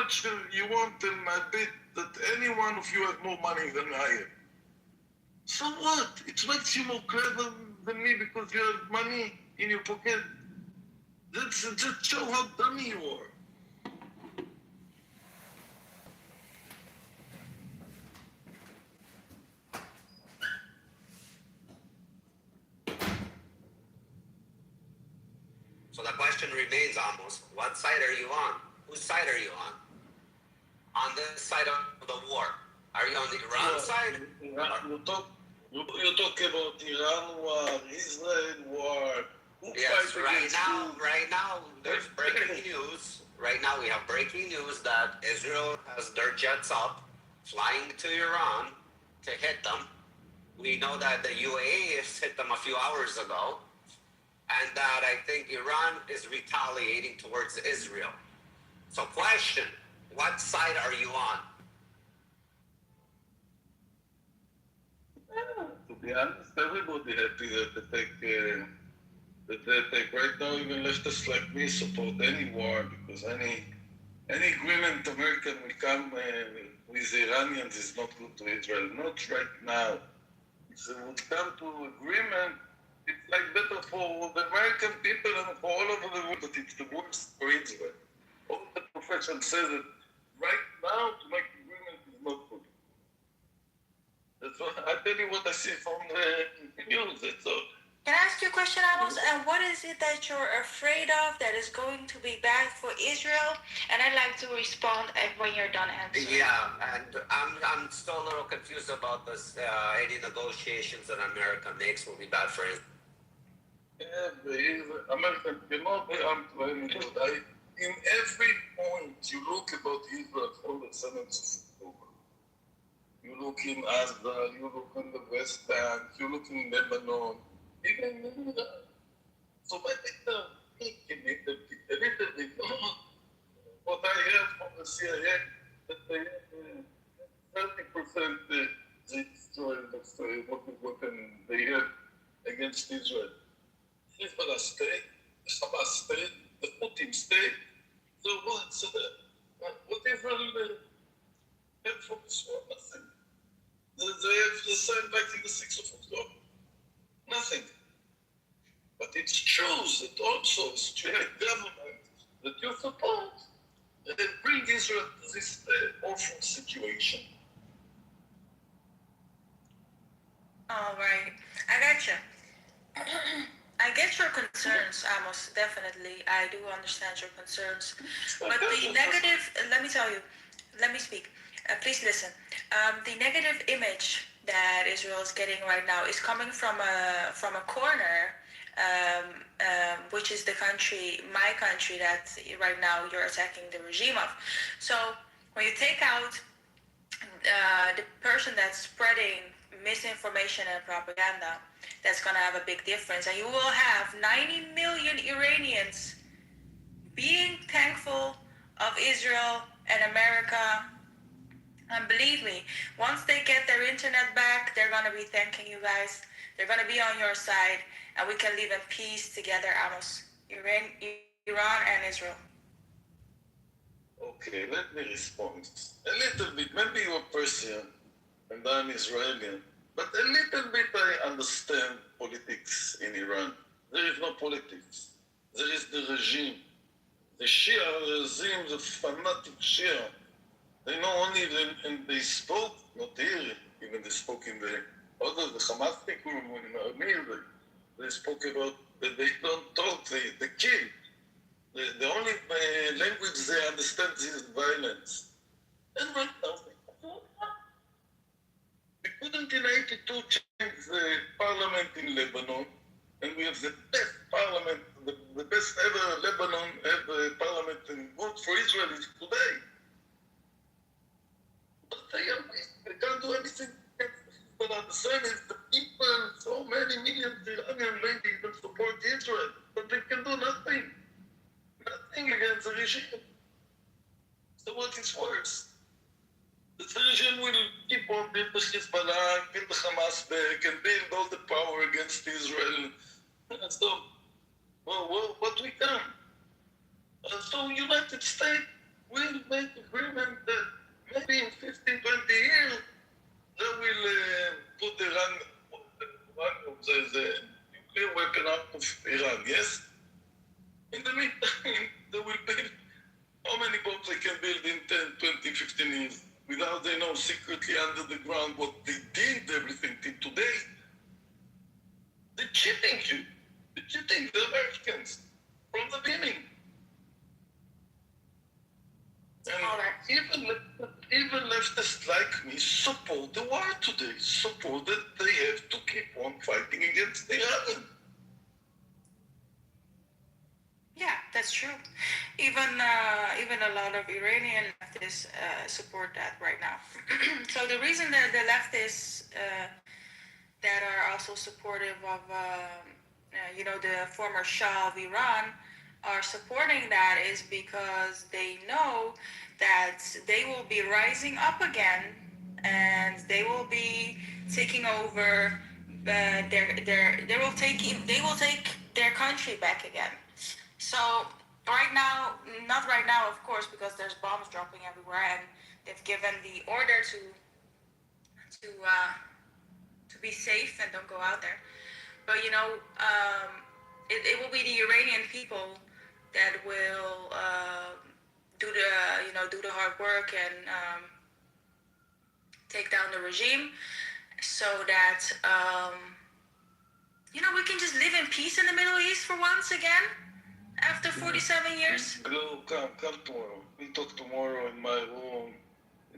much you want, and I bet that any one of you have more money than I have. So what? It makes you more clever than me because you have money in your pocket. That's just show how dumb you are. So the question remains, Amos, what side are you on? Whose side are you on? On this side of the war? Are you on the Iran side? You talk about Iran war, Israel war. Yes, right now, there's breaking news. Right now, we have breaking news that Israel has their jets up, flying to Iran to hit them. We know that the UAE has hit them a few hours ago, and that I think Iran is retaliating towards Israel. So question, what side are you on? To be honest, everybody happy that they take right now, even leftists like me support any war, because any agreement American will come with the Iranians is not good to Israel. Not right now. If they would come to agreement, it's like better for the American people and for all over the world, but it's the worst for Israel. All the profession says that right now to make agreement is not good. That's what I tell you what I see from the news, that's all. Can I ask you a question, Amos? And what is it that you're afraid of that is going to be bad for Israel? And I'd like to respond when you're done answering. Yeah, and I'm still a little confused about this. Any negotiations that America makes will be bad for Israel. Yeah, American cannot be armed to any good. In every point you look about Israel from the 7th of October, you look in Gaza, you look in the West Bank, you look in Lebanon, even in Iran. So by the time a little bit, what I heard from the CIA, that they have 30% they destroyed of what they had against Israel. Hezbollah state, the Hamas state, the Putin state. So what? So what Israel have from this war? Nothing. They have the same back in the 6th of October. Nothing. But it shows that also Israeli government that you support bring Israel to this awful situation. All right, I got you. I get your concerns, Amos, definitely. I do understand your concerns. But the negative, let me tell you, let me speak. Please listen. The negative image that Israel is getting right now is coming from a corner, which is the country, my country, that right now you're attacking the regime of. So when you take out the person that's spreading misinformation and propaganda, that's going to have a big difference. And you will have 90 million Iranians being thankful of Israel and America. And believe me, once they get their internet back, they're going to be thanking you guys. They're going to be on your side, and we can live in peace together, Amos. Iran and Israel. Okay, let me respond. A little bit, maybe you're Persian and I'm Israeli, but a little bit I understand politics in Iran. There is no politics. There is the regime. The Shia regime, the fanatic Shia. They know only and they spoke, not here, even they spoke in the other, the Hamas people, in Amir, they spoke about, they don't talk, they kill. The only language they understand is violence. And right now, we couldn't in 82 change the parliament in Lebanon, and we have the best parliament, the best ever Lebanon ever parliament, and vote for Israel is today. But they can't do anything. But I'm saying is the people, so many millions Iranian maybe even support Israel, but they can do nothing. Nothing against the regime. So what is worse? The regime will keep on building the Hezbollah, build the Hamas back, and build all the power against Israel. And so, well, what we can? And so United States we'll make agreement that maybe in 15, 20 years, they will put the nuclear weapon out of Iran, yes? In the meantime, they will build how many bombs they can build in 10, 20, 15 years without they know secretly under the ground what they did, everything till today. They're cheating you. They're cheating the Americans from the beginning. And even leftists like me support the war today, support that they have to keep on fighting against Iran. Yeah, that's true. Even a lot of Iranian leftists support that right now. So the reason that the leftists that are also supportive of the former Shah of Iran are supporting that is because they know that they will be rising up again and they will be taking over they will take their country back again. So right now, not right now, of course, because there's bombs dropping everywhere and they've given the order to be safe and don't go out there. But it will be the Iranian people that will do the hard work and take down the regime, so that we can just live in peace in the Middle East for once again after 47 years. Come tomorrow. We talk tomorrow in my room.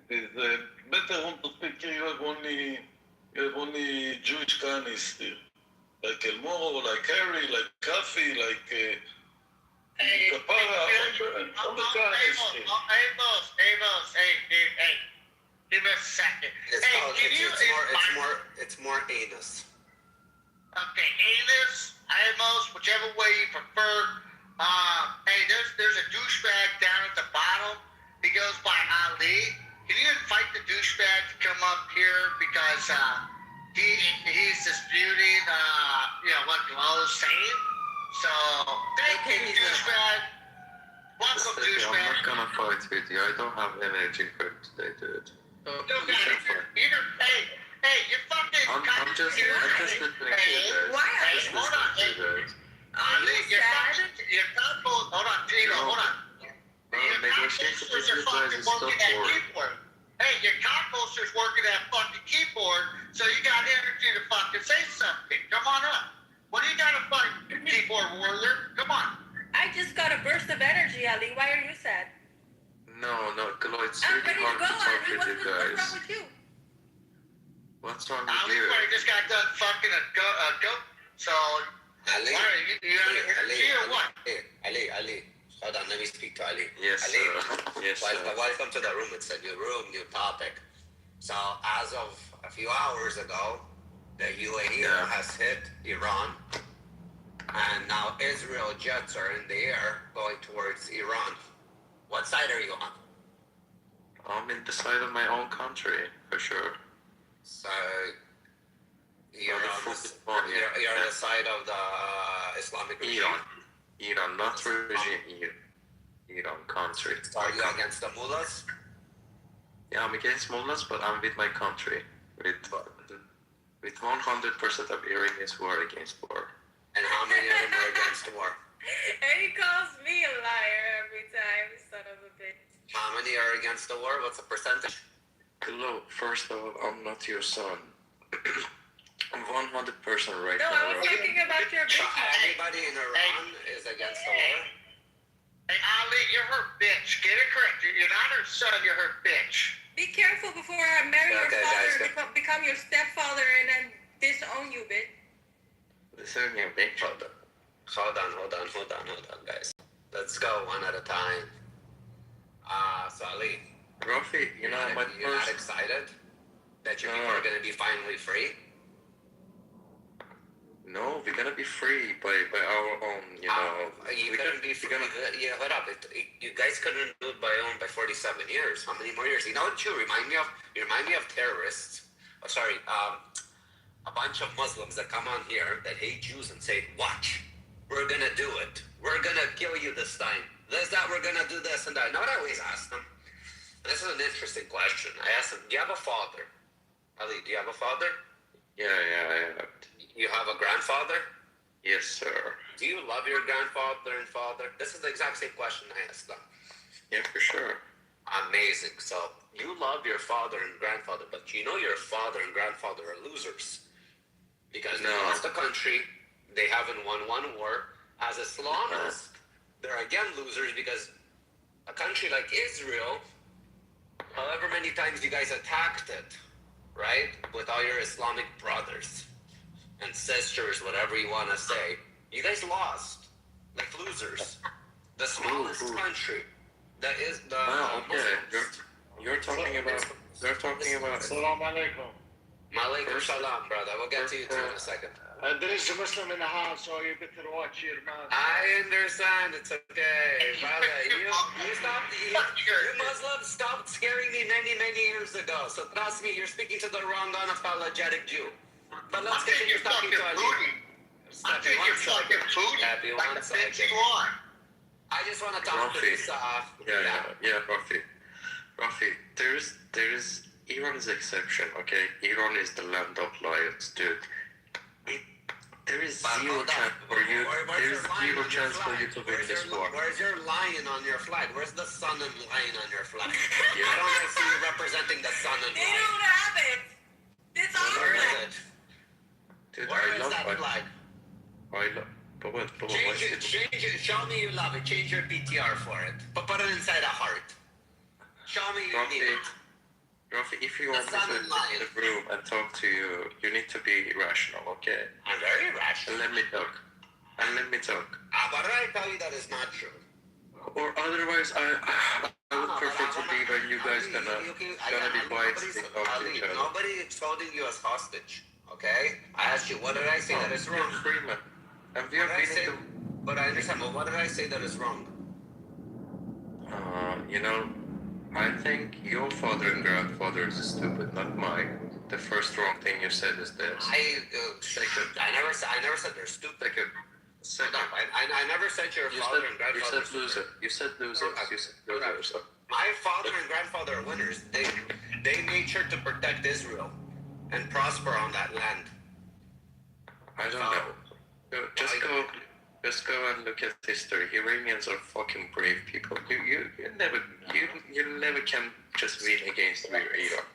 It is a better room to speak here. You have only Jewish Zionists here. Like Elmore, like Harry, like Kafi, like Kapara, all the Zionists here. Amos, hey, give me a second. It's more anus. Okay, Amos, whichever way you prefer. Hey, there's a douchebag down at the bottom. He goes by Ali. Can you invite the douchebag to come up here because he's disputing what Glo's saying? So thank you, douchebag. Welcome, douchebag. I'm not gonna fight with you. I don't have energy for today, dude. Hey, you fucking. I'm just listening to you guys. Why are you? Hold on, your couples. Hold on, Tino. Hold on. Negotiations with you guys is so boring. Hey, your cockholster's working that fucking keyboard, so you got energy to fucking say something. Come on up. What do you got to fight, keyboard warrior? Come on. I just got a burst of energy, Ali. Why are you sad? No, Chloe, it's I'm really ready hard to go, to talk Ali. with you guys. What's wrong with you? What's wrong with Ali you? just got done fucking a goat, so Ali, why are you out of energy or what? Ali. Hold on, let me speak to Ali. Yes, Ali, yes, welcome to the room. It's a new room, new topic. So, as of a few hours ago, the UAE has hit Iran, and now Israel jets are in the air going towards Iran. What side are you on? I'm in the side of my own country, for sure. So, you're on the side of the Islamic regime? Iran, not regime, Iran country. Are you against the mullahs? Yeah, I'm against mullahs, but I'm with my country. With 100% of Iranians who are against war. And how many of them are against war? And he calls me a liar every time, son of a bitch. How many are against the war? What's the percentage? Hello, first of all, I'm not your son. I'm 100% right no, now. I was thinking about your bitch. Everybody in Iran is against the war? Hey, Ali, you're her bitch. Get it correct. You're not her son, you're her bitch. Be careful before I marry your father and become your stepfather and then disown you, bitch. Disown you, bitch. Hold on, guys. Let's go one at a time. So Ali, Rafi, you're not excited that your people are going to be finally free? No, we're gonna be free by our own, You're gonna be free. Yeah, hold up. You guys couldn't do it by 47 years. How many more years? You know what you remind me of? You remind me of terrorists. A bunch of Muslims that come on here that hate Jews and say, "Watch, we're gonna do it. We're gonna kill you this time." that we're gonna do this and that. You know what I always ask them? This is an interesting question. I ask them, do you have a father? Ali, do you have a father? Yeah, I have. You have a grandfather? Yes, sir. Do you love your grandfather and father? This is the exact same question I asked them. Yeah, for sure. Amazing. So you love your father and grandfather, but you know your father and grandfather are losers. Because they lost the country, they haven't won one war. As Islamists, they're again losers because a country like Israel, however many times you guys attacked it, right? With all your Islamic brothers and sisters, whatever you want to say, you guys lost like losers. The smallest country that is the You're talking about. Assalamu alaikum. Malaikum salam, brother. We'll get to you too in a second. There's a Muslim in the house, so you better watch your mouth. I understand. It's okay, brother. You Muslims stopped scaring me many years ago. So trust me, you're speaking to the wrong unapologetic Jew. But let's continue talking to Ali. I think you're fucking foodie. Happy Like one the second. bitch you are. I just want to talk to this. Rafi, there's Iran's exception, okay? Iran is the land of lions, dude. There is zero chance for you. There's zero chance for you to win this war. Where's your lion on your flag? Where's the sun and lion on your flag? I don't see you representing the sun and lion. They don't have it. It's our flag. Dude, Where I is love that flag? Change it. Show me you love it. Change your PTR for it. But put it inside a heart. Show me you need it. Rafi, if you want me to sit in the room and talk to you, you need to be rational, okay? I'm very rational. Let me talk. But I tell you that is not true. Or otherwise, I would prefer to be when you guys gonna be quiet and talk to each other. Nobody is holding you as hostage, okay? I asked you, what did I say that is wrong? Freeman. And we are But I understand, but what did I say that is wrong? I think your father and grandfather is stupid, not mine. The first wrong thing you said is this. I never said they're stupid. Second. I never said your father and grandfather. You said losers. My father and grandfather are winners. They made sure to protect Israel and prosper on that land. I don't know. Just go and look at history. Iranians are fucking brave people. You never can just win against Iran.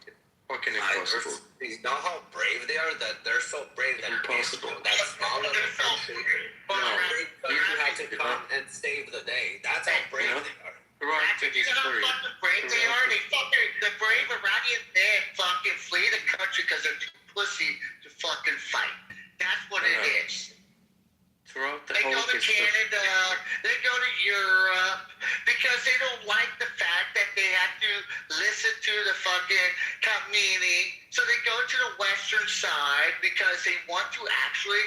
Fucking impossible. You know how brave they are? That they're so brave that impossible. That small little country, you have to come and save the day. That's how brave they are. You know how fucking brave they are? The brave Iranian men fucking flee the country because they're too pussy to fucking fight. That's what it is. Throughout the they whole go to Canada, they go to Europe, because they don't like the fact that they have to listen to the fucking Khamenei. So they go to the western side because they want to actually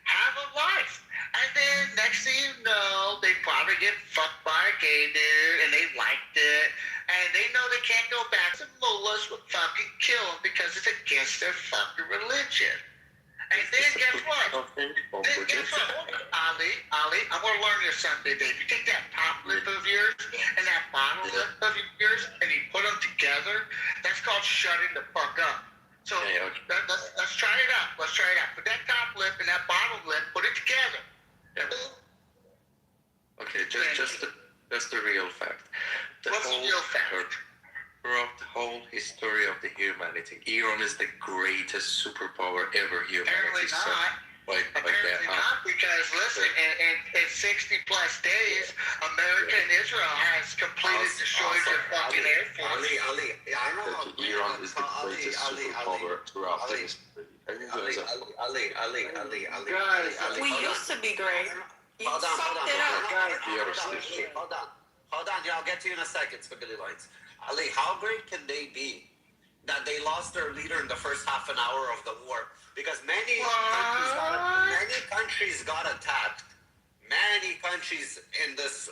have a life. And then next thing you know, they probably get fucked by a gay dude and they liked it. And they know they can't go back. The mullahs will fucking kill them because it's against their fucking religion. And then guess what? Ali, I'm going to learn you something today. If you take that top lip of yours and that bottom lip of yours and you put them together, that's called shutting the fuck up. So let's try it out. Put that top lip and that bottom lip, put it together. Okay, just the real fact. What's the real fact? Throughout the whole history of the humanity, Iran is the greatest superpower ever humanity saw. Apparently not, because listen, in 60 plus days, America and Israel has completely destroyed their fucking air force. Ali, I know how Iran is the greatest superpower throughout the history. Ali. We used to be great. You sucked it up. Hold on, I'll get to you in a second, Spaghetti Lines. Ali, how great can they be that they lost their leader in the first half an hour of the war? Because many countries got attacked. Many countries in this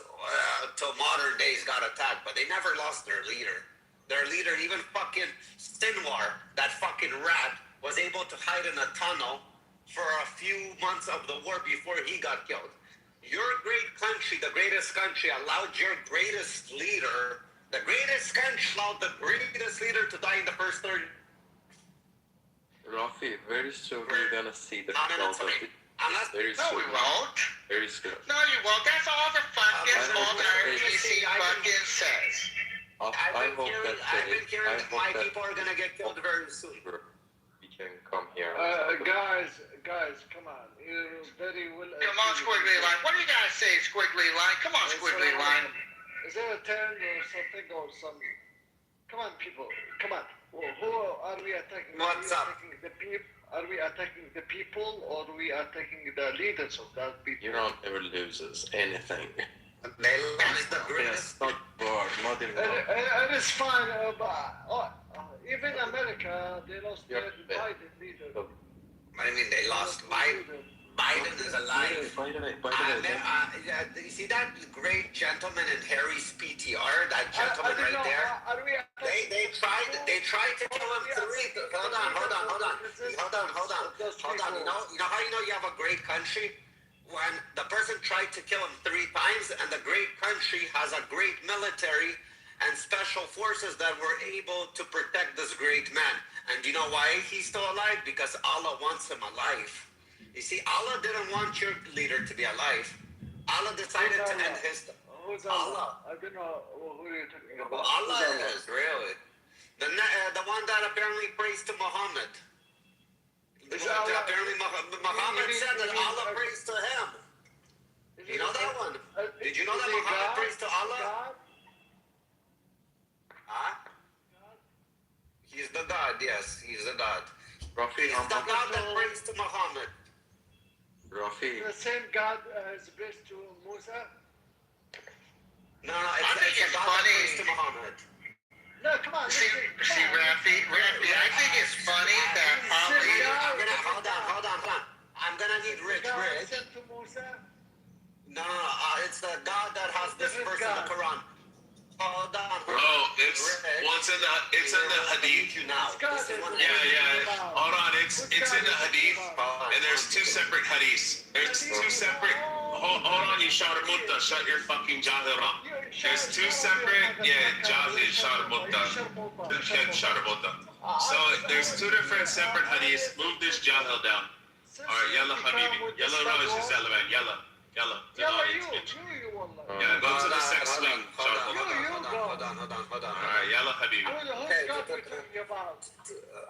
till modern days got attacked, but they never lost their leader. Their leader, even fucking Sinwar, that fucking rat, was able to hide in a tunnel for a few months of the war before he got killed. Your great country, the the greatest country allowed your greatest leader, the greatest country allowed the greatest leader to die in the first 30. Rafi, very soon you're gonna see the No, result of it. Very No, we soon. won't. Very soon. No, you won't. That's all the fucking bullshit PC I fucking says. I hope that I've been hearing that my people are gonna get killed very soon. we can come here. Guys, come on. You're very well. Come on, squiggly line. What do you guys say, squiggly line? Come on, squiggly line. Is there a term or something or some? Come on, people. Come on. Who are we attacking? What's up? Are we attacking the people or are we attacking the leaders of that people? Iran never loses anything. They lost the Yes, greatest. not war, not in war. And it's fine, but even America, they lost their Biden leader. I mean, they lost. Biden is alive. By the way, You see that great gentleman in Harry's PTR? That gentleman right there. They tried to kill him three. Hold on. You know how you know you have a great country? When the person tried to kill him 3 times, and the great country has a great military and special forces that were able to protect this great man. And do you know why he's still alive? Because Allah wants him alive. You see, Allah didn't want your leader to be alive. Allah decided to end his... Who's Allah? I don't know who you're talking about. Well, Allah is, really. The one that apparently prays to Muhammad. Apparently Muhammad said that Allah prays to him. You know that one? Did you know that Muhammad prays to Allah? Huh? He's the God, yes. He's the God. Rafi, He's the God that prays to Muhammad. Rafi. The same God is based to Musa? No, it's a God that prays to Muhammad. No, come on. See, Rafi, I think it's funny that Ali... Hold on. I'm gonna need Rich. No, it's the God that has this verse in the Quran. Hold on. It's in the Hadith. Hold on, it's in the Hadith, and there's 2 separate hadiths. There's 2 separate. Hold on, you Sharmutta, shut your fucking jahil up. There's 2 separate. Jahil Sharmutta. So there's 2 different separate hadiths. Move this jahil down. All right, yalla habibi, yalla Raj Zalaman, yalla. Yeah, go to the sex swing. Hold on. Alright, yalla habibi.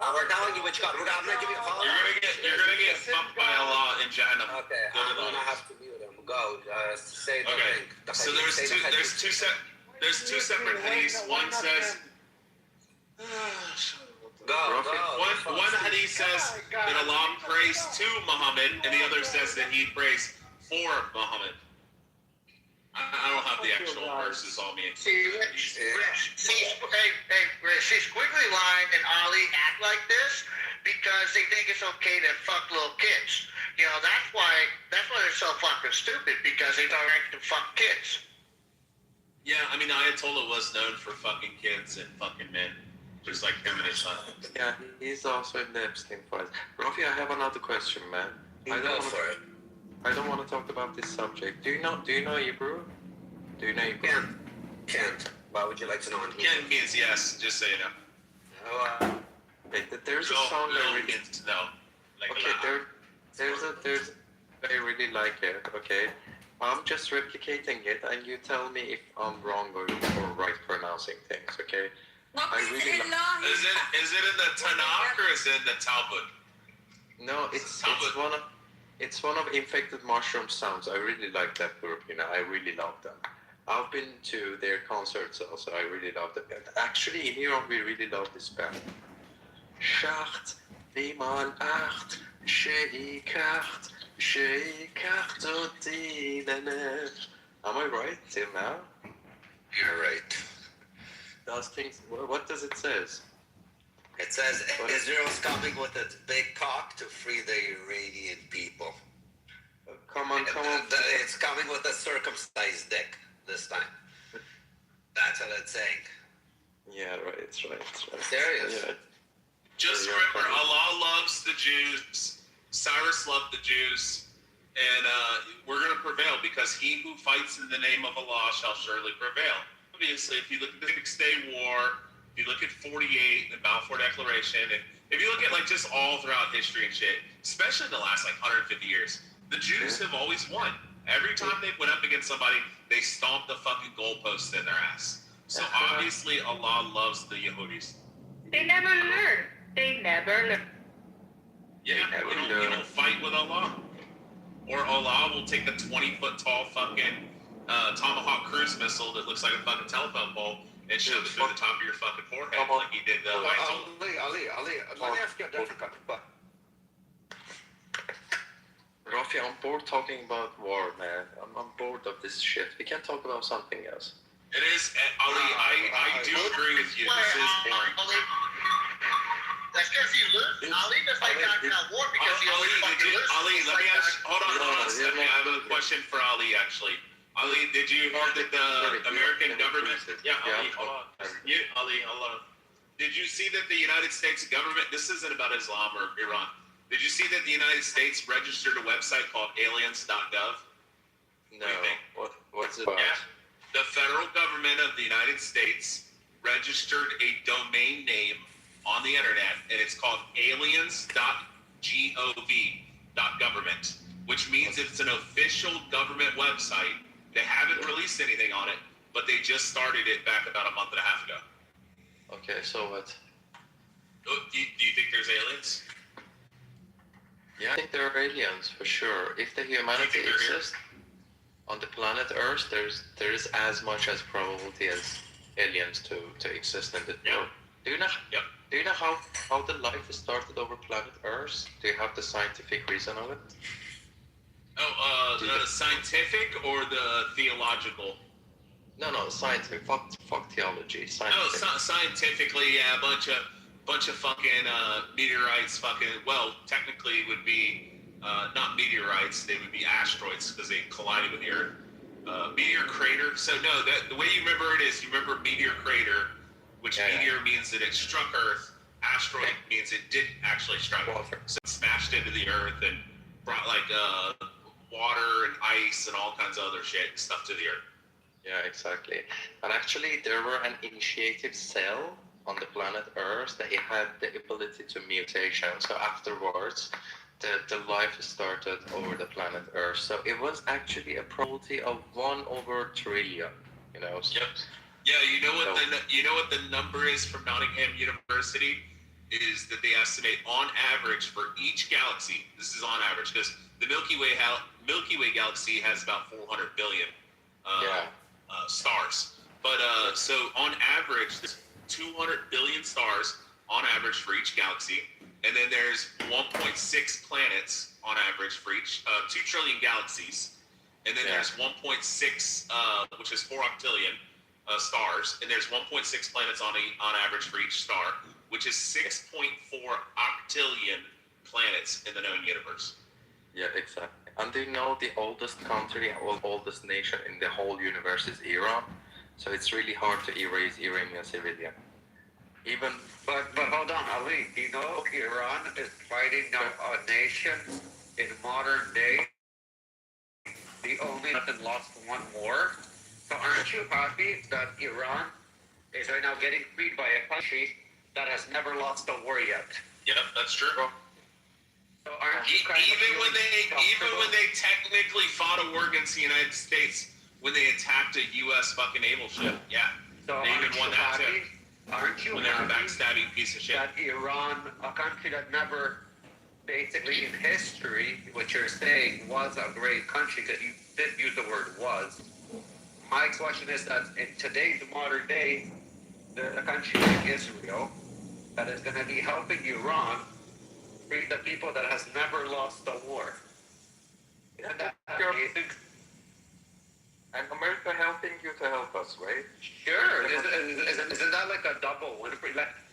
We're telling you which God. I'm gonna give you a call. You're gonna get bumped by Allah in Jahannam. Okay, I'm gonna have to mute him. Go. Say the thing. So there's two separate hadiths. One says. One hadith says that Allah prays to Muhammad, and the other says that he prays for Muhammad. I don't have the actual verses on me. See, Squiggly Line and Ali act like this because they think it's okay to fuck little kids. You know, that's why they're so fucking stupid, because they don't like to fuck kids. Yeah, I mean, Ayatollah was known for fucking kids and fucking men, just like him and his son. Yeah, he's also in the Epstein files. Rafi, I have another question, man. I don't want to talk about this subject. Do you know Hebrew? Do you know Hebrew? Can't. Why would you like to know? Can't means yes, just so you know. There's a song I really know. There's I really like it. Okay, I'm just replicating it, and you tell me if I'm wrong or right pronouncing things. Okay. I really Is it in the Tanakh or is it in the Talmud? No, it's one of Infected Mushroom Sounds. I really like that group. I really love them. I've been to their concerts also. I really love them. Actually, in Iran, we really love this band. Schacht, wie man acht, sheikart odilene. Am I right till now? You're right. Those things. What does it says? It says Israel's coming with its big cock to free the Iranian people. Come on. It's coming with a circumcised dick this time. That's what it's saying. Yeah, right. Serious. Yeah. Just remember, Allah loves the Jews. Cyrus loved the Jews. and we're going to prevail because he who fights in the name of Allah shall surely prevail. Obviously, if you look at the Six-Day War, if you look at 48, the Balfour Declaration, and if you look at like just all throughout history and shit, especially in the last like 150 years, the Jews have always won. Every time they went up against somebody, they stomped the fucking goalpost in their ass. So obviously Allah loves the Yehudis. They never learn. They never learn. Yeah, you don't fight with Allah. Or Allah will take the 20-foot tall fucking Tomahawk cruise missile that looks like a fucking telephone pole and shove it through the top of your fucking forehead like he did the Ali, let me ask you a different question. Rafi, I'm bored talking about war, man. I'm bored of this shit. We can talk about something else. It is, Ali, I do agree with you. This is boring. That's because he lives. Ali doesn't like that kind of war because he always fucking lives. Ali, let me ask. Hold on, Stephanie. I have a question for Ali, actually. Ali, did you hear that the American government? Yeah, Ali, hold on. Ali, hold on. Did you see that the United States government? This isn't about Islam or Iran. Did you see that the United States registered a website called aliens.gov? No. What's it about? Yeah. The federal government of the United States registered a domain name on the internet, and it's called aliens.gov.government, which means it's an official government website. They haven't released anything on it, but they just started it back about a month and a half ago. Okay, so what? Do you think there's aliens? Yeah, I think there are aliens for sure. If the humanity exists on the planet Earth, there is as much as probability as aliens to exist in the world. Do you know? Yep. Do you know how the life started over planet Earth? Do you have the scientific reason of it? Oh, the scientific or the theological? No, scientific. Fuck theology. Scientific. Oh, scientifically, yeah, a bunch of fucking meteorites. Well, technically, it would be not meteorites. They would be asteroids because they collided with the Earth. Meteor crater. So no, the way you remember it is you remember meteor crater, which meteor means that it struck Earth. Asteroid means it didn't actually strike Earth. So it smashed into the Earth and brought like water and ice and all kinds of other shit stuff to the Earth. Yeah, exactly. And actually, there were an initiative cell on the planet Earth that it had the ability to mutation. So afterwards, the life started over the planet Earth. So it was actually a probability of 1 over trillion. You know. Yep. Yeah, you know what the number is from Nottingham University is that they estimate on average for each galaxy. This is on average because the Milky Way galaxy has about 400 billion stars. But so on average, there's 200 billion stars on average for each galaxy, and then there's 1.6 planets on average for each 2 trillion galaxies, and then there's 1.6, which is 4 octillion stars, and there's 1.6 planets on average for each star, which is 6.4 octillion planets in the known universe. Yeah, exactly. And do you know the oldest country or oldest nation in the whole universe is Iran? So it's really hard to erase Iranian civilian. But hold on, Ali. Do you know Iran is fighting a nation in modern day? The only nothing lost one war. So aren't you happy that Iran is right now getting freed by a country that has never lost a war yet? Yep, that's true. So aren't you even when they technically fought a war against the United States when they attacked a U.S. fucking naval ship, So they even won that too. Aren't you when they were a happy backstabbing piece of shit? that Iran, a country that never, basically in history, what you're saying was a great country, because you did use the word was. My question is that in today's modern day, there's a country like Israel that is going to be helping Iran free the people that has never lost a war. Isn't that amazing? And America helping you to help us, right? Sure. Isn't that like a double win?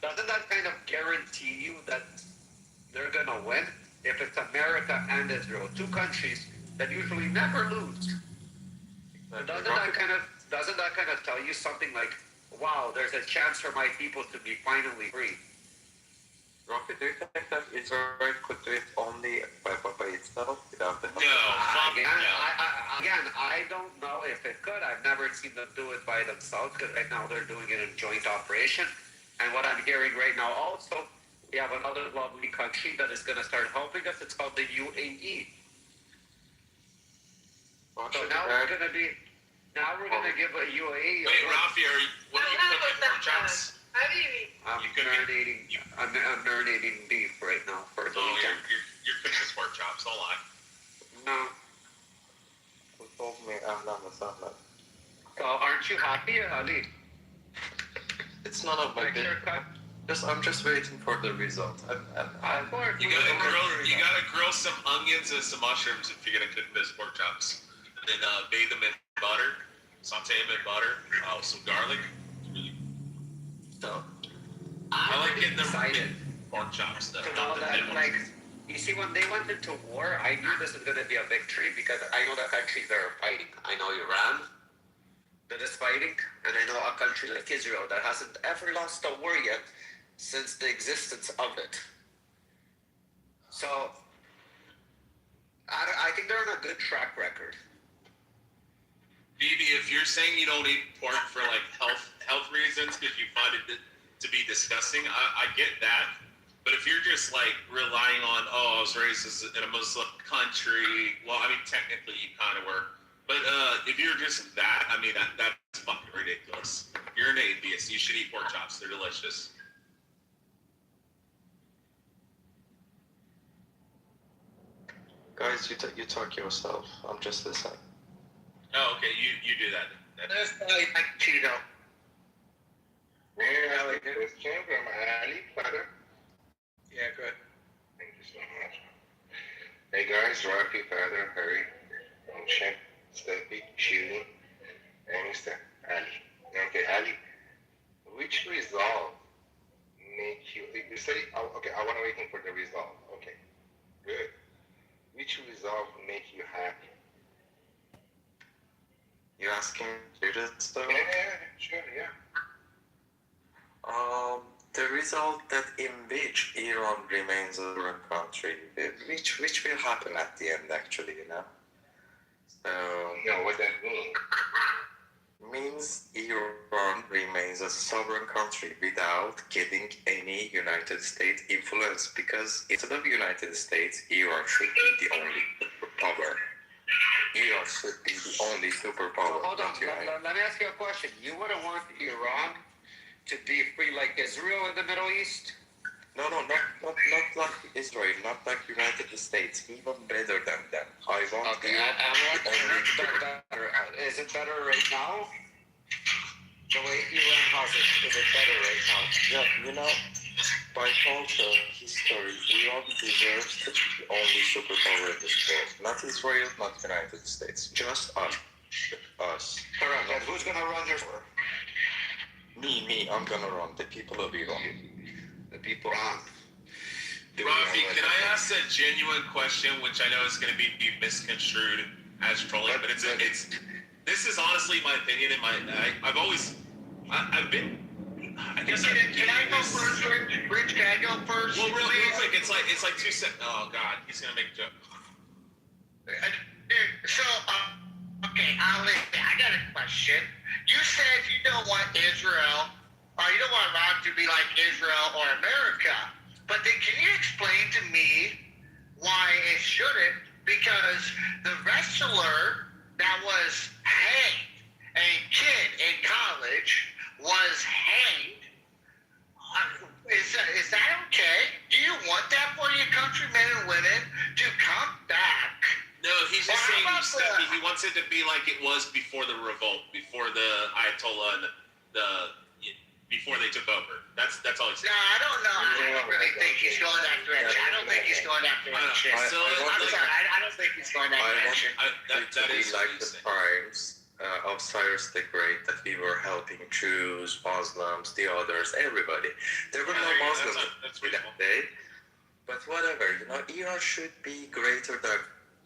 Doesn't that kind of guarantee you that they're going to win? If it's America and Israel, 2 countries that usually never lose. Doesn't that kind of tell you something like, wow, there's a chance for my people to be finally free? Rocky, do you think that Israel could do it only by itself without the help? Again, I don't know if it could. I've never seen them do it by themselves because right now they're doing it in joint operation. And what I'm hearing right now also, we have another lovely country that is going to start helping us. It's called the UAE. So now we're going to give a UAE. Wait, Rafi, what are you cooking? Pork chops? How do you mean? I'm marinating beef right now for the weekend. You're cooking pork chops, don't lie. No. Who told me Ahlan wa sahlan? So aren't you happy, Ali? It's none of my business. I'm just waiting for the result. You gotta grill some onions and some mushrooms if you're gonna cook those pork chops. And then bathe them in butter, saute them in butter, some garlic. So, I like getting them pork chops though. You see, when they went into war, I knew this was going to be a victory because I know the countries that are fighting. I know Iran that is fighting, and I know a country like Israel that hasn't ever lost a war yet since the existence of it. So, I think they're on a good track record. Phoebe, if you're saying you don't eat pork for like health reasons because you find it to be disgusting, I get that. But if you're just like relying on, I was raised in a Muslim country, well, I mean, technically you kind of were. But if you're just that, I mean, that's fucking ridiculous. You're an atheist. You should eat pork chops. They're delicious. Guys, you talk yourself. I'm just listening. Oh, okay. You do that. That's like Cheeto. Yeah, I like this chamber, Ali, brother. Yeah, good. Thank you so much. Hey guys, Rocky, Father, Harry, Check, Steppy, Chili, and Mr. Ali. Okay, Ali, which resolve make you say, okay, I want to waiting for the resolve. Okay, good. Which resolve make you happy? You asking students though? Yeah, sure, yeah. The result that in which Iran remains a sovereign country, which will happen at the end, actually, you know. So. Yeah, what that mean? Means Iran remains a sovereign country without getting any United States influence, because instead of United States, Iran should be the only superpower. Iran should be the only superpower. Hold on, let me ask you a question. You wouldn't want Iran to be free like Israel in the Middle East? No, not like Israel, not like United States, even better than them. I want Is it better right now? The way Iran has it, is it better right now? Yeah, you know, by culture, history, Iran deserves to be the only superpower in this world. Not Israel, not United States, just us. Correct. And who's gonna run this war? Me, I'm gonna run the people of Iran. The people on. Rafi, can I ask a genuine question, which I know is going to be misconstrued as trolling, but this is honestly my opinion. I've been. I guess Can I go first, Rich? Can I go first? Well, real quick. It's like 2 seconds. Oh God, he's gonna make a joke. So, okay, Ali, I got a question. You said you don't want Israel, or you don't want Iran to be like Israel or America. But then can you explain to me why it shouldn't? Because the wrestler that was hanged, a kid in college, was hanged. Is that okay? Do you want that for your countrymen and women to come back? No, he's just saying he wants it to be like it was before the revolt, before the Ayatollah and before they took over. That's all he's saying. No, I don't know. I don't really think he's going that direction. I don't think he's going that direction. I'm sorry. I don't think he's going that direction. That is like the times of Cyrus the Great, that we were helping Jews, Muslims, the others, everybody. There were no Muslims in that day. But whatever, Iran should be greater than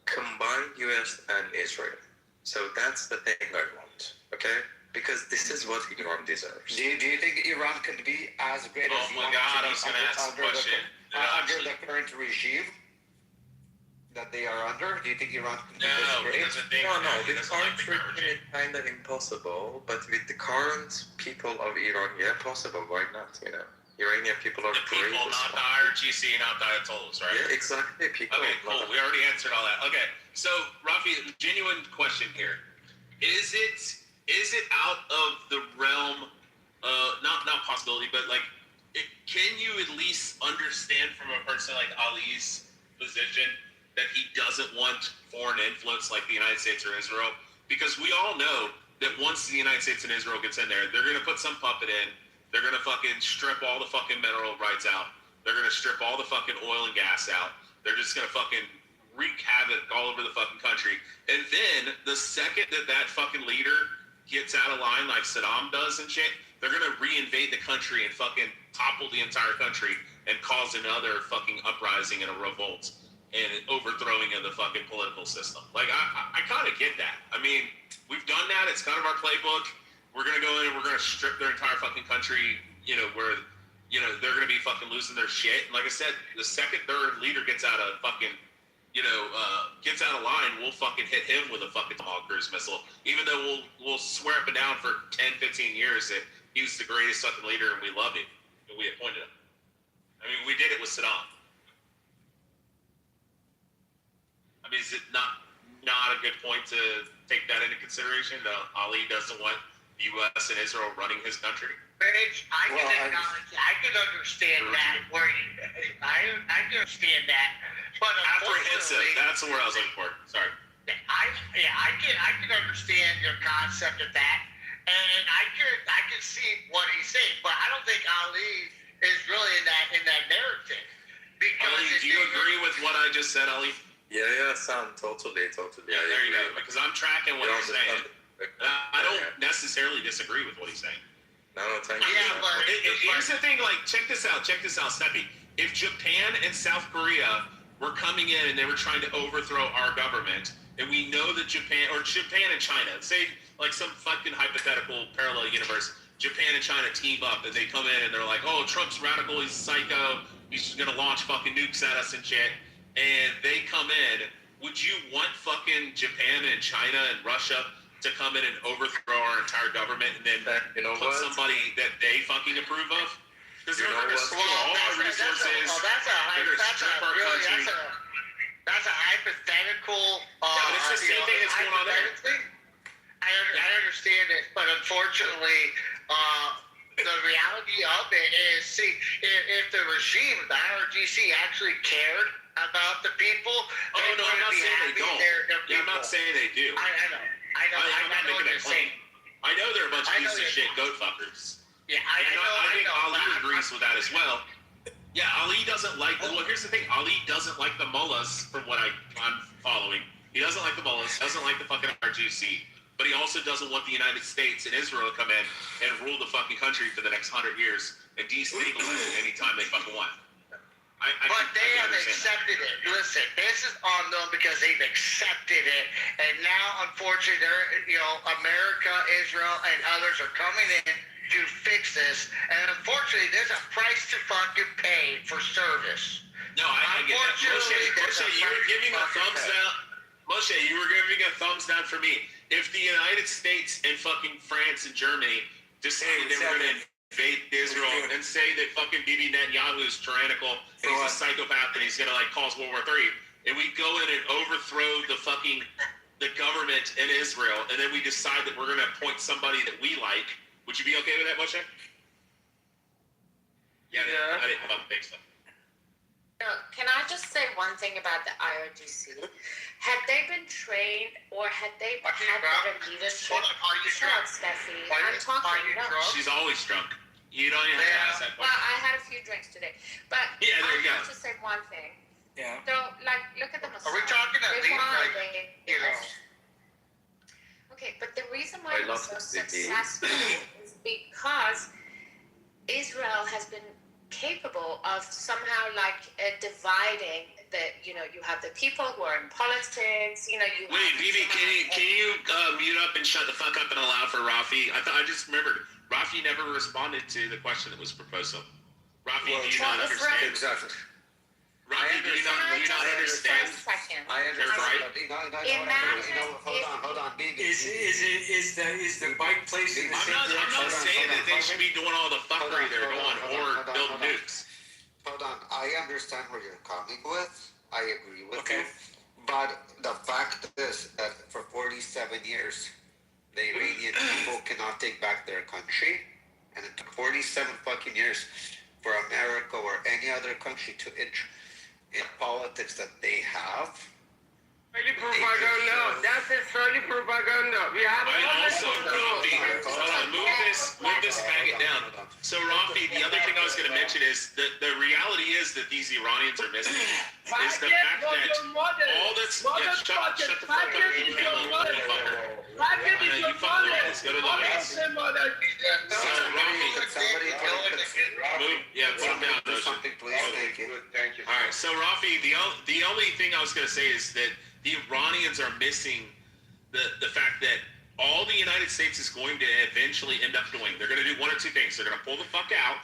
combined US and Israel. So that's the thing I want, okay? because this is what Iran deserves. Do you think Iran could be as great as Oh my God, I was going to ask the question. under the current regime that they are under? Do you think Iran could be this No, great? he doesn't think No, that. He with doesn't like current the current regime it's kind of impossible, but with the current people of Iran, yeah, possible. Why not? You know, Iranian people are The great. people, not the IRGC, not the Ayatollahs, right? Yeah, exactly. People. Okay, cool. We already answered all that. Okay, so Rafi, genuine question here: Is it out of the realm, not possibility, but like, can you at least understand from a person like Ali's position that he doesn't want foreign influence like the United States or Israel? Because we all know that once the United States and Israel gets in there, they're gonna put some puppet in. They're gonna fucking strip all the fucking mineral rights out. They're gonna strip all the fucking oil and gas out. They're just gonna fucking wreak havoc all over the fucking country. And then the second that fucking leader gets out of line like Saddam does and shit, they're gonna reinvade the country and fucking topple the entire country and cause another fucking uprising and a revolt and overthrowing of the fucking political system. Like, I kind of get that. I mean, we've done that. It's kind of our playbook. We're going to go in and we're going to strip their entire fucking country, you know, where, you know, they're going to be fucking losing their shit. And like I said, the second their leader gets out of fucking, you know, gets out of line, we'll fucking hit him with a fucking Tomahawk cruise missile. Even though we'll swear up and down for 10, 15 years that he was the greatest fucking leader and we loved him and we appointed him. I mean, we did it with Saddam. I mean, is it not a good point to take that into consideration? That Ali doesn't want the U.S. and Israel running his country? Rich, I can acknowledge, I can understand that. I can understand that, but Apprehensive. That's the word I was looking for. Sorry. I can understand your concept of that, and I can see what he's saying, but I don't think Ali is really in that narrative. Because Ali, do you agree with what I just said, Ali? Yeah, Sam, totally. Yeah, there you go. Because I'm tracking what you're saying. I don't necessarily disagree with what he's saying. No, thank you. Yeah, but Here's the thing, like, check this out, Steppy. If Japan and South Korea were coming in and they were trying to overthrow our government, and we know that Japan and China, say, like some fucking hypothetical parallel universe, Japan and China team up and they come in and they're like, oh, Trump's radical, he's psycho, he's gonna launch fucking nukes at us and shit, and they come in, would you want fucking Japan and China and Russia to come in and overthrow our entire government and then put somebody that they fucking approve of? Because they're going to steal all our resources. That's a hypothetical. But it's the same thing that's going on there. I understand it, but unfortunately, the reality of it is, see, if the regime, the IRGC, actually cared about the people, I'm not saying they don't. I'm not saying they do. I know what you're saying. I know they're a bunch of pieces of shit goat fuckers. Yeah, I think Ali agrees with that as well. Yeah, Ali doesn't like. Well, here's the thing. Ali doesn't like the mullahs, from what I'm following. He doesn't like the mullahs. Doesn't like the fucking RGC. But he also doesn't want the United States and Israel to come in and rule the fucking country for the next 100 years and destabilize it anytime they fucking want. But they have accepted it. Listen, this is on them because they've accepted it, and now, unfortunately, America, Israel, and others are coming in to fix this. And unfortunately, there's a price to fucking pay for service. No, I get that. Moshe, you were giving a thumbs down. Moshe, you were giving a thumbs down for me. If the United States and fucking France and Germany decided they were going to invade Israel and say that fucking Bibi Netanyahu is tyrannical and he's a psychopath and he's gonna like cause World War III, and we go in and overthrow the government in Israel, and then we decide that we're gonna appoint somebody that we like, would you be okay with that, Moshe? Yeah. I didn't fucking think so. Can I just say one thing about the IRGC? Had they been trained or had they had better leadership? Shut up, Steffi. I'm talking. She's always drunk. You don't even have to ask that question. Well, I had a few drinks today. But yeah, there you go. I have to say one thing. Yeah. So, like, look at the Messiah. Are we talking about Okay, but the reason why it was so successful is because Israel has been capable of somehow dividing that, you know, you have the people who are in politics, you know, you Wait, have Bibi, can you mute up and shut the fuck up and allow for Rafi? I just remembered, Rafi never responded to the question that was proposed. Rafi, do you not understand? Exactly. Rafi, do you not understand? I understand. Hold on, Bibi. Is the bike place in the same I'm direction? not saying that they should be doing all the fuckery they're doing or building nukes. Hold on. I understand where you're coming with. I agree with you. But the fact is that for 47 years, the Iranian people cannot take back their country. And it took 47 fucking years for America or any other country to enter in politics that they have. Israeli propaganda. That's Israeli propaganda. We have Rafi, move this faggot down. So Rafi, the other thing I was going to mention is that the reality is that these Iranians are missing is the fact that all that's shut the fuck up. You fucking let's go to the audience. So Rafi, put him down. Something, please. Thank you. All right. So Rafi, the only thing I was going to say is that the Iranians are missing the fact that all the United States is going to eventually end up doing. They're going to do one or two things. They're going to pull the fuck out,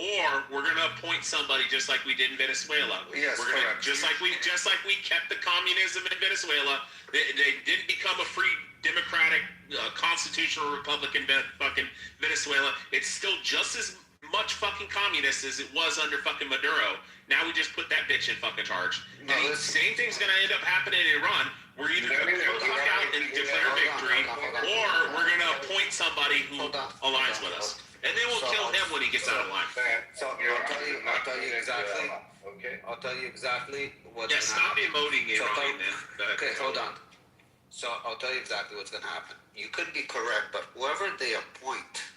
or we're going to appoint somebody just like we did in Venezuela. Yes, we're going to just like we kept the communism in Venezuela. They didn't become a free democratic constitutional republican fucking Venezuela. It's still just as much fucking communist as it was under fucking Maduro. Now we just put that bitch in fucking charge. And the same thing's going to end up happening in Iran. We're either going to pull the fuck out and declare victory, or we're going to appoint somebody who aligns with us. And then we'll kill him when he gets out of line. So I'll tell you exactly. Okay. I'll tell you exactly what's going to happen. Stop emoting Iranian, man. Okay, hold on. So I'll tell you exactly what's going to happen. You could be correct, but whoever they appoint,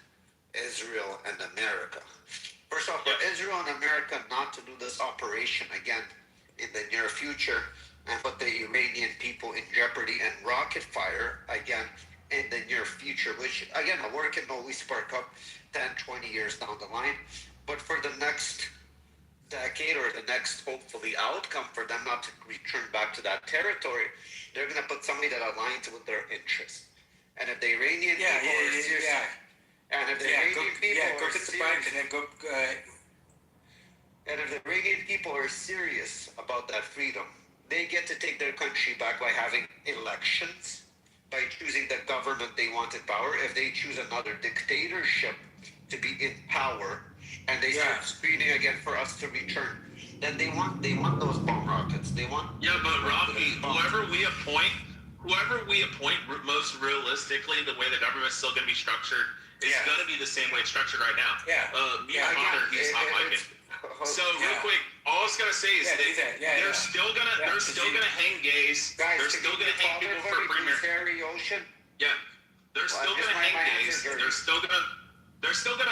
Israel and America. First off, for Israel and America not to do this operation again in the near future and put the Iranian people in jeopardy and rocket fire again in the near future, which again, a war can always spark up 10, 20 years down the line. But for the next decade or the next, hopefully, outcome for them not to return back to that territory, they're going to put somebody that aligns with their interests. And if the Iranian people are serious, and if the Iranian people are serious, and if the Iranian people are serious about that freedom, they get to take their country back by having elections, by choosing the government they want in power. If they choose another dictatorship to be in power, and they start screaming again for us to return, then they want those bomb rockets. They want. Yeah, but Rafi, whoever we appoint, most realistically, the way the government's still going to be structured is going to be the same way it's structured right now. He's hot micing. So real quick, all I was gonna say is that they're still gonna hang gays. They're still gonna hang people for premier. Yeah, they're still gonna hang gays. They're still gonna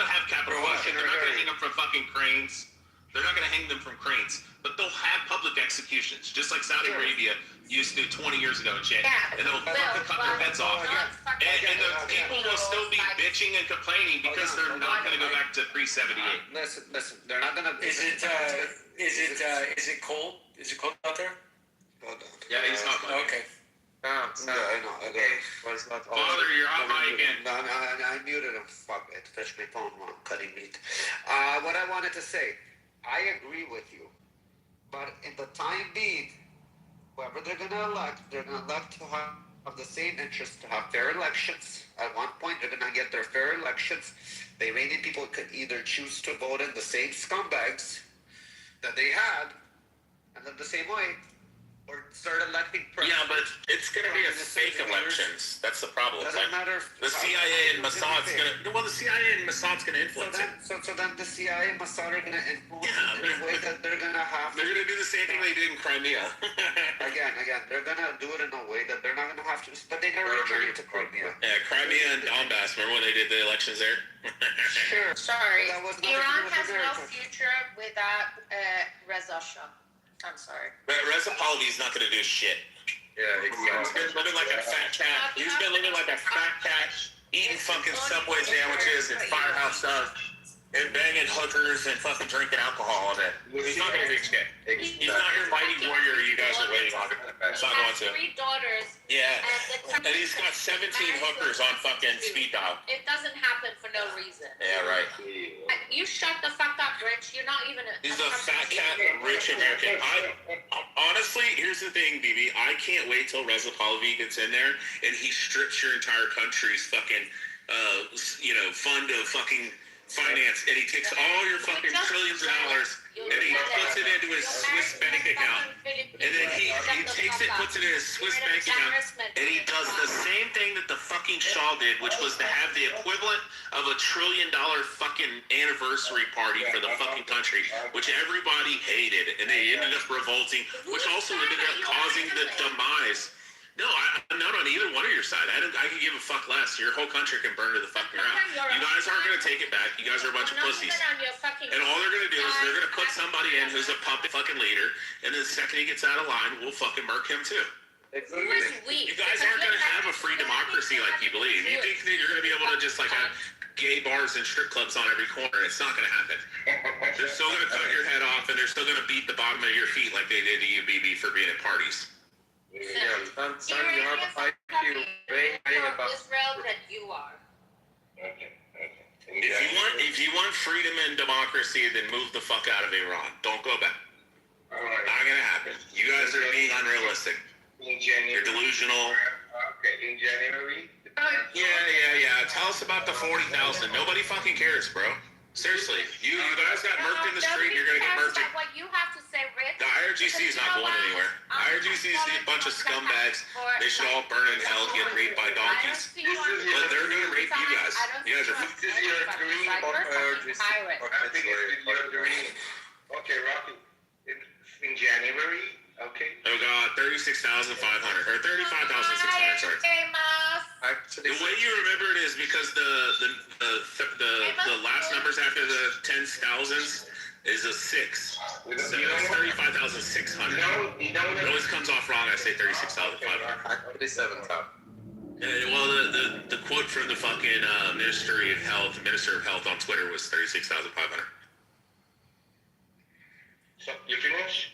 have capital punishment. They're not gonna hang them from fucking cranes. They're not gonna hang them from cranes, but they'll have public executions, just like Saudi Arabia used to 20 years ago and shit. And they'll fucking cut their heads off. And the people will still be bitching and complaining because they're not going to go back to pre-78. Listen, they're not going to. Is it cold? Is it cold out there? Hold on. Yeah, he's hot. Okay. I know. Okay. Father, you're hot mic again. No, I muted him. Fuck it. Touched my phone while I'm cutting meat. What I wanted to say, I agree with you. But in the time being, whoever they're going to elect to have the same interest to have fair elections. At one point, they're going to get their fair elections. The Iranian people could either choose to vote in the same scumbags that they had, and then the same way, or start electing presidents. Yeah, but it's going to be a fake elections. That's the problem. Doesn't matter. The CIA and Mossad's going to. Well, the CIA and Mossad's going to influence it. So then the CIA and Mossad are going to influence it in a way that they're going to have. They're going to do the same thing they did in Crimea. Again, they're going to do it in a way that they're not going to have to. But they never returned to Crimea. Yeah, Crimea and Donbass. Remember when they did the elections there? Sure. Sorry. Iran has no future without Reza Shah. I'm sorry. Reza Pahlavi's not going to do shit. Yeah, exactly. He's been living like a fat cat. Eating fucking Subway sandwiches and firehouse stuff. and banging hookers and fucking drinking alcohol all day. He's not gonna do shit. He's not your mighty warrior you guys are waiting on. He's not going to. 3 daughters. Yeah. And he's got 17 hookers on fucking speed dial. It doesn't happen for no reason. Yeah, right. You shut the fuck up, Rich. You're not even He's a fat cat, rich American. Honestly, here's the thing, BB. I can't wait till Reza Pahlavi gets in there and he strips your entire country's fucking, fund of fucking finance, and he takes all your fucking trillions of dollars and he puts it into his Swiss bank account, and then he takes it, puts it in his Swiss bank account, and he does the same thing that the fucking Shah did, which was to have the equivalent of $1 trillion fucking anniversary party for the fucking country, which everybody hated, and they ended up revolting, which also ended up causing the demise. No, I'm not on either one of your side. I could give a fuck less. Your whole country can burn to the fucking ground. You guys aren't going to take it back. You guys are a bunch of pussies. And all they're going to do is they're going to put somebody in who's a puppet fucking leader, and then the second he gets out of line, we'll fucking murk him too. You guys aren't going to have a free democracy like you believe. You think that you're going to be able to just like have gay bars and strip clubs on every corner? It's not going to happen. They're still going to cut your head off, and they're still going to beat the bottom of your feet like they did to you, BB, for being at parties. Israel than you are. If you want freedom and democracy, then move the fuck out of Iran. Don't go back. Not gonna happen. You guys are being unrealistic. You're delusional. Okay, in January. Yeah. Tell us about the 40,000. Nobody fucking cares, bro. Seriously, you guys got murked in the street. You're gonna get murked. What you have to say, Rich. The IRGC is not going anywhere. IRGC is a bunch of scumbags. They should all burn in hell, get raped by donkeys. But they're gonna rape you guys. You guys are. This is your dream of IRGC. I think it's your dream. Okay, Rocky. In January. Okay. Oh God, 36,500 or 35,600. Sorry. The way you remember it is because the last numbers after the 10,000s is a 6. So it's 35,600. It always comes off wrong. I say 36,500. 37,000. Well, the quote from the fucking Minister of Health on Twitter was 36,500. So you finish?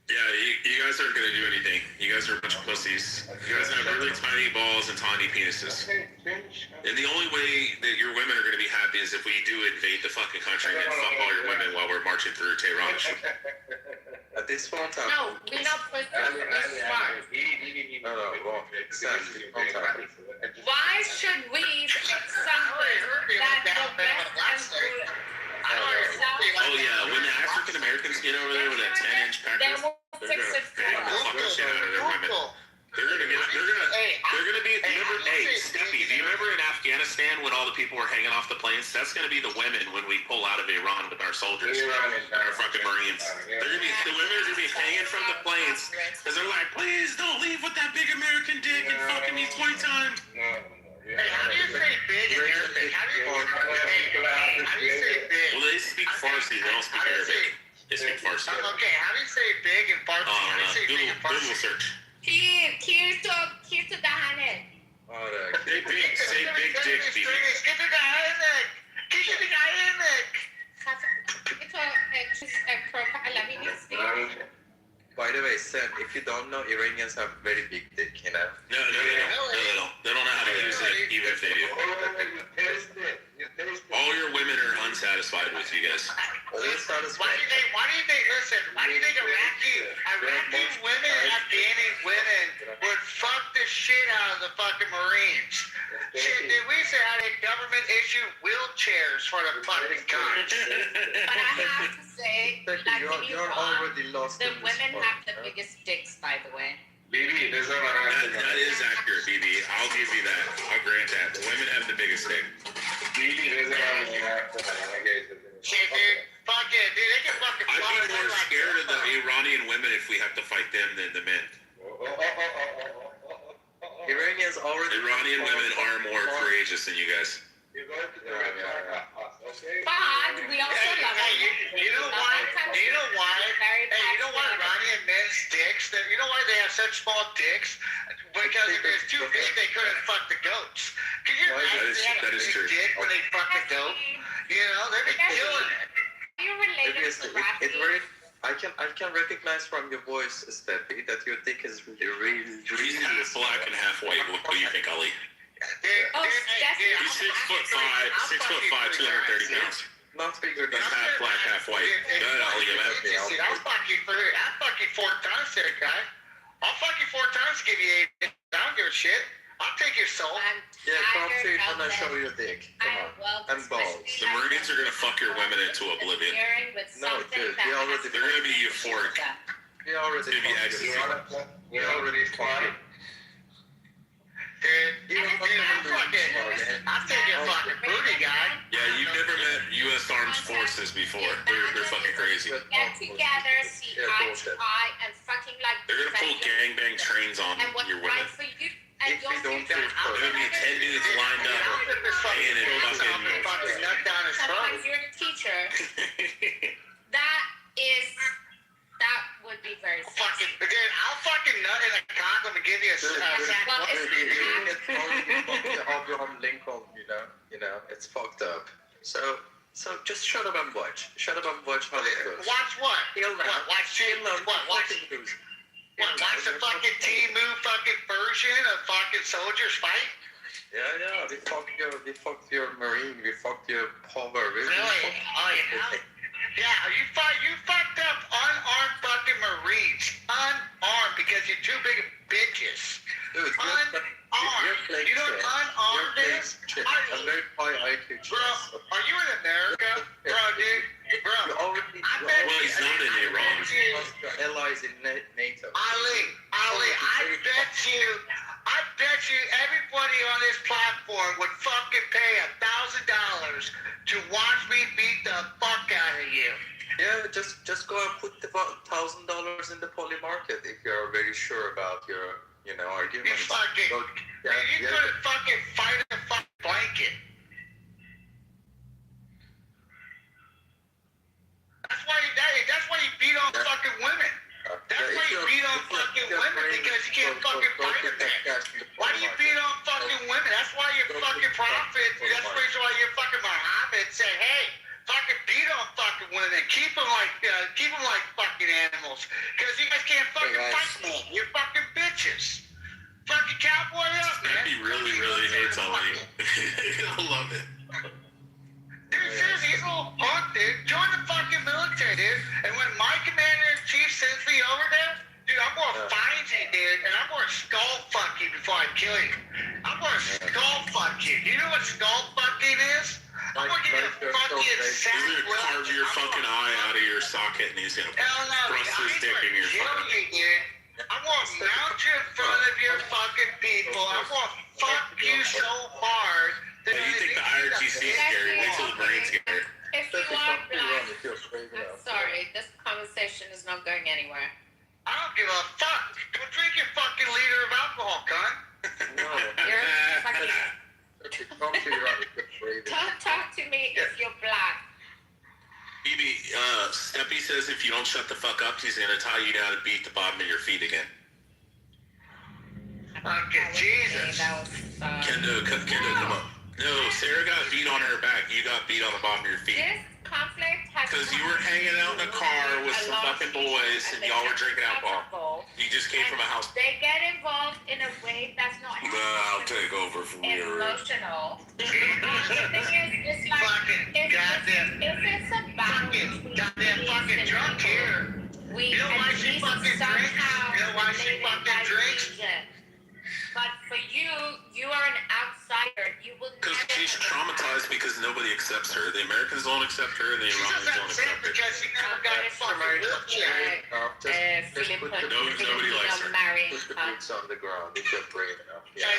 Yeah, you guys aren't gonna do anything. You guys are a bunch of pussies. You guys have really tiny balls and tiny penises. And the only way that your women are gonna be happy is if we do invade the fucking country and fuck all your women while we're marching through Tehran. At this point, No, we're not pushing this smart. Why should we fix something that the West can do? Oh yeah, when the African Americans get over there with a 10-inch pecker, they're gonna bang the fucking shit out of their women. They're gonna be. Steffi, do you remember in Afghanistan when all the people were hanging off the planes? That's gonna be the women when we pull out of Iran with our soldiers, our fucking Marines. The women are gonna be hanging from the planes because they're like, please don't leave with that big American dick and fucking me 20 times. Hey, how do you say big in Arabic? How do you say big? Well, they speak Farsi. They don't speak Arabic. They speak Farsi. Okay, how do you say big in Farsi? How do you say big in Farsi? Google search. Kirto dahanet. Say big dick, BB. Kirto dahanet. Kirto dahanet. By the way, Sam, if you don't know, Iranians have very big dick, you know? No, they don't. They don't know how to use it, even if they do. All your women are unsatisfied with you guys. Always satisfied. Why do you think Iraqi women and Afghani women would fuck the shit out of the fucking Marines? Shit, did we say how the government issue wheelchairs for the fucking guns? But I have to say, you're already lost the in this women sport, have the biggest dicks, by the way. BB, there's no That is accurate, BB. I'll give you that. I'll grant that. The women have the biggest dick. BB, there's no shit, dude. Fuck it, dude. They can fucking fly. I'd be more scared of the Iranian women if we have to fight them than the men. Iranian women are more courageous than you guys. But we also love you know why? You know why Iranian men's dicks? You know why they have such small dicks? Because if it was too big, they couldn't fuck the goats. Can you imagine if they had a big dick when they fucking go? You know, they'd be killing it. You related to Rafi? I can recognize from your voice, Steffi, that your dick is really He's half black and half white. What do you think, Ali? He's 6'5", 230 pounds. Not bigger than half black, half white. Good, Ali. I'll fuck you 4 times there, guy. I'll fuck you 4 times to give you 8. I don't give a shit. I'll take your soul. Yeah, come to it and I'll show you your dick. Come on. And balls. The Marines are gonna fuck your women into oblivion. No, dude, They're gonna be euphoric. We already It's gonna be ecstasy. We already fucking. Dude, I'll take your fucking booty, guy. Yeah, you've never met U.S. Armed Forces before. They're fucking crazy. Get together, see eye to eye, and fucking like. They're gonna pull gangbang trains on and what's your women. right for you. And If we don't do it There's gonna be 10 dudes lined up, paying it fucking nut down his throat. sometimes you're the teacher. That would be very Fucking, dude, I'll fucking nut in a condom and give you a Well, the Abraham Lincoln, you know, it's fucked up. So just shut up and watch. Shut up and watch how it goes. Watch what? Watch the fucking T-Move fucking version of fucking soldiers fight? Yeah, we fucked your Marine, we fucked your Power. Really? Oh, yeah. Yeah, you fucked up unarmed fucking Marines. Unarmed because you're too big of bitches. Dude, unarmed. You know what unarmed is? I'm very high IQ. Bro, are you in America? Bro, dude. Bro. Well, he's not in Iran. Your allies in NATO. Ali, I bet you everybody on this platform would fucking pay $1,000 to watch me beat the fuck out of you. Yeah, just go and put the $1,000 in the poly market if you're very sure about your, argument. You fucking, you couldn't fucking fight a fucking blanket. That's why you beat on fucking women. That's why you beat on fucking women, because you can't fucking fight a man. Why do you beat on fucking women? That's why your fucking prophet, that's why your fucking Muhammad said, hey, fucking beat on fucking women. Keep them like fucking animals. Because you guys can't fucking fight me. You're fucking bitches. Fucking cowboy up, man. He really hates Ali. I love it. Dude, seriously, he's a little punk, dude. Join the fucking military, dude. And when my commander-in-chief sends me over there, dude, I'm gonna find you, dude, and I'm gonna skull fuck you before I kill you. I'm gonna skull fuck you. Do you know what skull fucking is? I'm gonna give you a fucking sack. He's gonna carve your fucking eye out of your socket, and he's gonna thrust his dick in your fucking. I'm gonna mount you in front of your fucking people. I'm gonna fuck you so hard. Hey, you think the IRGC is scary? Wait till the Marines get here. If you are black, I'm sorry, this conversation is not going anywhere. I don't give a fuck. Go drink your fucking liter of alcohol, cunt. You're fucking. Don't talk to me if you're black. BB, Steppy says if you don't shut the fuck up, he's gonna tie you down and beat the bottom of your feet again. Fucking Jesus. Kendo, come up. No, Sarah got beat on her back. You got beat on the bottom of your feet. This conflict has. Because you were hanging out in a car with some fucking boys and y'all were drinking alcohol. You just came from a house. They get involved in a way that's not. I'll take over from here. Emotional. The thing is, it's like if it's a battle goddamn fucking drunk here. We at least somehow relate by region. But for you, you are an outsider. You will Because she's traumatized because nobody accepts her. The Americans don't accept her, and the Iranians don't accept her. Because she never got a fucking wheelchair. Nobody likes her. Put the boots on the ground if you're brave enough. Yeah.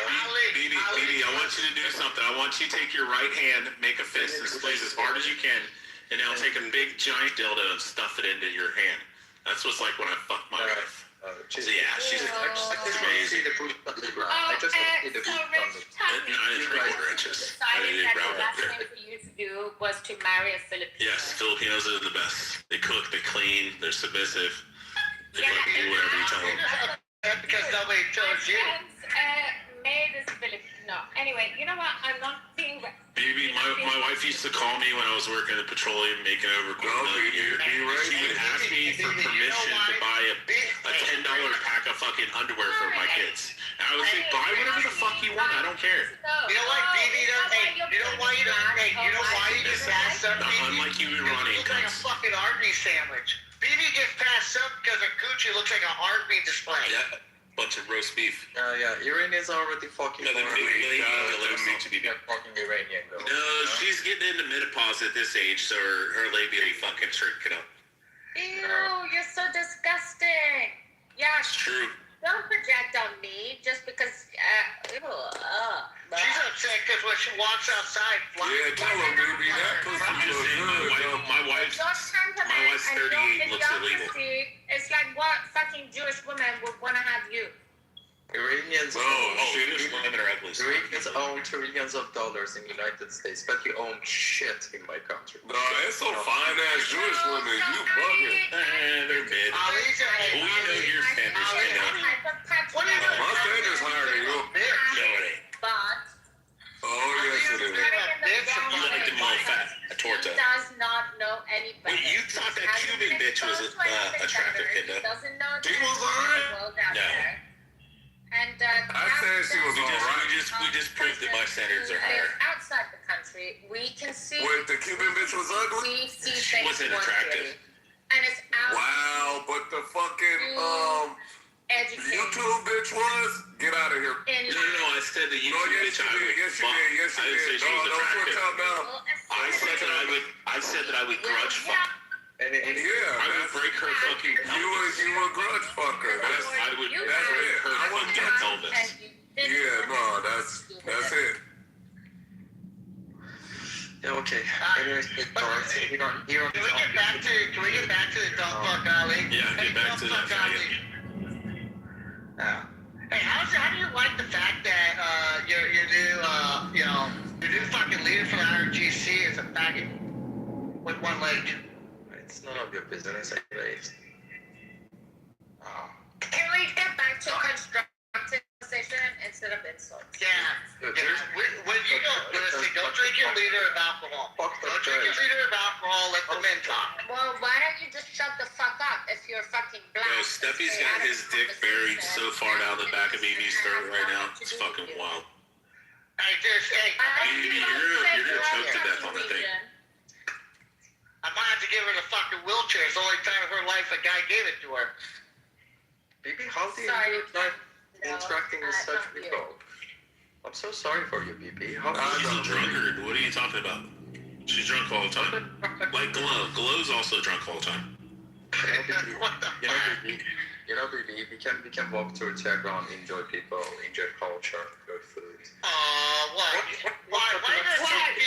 BB, I want you to do something. I want you to take your right hand, make a fist, and squeeze as hard as you can, and now take a big giant dildo and stuff it into your hand. That's what's like when I fuck my wife. So yeah, she's amazing. I just see the boots on the ground. I didn't break her inches. I didn't round up there. The best thing for you to do was to marry a Filipino. Yes, Filipinos are the best. They cook, they clean, they're submissive. They fucking do whatever you tell them. That's because nobody tells you. Made this Filipino. Anyway, you know what? I'm not being. Baby, my wife used to call me when I was working at petroleum, making over $2 million a year. She would ask me for permission to buy a $10 pack of fucking underwear for my kids. And I would say, buy whatever the fuck you want. I don't care. You know what, BB? You know why you don't? Hey, you know why you get passed up? Unlike you, Iranian looks like a fucking Arby's sandwich. BB gets passed up because her coochie looks like an Arby's display. Yeah. Bunch of roast beef. Yeah, Iranians are already fucking. No, fucking Iranian though. No, she's getting into menopause at this age, so her labia be fucking shrinking up. Ew, you're so disgusting. Yeah. It's true. Don't project on me just because. She's upset because when she walks outside, yeah, tell her, baby, that pussy looks good. My wife's 38, looks illegal. It's like what fucking Jewish woman would want to have you. Iranians Jewish women are ugly. Iranians own trillions of dollars in the United States, but you own shit in my country. No, it's so fine-ass Jewish women. You bugging. They're mid. We know your standards, I know. My standards higher than you. No, it ain't. But. Oh, yes, it is. You like them all fat. A torta. He does not know any better. Wait, you thought that Cuban bitch was attractive, Kinda? He doesn't know She was alright? No. And I said she was alright. We just proved that my standards are higher. Outside the country, we can see. Wait, the Cuban bitch was ugly? We see She things wasn't more attractive. clearly. And it's out. Wow, but the fucking YouTube bitch was? Get out of here. No, I said the YouTube bitch I would fuck. I didn't say she was attractive. I said that I would grudge fuck. And I would break her fucking pelvis. You a grudge fucker. I would break her fucking pelvis. Yeah, no, that's it. Yeah, okay. Anyways, Can we get back to the dumb fuck alley? Yeah, get back to that faggot. Hey, how do you like the fact that your new fucking leader for the IRGC is a faggot with one leg? It's none of your business, anyways. Can we get back to constructive conversation instead of insults? Yeah. When you don't drink your liter of alcohol. Don't drink your liter of alcohol. Let the men talk. Well, why don't you just shut the fuck up if you're fucking black? Bro, Steffi's got his dick buried so far down the back of BB's throat right now. It's fucking wild. Hey, BB, you're gonna choke to death on the thing. I might have to give her the fucking wheelchair. It's the only time in her life a guy gave it to her. BB, how do you like interacting with such people? I'm so sorry for you, BB. She's a drunkard. What are you talking about? She's drunk all the time. Like Glow. Glow's also drunk all the time. You know, BB, we can walk through Tehran, enjoy people, enjoy culture, good food. What?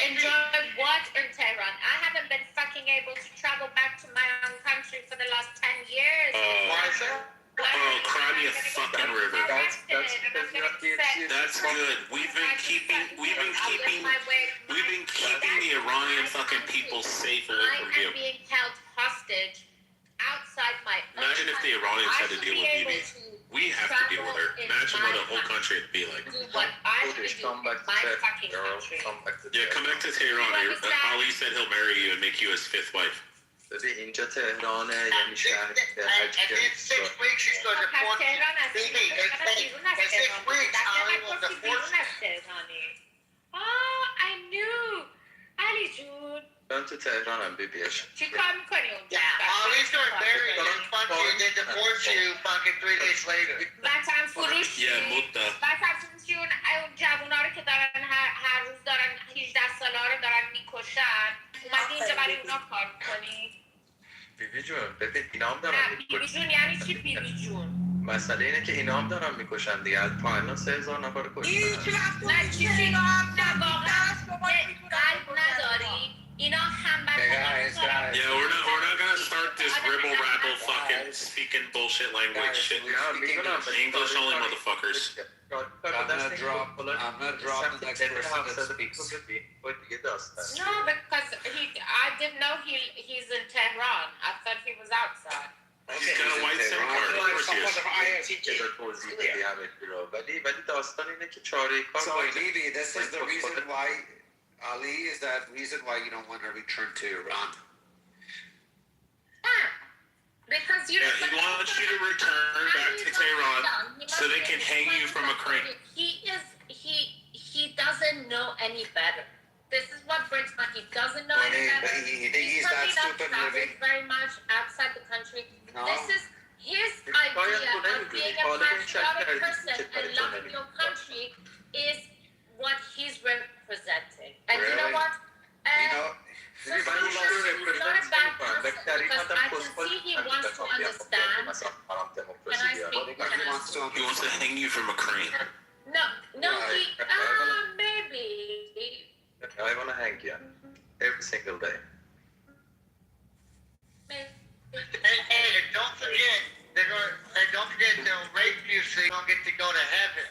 Enjoy what in Tehran? I haven't been fucking able to travel back to my own country for the last 10 years. Why is that? Cry me a fucking river. That's good. We've been keeping the Iranian fucking people safe away from you. I am being held hostage outside my own Imagine if the Iranians had to deal with BB. We have to deal with her. Imagine what a whole country would be like. Do what I want to do in my fucking country. Yeah, come back to Tehran. Ali said he'll marry you and make you his fifth wife. اینجا تهرانه یعنی شهر And in 6 weeks she's going to deport you. BB, in 6 weeks Ali will deport you. Oh, I knew. Ali June. من تو تهرانم بیبیش چیکار میکنی اونجا؟ Ali's going to marry you, fuck you, and then deport you fucking 3 days later. وطن فروشی وطن فروشی اون جوونا رو که دارن هر روز دارن 18 ساله ها رو دارن میکشن اومدی اینجا برای اونا کار میکنی؟ بیبی جون ببین اینا هم دارن بیبی جون یعنی چی بیبی جون؟ مسئله اینه که اینا هم دارن میکشن دیگه تا الان 3000 نفر کشتن نه چیزی نه واقعا قلب نداری اینا هم Yeah, we're not gonna start this ribble rabble fucking speaking bullshit language shit. English only motherfuckers. I'm not dropping the next person that speaks. No, because I didn't know he's in Tehran. I thought he was outside. He's got a white SIM card. Of course he is. که توضیح بدی همه چی رو. ولی داستان اینه که چاره کار So با اینه. maybe this is the reason why Ali is that reason why you don't want to return to Iran. Because you Yeah, he wants you to return back to Tehran so they can hang you from a crane. He doesn't know any better. This is what breaks my. He doesn't know any better. He's that stupid living. Very much outside the country. No. This is his idea of being a patriotic person and loving your country is what he's representing. And you know what? So he's not a bad person because I can see he wants to understand. Can I speak? He wants to hang you from a crane. No, maybe. I want to hang you every single day. Hey, don't forget, don't forget they'll rape you so you don't get to go to heaven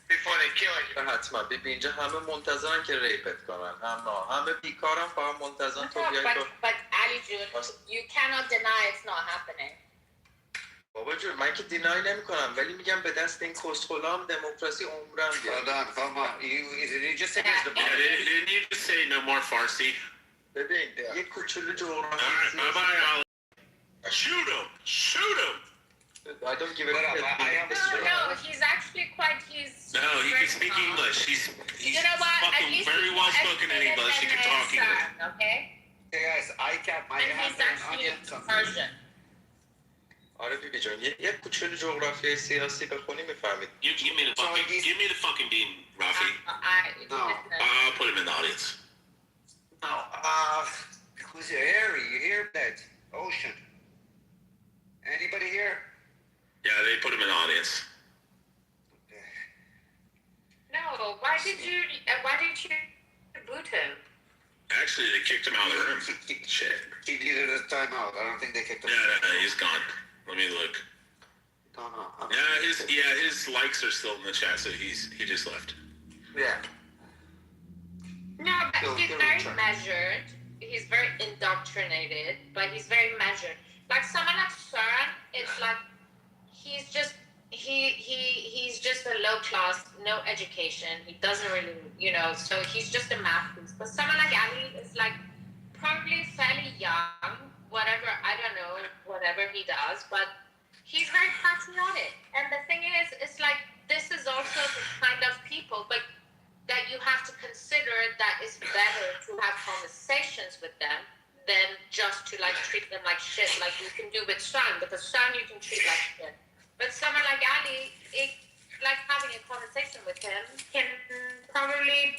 before they kill you. حتما ببین اینجا همه منتظرن که ریپت کنن. همه بیکارن فقط منتظرن تو بیای تو. But Ali June, you cannot deny it's not happening. بابا جون من که دینای نمی کنم ولی میگم به دست این کسخولا هم دموکراسی عمرم بیاد. You just said it's the Didn't you just say no more Farsi? ببین یه کوچولو جغرافی. Bye bye, shoot him! Shoot him! I don't give a fuck. No, he's actually No, he can speak English. He's you know what? fucking very well spoken in English. He can talk English. Okay? Hey guys, I kept my And he's actually Persian. آره بیبی جان یه کوچولو جغرافی سیاسی بخونی میفهمید. Give me the fucking bean, Rafi. I'll put him in the audience. No, who's Harry? You hear that? Ocean. Anybody here? Yeah, they put him in the audience. No, why did you boot him? Actually, they kicked him out of the room. Shit. He needed a timeout. I don't think they kicked him. No, he's gone. Let me look. His likes are still in the chat, so he just left. Yeah. No, but he's very measured. He's very indoctrinated, but he's very measured. Like someone like CERN, it's like he's just a low class, no education. He doesn't really, so he's just a math piece. But someone like Ali is like probably fairly young, whatever he does, but he's very patriotic. And the thing is, it's like this is also the kind of people, but that you have to consider that it's better to have conversations with them than just to like treat them like shit, like you can do with Sun, because Sun you can treat like shit. But someone like Ali, like having a conversation with him can probably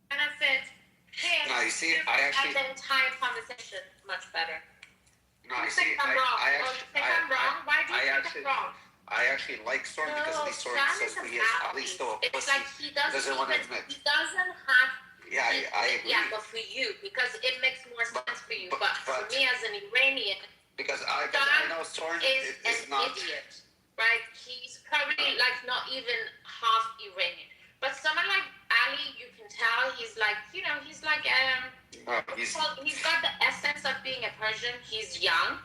benefit him. No, you see, I actually the entire conversation much better. No, you you see, think I'm wrong? I actually, I'm wrong? Why do you think I'm wrong? I actually like Storm because at least Storm says he is at least still a pussy. It's like he doesn't want to admit. He doesn't have. Yeah, I agree. Yeah, but for you, because it makes more sense for you. But for me as an Iranian, because I know Storm is not an idiot, right? He's probably like not even half Iranian. But someone like Ali, you can tell he's like, he's like he's got the essence of being a Persian. He's young.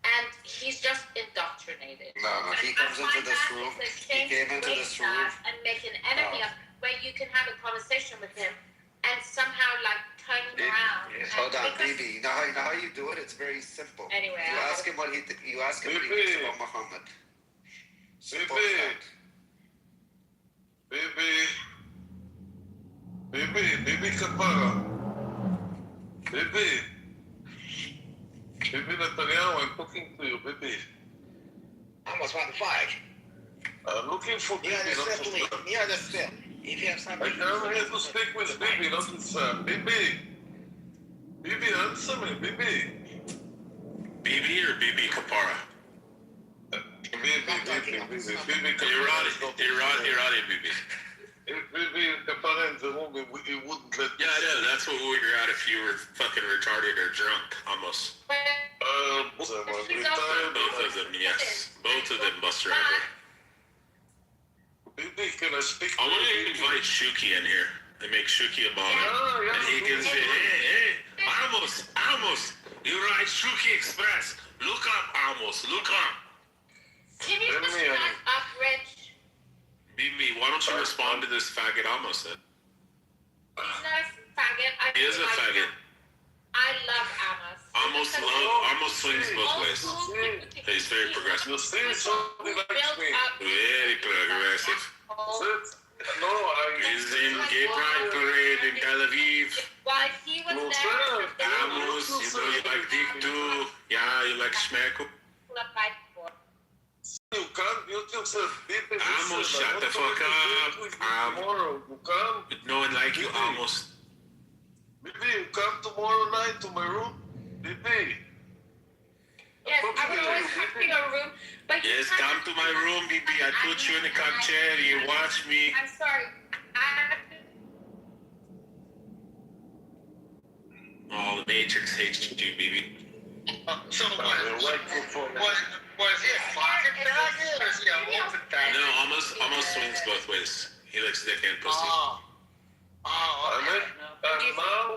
And he's just indoctrinated. No, he comes into this room. He came into this room and make an enemy of where you can have a conversation with him and somehow like turn him around. Hold on, baby. You know how you do it? It's very simple. Anyway, you ask him what he thinks about Muhammad. Simple as that. Baby Kapara. Baby Netanyahu, I'm talking to you, baby. Almost about the fight. I'm looking for You understand? If you have something. I come here to speak with baby, not with Sam. Baby, answer me, baby. BB or BB Kapara? Baby, Irani BB. If baby Kapara in the room, he wouldn't let. Yeah, I know. That's what we figure out if you were fucking retarded or drunk, almost. Both of them, yes. Both of them, Buster Ever. Baby, can I speak? I want to invite Shuki in here and make Shuki a bomber. And he can say, hey, I almost You ride Shuki Express. Look up, Amos. Look up. Can you just shut up, Rich? Mimi, why don't you respond to this faggot Amos said? He's not a faggot. He is a faggot. I love Amos. Amos swings both ways. He's very progressive. Very progressive. No, He's in Gay Pride Parade in Tel Aviv. While he was there, Amos, you like dick too. Yeah, you like schmeck. You can't mute yourself. Amos, shut the fuck up. No one like you, Amos. Bibi, you come tomorrow night to my room? Bibi. yes, I would always come to your room, but Yes, come to my room, Bibi. I put you in the cup chair. You watch me. I'm sorry. Oh, the Matrix hates you, Bibi. So what is he, a pocket faggot or is he an open faggot? No, Amos swings both ways. He likes dick and pussy. Now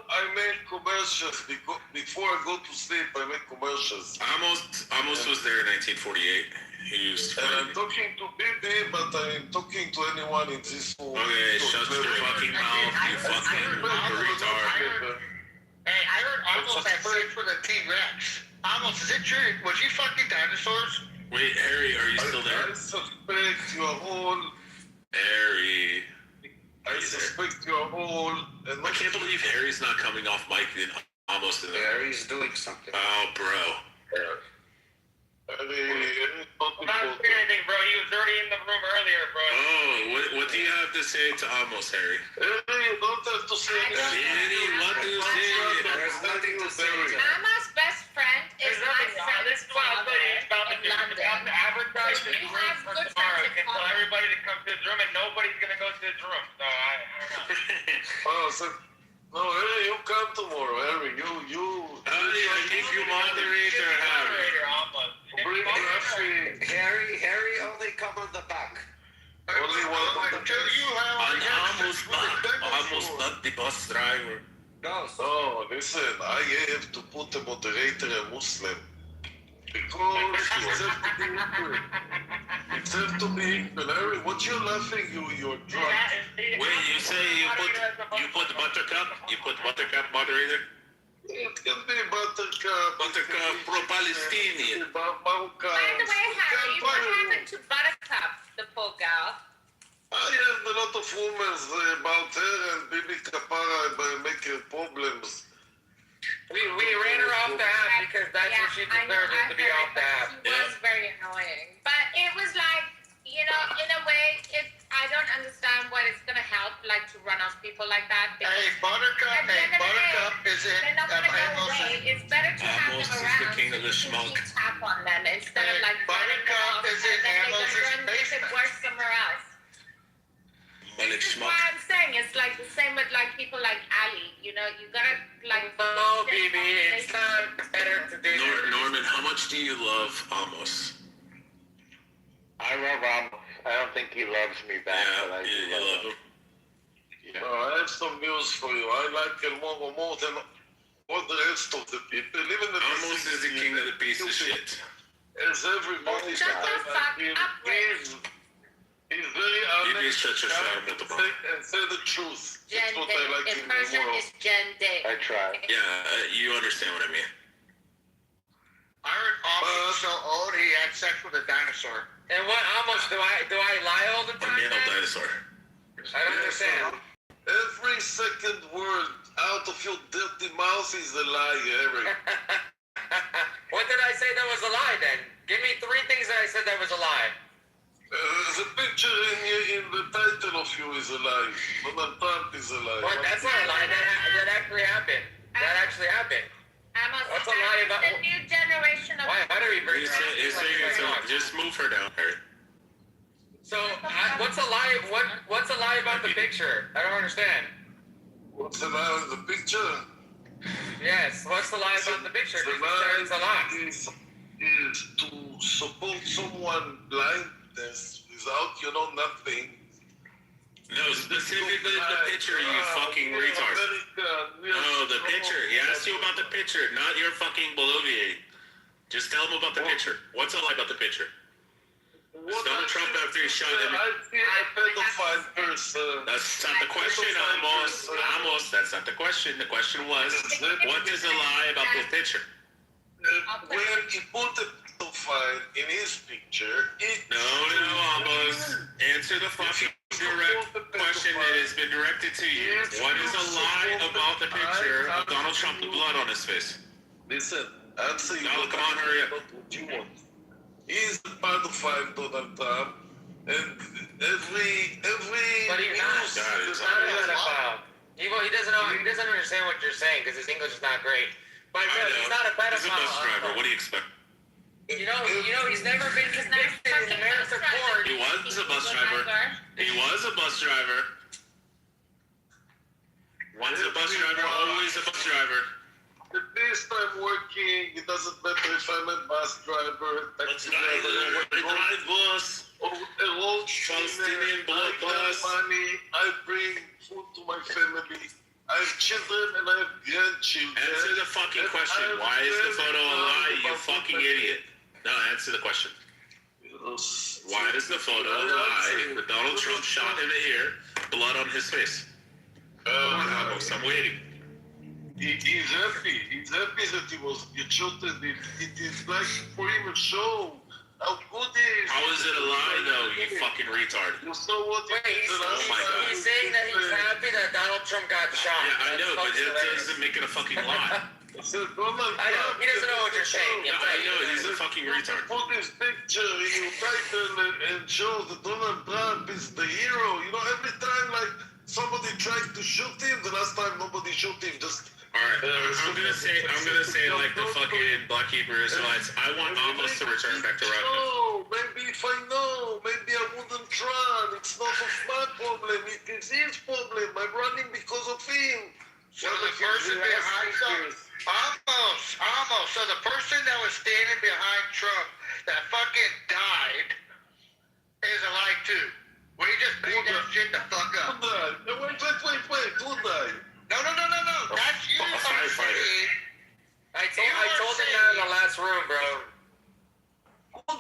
I make commercials before I go to sleep. I make commercials. Amos was there in 1948. He used to. And I'm talking to Bibi, but I'm talking to anyone in this room. Okay, shut your fucking mouth, you fucking retard. Hey, I heard Amos had sex with a T-Rex. Amos, is it true? Was you fucking dinosaurs? Wait, Harry, are you still there? I suspect you're all. Harry. I suspect you're all. I can't believe Harry's not coming off mic in almost in there. Harry's doing something. Oh, bro. Not saying anything, bro. He was already in the room earlier, bro. Oh, what do you have to say to Amos, Harry? Harry, you don't have to say anything. Harry, what do you say? There's nothing to say. Emma's best friend is my friend's father in London. I'm advertising So you the room have for good tomorrow. I friends can in tell common. everybody to come to his room, and nobody's gonna go to his room. So I don't know. Oh, so, no, Harry, you come tomorrow. Harry, you. Harry, I give you moderator, Harry. Bring Rafi. Harry only come on the back. Only one. Almost not the bus driver. No, listen, I have to put a moderator a Muslim. Because it's have to be equal. Harry, what you laughing? You're drunk. Wait, you say you put Buttercup? You put Buttercup moderator? It can be Buttercup. Buttercup pro-Palestinian. By the way, Harry, what happened to Buttercup, the poor girl? I have a lot of rumors about her and Bibi Kapara by making problems. We ran her off the app because that's what she deserved, is to be off the app. She was very annoying. But it was like, you know, in a way, I don't understand what it's going to help, like, to run off people like that. Hey, Buttercup, is it? They're not going to go away. It's better to have them around the king of the so you schmuck. can tap on them instead of, like, Buttercup is in Amos' and then they can work somewhere else. This is Schmuck. why I'm saying it's like the same with like people like Ali. You know, you gotta like. No, baby, it's not better to do. Norman, how much do you love Amos? I love Amos. I don't think he loves me back, but I do love him. Yeah. I have some news for you. I like him more than all the rest of the people. Even the Amos is the king of the piece of shit. As everybody Shut the fuck up, Rich. He's very honest and say the truth. Jen That's what I like in in Persian the world. is Jen Day. I try. Yeah, you understand what I mean. I heard Amos so old he had sex with a dinosaur. And what Amos do I lie all the A time? male dinosaur. I don't understand. Every second word out of your dirty mouth is a lie, Eric. What did I say that was a lie then? Give me 3 things that I said that was a lie. The picture in the title of you is a lie. Donald Trump is a lie. What? That's not a lie. That actually happened. That actually happened. Amos, What's a lie about? the new generation of. Why? How do we bring He's saying just move her down, Harry. So what's a lie? What's a lie about the picture? I don't understand. What's the lie in the picture? Yes. What's the lie about the picture? The Because it's a lie. lie is to support someone blindness without nothing. No, specifically the picture, you fucking retard. No, the picture. He asked you about the picture, not your fucking bloviating. Just tell him about the picture. What's it like about the picture? Donald Trump after he shot him. I see a pedophile person. That's not the question, Amos. Amos, that's not the question. The question was, what is a lie about the picture? When he put a pedophile in his picture, No, Amos. Answer the fucking direct question that has been directed to you. What is a lie about the picture of Donald Trump with blood on his face? Listen, answer you. No, come on, hurry up. What you want. He's a pedophile, Donald Trump, and every. But he's not. He's not a pedophile. He doesn't know. He doesn't understand what you're saying because his English is not great. But he's not a pedophile. He's a bus driver. What do you expect? You know, he's never been convicted in American court. He was a bus driver. He was a bus driver. Once a bus driver, always a bus driver. At least I'm working. It doesn't matter if I'm a bus driver, taxi driver, I drive bus. or a road Palestinian blood I bus. have money. I bring food to my family. I have children and I have grandchildren. Answer the fucking question. Why is the photo a lie, you fucking idiot? No, answer the question. Why is the photo a lie that Donald Trump shot in the ear, blood on his face? I'm waiting. He's happy. He's happy that he was shot. It is like for him a show. How good he is. How is it a lie, though, you fucking retard? You saw what he did. He's saying that he's happy that Donald Trump got shot. Yeah, I know, but it doesn't make it a fucking lie. I know, he doesn't know what you're saying. Yeah, I know, he's a fucking retard. Put this picture in your title and show that Donald Trump is the hero. You know, every time like somebody tried to shoot him, the last time nobody shoot him, just. Alright, I'm gonna say like the fucking Black Hebrew Israelites, I want Amos to return back to Rockford. No, maybe if I know, maybe I wouldn't run. It's not of my problem, it is his problem. I'm running because of him. So the person behind Almost. So the person that was standing behind Trump that fucking died is a lie too. We just made that shit the fuck up. Who died? Wait. Who died? No. That's you. A firefighter. I told him that in the last room, bro.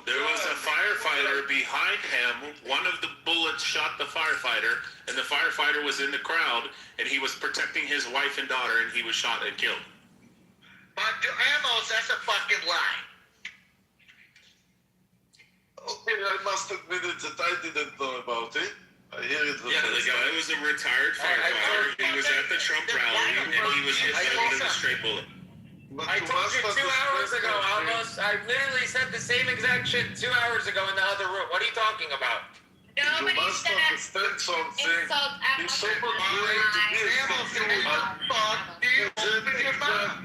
There was a firefighter behind him. One of the bullets shot the firefighter, and the firefighter was in the crowd, and he was protecting his wife and daughter, and he was shot and killed. But to Amos, that's a fucking lie. Okay, I must admit it that I didn't know about it. I hear it. Yeah, the guy was a retired firefighter. He was at the Trump rally, and he was hit with a straight bullet. I told you 2 hours ago, almost. I literally said the same exact shit 2 hours ago in the other room. What are you talking about? Nobody said understand something. If someone going to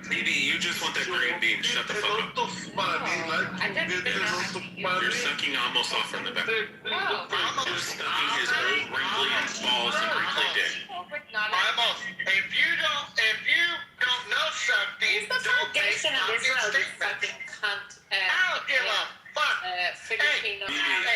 BB, you just want that green bean. Shut the fuck up. You're sucking almost off from the back. You're sucking his old wrinkly balls and wrinkly dick. Almost. If you don't know something, don't make fucking statements. I don't give a fuck.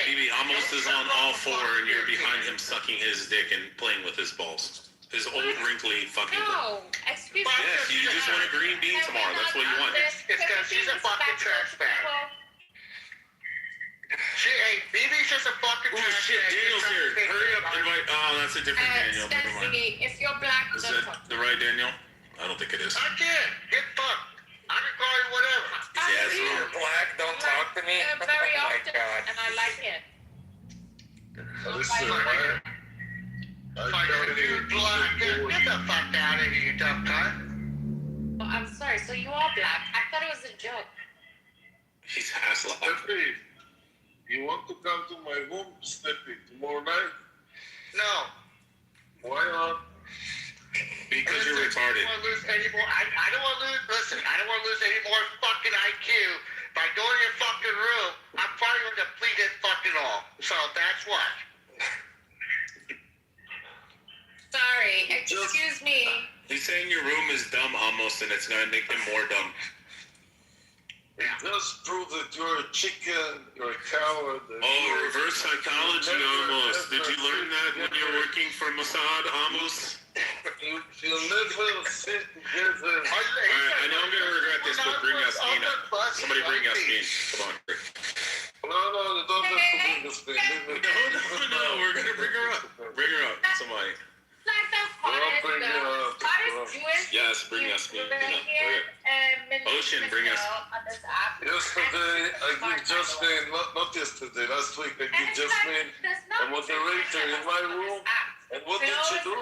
BB, almost is on all four, and you're behind him sucking his dick and playing with his balls. His old wrinkly fucking. No, excuse me. Yes, you just want a green bean tomorrow. That's what you want. It's because she's a fucking trash bag. BB's just a fucking Oh trash shit, bag. Daniel's here. Hurry up, invite. Oh, that's a different Daniel. Never mind. If you're black, Is that the right Daniel? I don't think it is. I can't. Get fucked. I can call you whatever. Yeah, it's You're wrong. black, don't talk to me. very Oh my often, God. and I like it. Listen, You're black. Get the fuck out of here, you dumb cunt. Oh, I'm sorry. So you are black? I thought it was a joke. He's Haslam. Steppy, you want to come to my room, Steppy, tomorrow night? No. Why not? Because you're retarded. I don't want to lose any more. I don't want to lose. Listen, I don't want to lose any more fucking IQ. If I go in your fucking room, I'm probably going to deplete it fucking all. So that's what. Sorry. Excuse me. He's saying your room is dumb almost, and it's gonna make him more dumb. Just prove that you're a chicken, you're a coward. Oh, reverse psychology almost. Did you learn that when you're working for Mossad almost? You'll never sit together. I know I'm gonna regret this, but bring Yasmin up. Somebody bring Yasmin. Come on. No, you don't have to bring Yasmin. No, we're gonna bring her up. Bring her up, somebody. Like the hottest Jewish Yes, bring Yasmin. Ocean, bring us. Yesterday, I give Jasmine, not yesterday, last week, I give Jasmine a moderator in my room. And what did she do?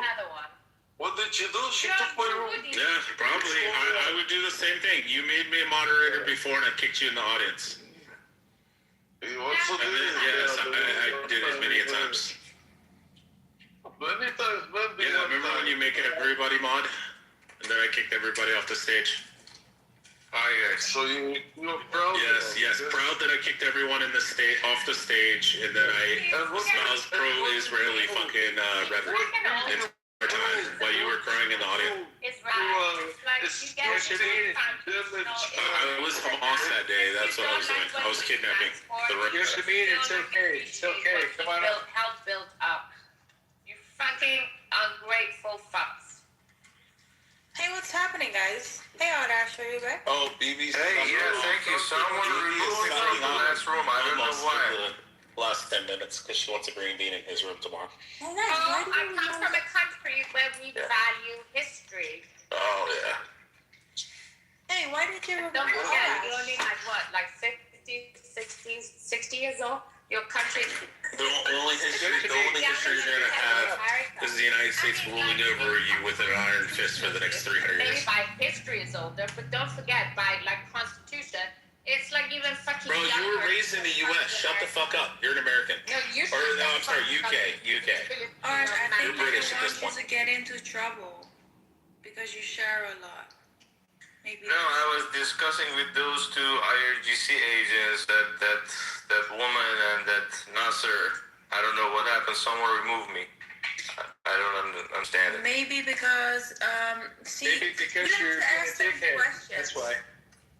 What did she do? She took my room. Yeah, probably. I would do the same thing. You made me a moderator before and I kicked you in the audience. You also did it? Yes, I did it many times. Many times, maybe. Yeah, remember when you make everybody mod? And then I kicked everybody off the stage? So you're proud? Yes, proud that I kicked everyone in the off the stage, and then I espoused pro-Israeli fucking rhetoric time while you were crying in the audience. It's right. It's like you get I was Hamas that day. That's what I was doing. I was kidnapping the It's okay. It's okay. Come on up. Help build up. You fucking ungrateful fucks. Hey, what's happening, guys? Hey, Arash, are you back? Oh, BB's. Hey, yeah, thank you. Someone removed me from the last room. I don't know why. Last 10 minutes because she wants to bring Dean in his room tomorrow. Oh, I come from a country where we value history. Oh, yeah. Hey, why did you Don't forget, you're only like what, like 50, 60 years old? Your country. The only history you're going to have is the United States ruling over you with an iron fist for the next 300 Maybe years. by history is older, but don't forget, by like Constitution, it's like even fucking Bro, you were raised in the U.S. Shut the fuck up. You're an American. No, you should. No, I'm sorry, UK. Alright, I think You're British at this you point. to get into trouble because you share a lot. Maybe. No, I was discussing with those two IRGC agents that woman and that Nasser. I don't know what happened. Someone removed me. I don't understand it. Maybe because Maybe because you're being a dickhead. That's why.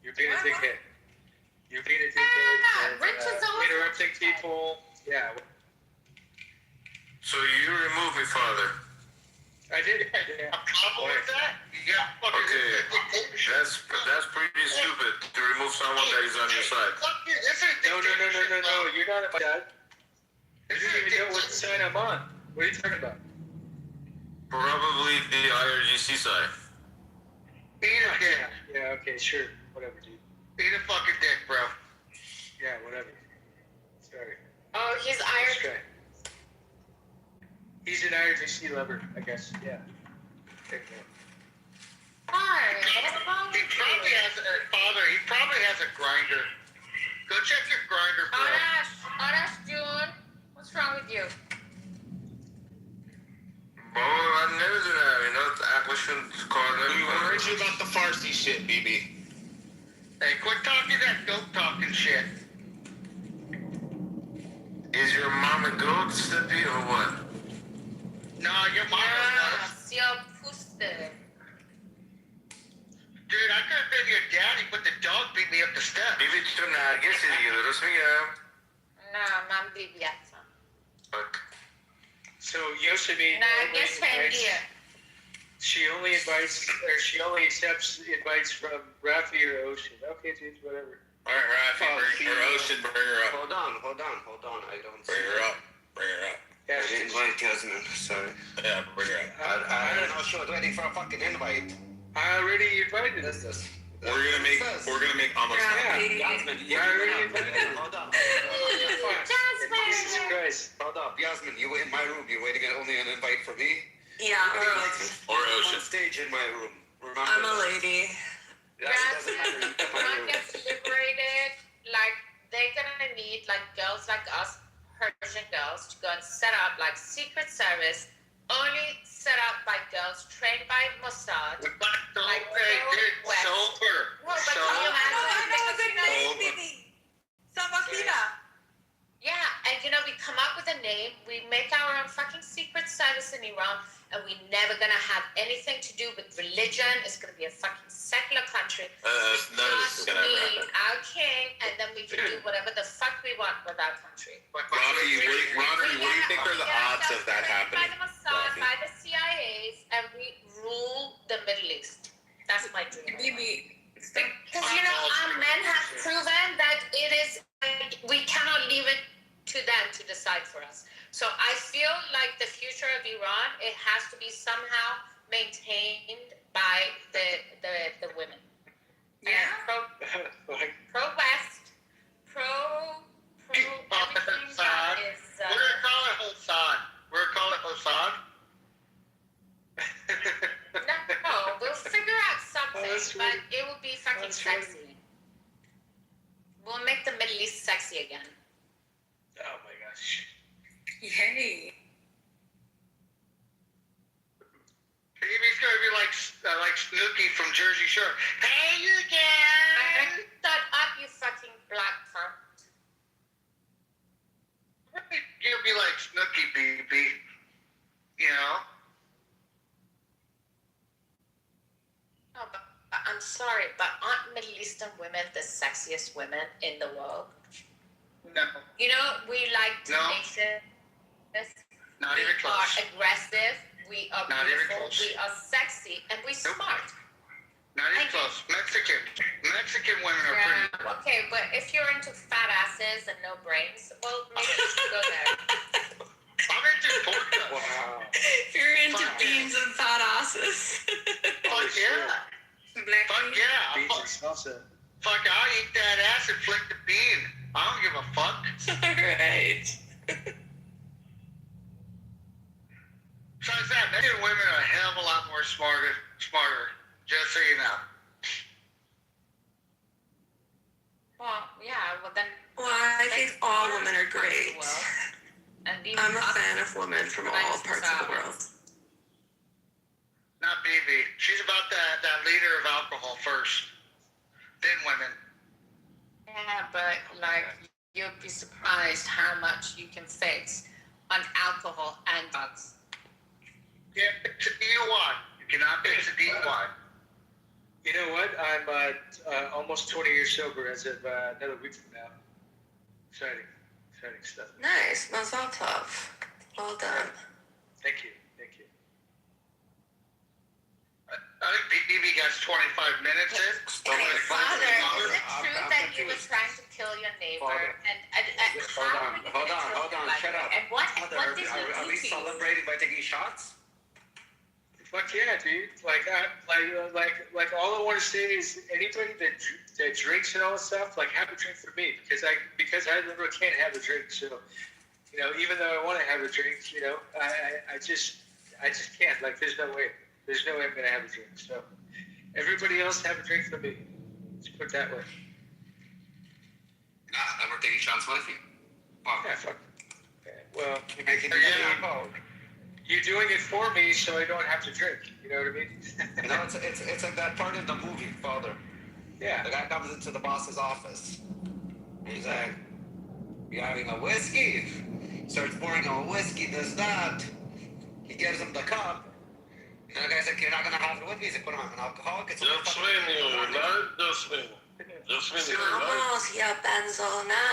You're being a dickhead. You're being a dickhead. Interrupting people. Yeah. So you removed me, Father. I did. I'm trouble with that? Yeah. Okay. That's pretty stupid to remove someone that is on your side. No. You're not about that. You don't even know what side I'm on. What are you talking about? Probably the IRGC side. Eat a dick. Yeah, okay, sure. Whatever, dude. Eat a fucking dick, bro. Yeah, whatever. Sorry. Oh, he's Irish. Okay. He's an IRGC lover, I guess. Yeah. Okay. Why? He probably has a grinder. Go check your grinder, bro. Arash, June, what's wrong with you? Oh, I never do that. You know, I shouldn't call them. We heard you about the Farsi shit, BB. Hey, quit talking that dope talking shit. Is your mom a goat, Steppy, or what? No, your mama's not. Yes, your pussy. Dude, I could have been your daddy, but the dog beat me up the steps. BB, tu nergis ilgili smijam. No, mam bibiata. So Yosemite she only accepts invites from Rafi or Ocean. Okay, dude, whatever. All right, Rafi, or Ocean, bring her up. Hold on. I don't Bring her up. I didn't invite Jasmine, sorry. Yeah, bring her up. I don't know, she was waiting for a fucking invite. I already invited her. We're gonna make almost. Jasmine, hold on. Jesus Christ. Hold up, Jasmine, you were in my room. You're waiting only an invite for me? Yeah. Or Ocean. On stage in my room. Remember I'm a lady. That doesn't matter. You come in my Everyone room. gets liberated. Like, they're gonna need, like, girls like us, Persian girls, to go and set up, like, Secret Service, only set up by girls trained by Mossad. Like, sober. No, but can you imagine? Yeah, and you know, we come up with a name, we make our own fucking Secret Service in Iran, and we're never gonna have anything to do with religion. It's gonna be a fucking secular country. None of this is gonna we happen. our king, and then we can do whatever the fuck we want with our country. Rodney, what do you think are the odds of that By happening? the Mossad, by the CIAs, and it has to be somehow maintained by the women. Yeah. Pro West, pro everything that is. We're gonna call it Hassan. We're gonna call it Hassan. No, we'll figure out something, but it will be fucking sexy. We'll make the Middle East sexy again. Oh my gosh. Yay. He's gonna be like Snooki from Jersey Shore. Hey, you guys! Shut up, you fucking black cunt. You'll be like Snooki, baby. You know? No, but I'm sorry, but aren't Middle Eastern women the sexiest women in the world? No. You know, we like tenacious. Not we even close. are aggressive. We are Not even beautiful. close. We are sexy, and we smart. Not even close. Mexican women are pretty. Okay, but if you're into fat asses and no brains, well, maybe you should go there. I'm into porca. Wow. If you're into beans and fat asses. Fuck yeah. Fuck yeah. Beans and salsa. Fuck, I'll eat that ass and flick the bean. I don't give a fuck. Alright. Besides that, Mexican women are a hell of a lot more smarter. Just so you know. Well, yeah, well then. Well, I think all women are great. I'm a fan of women from all parts of the world. Not BB. She's about that liter of alcohol first. Then women. Yeah, but like you'll be surprised how much you can fix on alcohol and drugs. Yeah, it's a DUI. You cannot fix a DUI. You know what? I'm almost 20 years sober as of another week from now. Exciting stuff. Nice. Mazal tov. Well done. Thank you. I think BB got 25 minutes in. Father, is it true that you were trying to kill your neighbor? And Hold on, shut up. And what Mother, did he are do we to you? celebrating by taking shots? Fuck yeah, dude! Like all I want to say is anybody that drinks and all that stuff, like have a drink for me because I literally can't have a drink. So, you know, even though I want to have a drink, you know, I just can't. Like, there's no way I'm gonna have a drink. So, everybody else have a drink for me. Let's put it that way. Nah, never taking shots with you. Fuck. Yeah, fuck. Okay. Well, you're doing it for me, so I don't have to drink. You know what I mean? No, it's like that part in the movie, Father. Yeah. The guy comes into the boss's office. He's like, "You having a whiskey?" Starts pouring him a whiskey. Does that? He gives him the cup. And the guy's like, "You're not gonna have it with me." He's like, "But I'm an alcoholic." It's Vamos, ya benzona.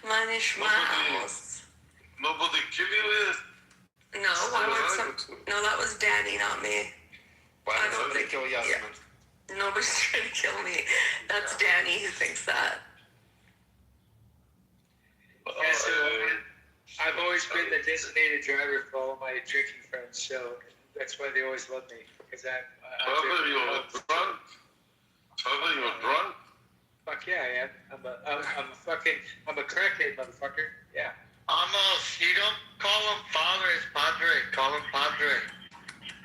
Man ishmaels. Nobody kill you? No, no, that was Danny, not me. Why would somebody kill Yasmin? Yeah. Nobody's trying to kill me. That's Danny who thinks that. Yeah, so I've always been the designated driver for all my drinking friends, so that's why they always love me because I'm you're drunk. You're drunk. Fuck yeah, I am. I'm a crackhead, motherfucker. Yeah. Almost. You don't call him father, it's padre. Call him padre.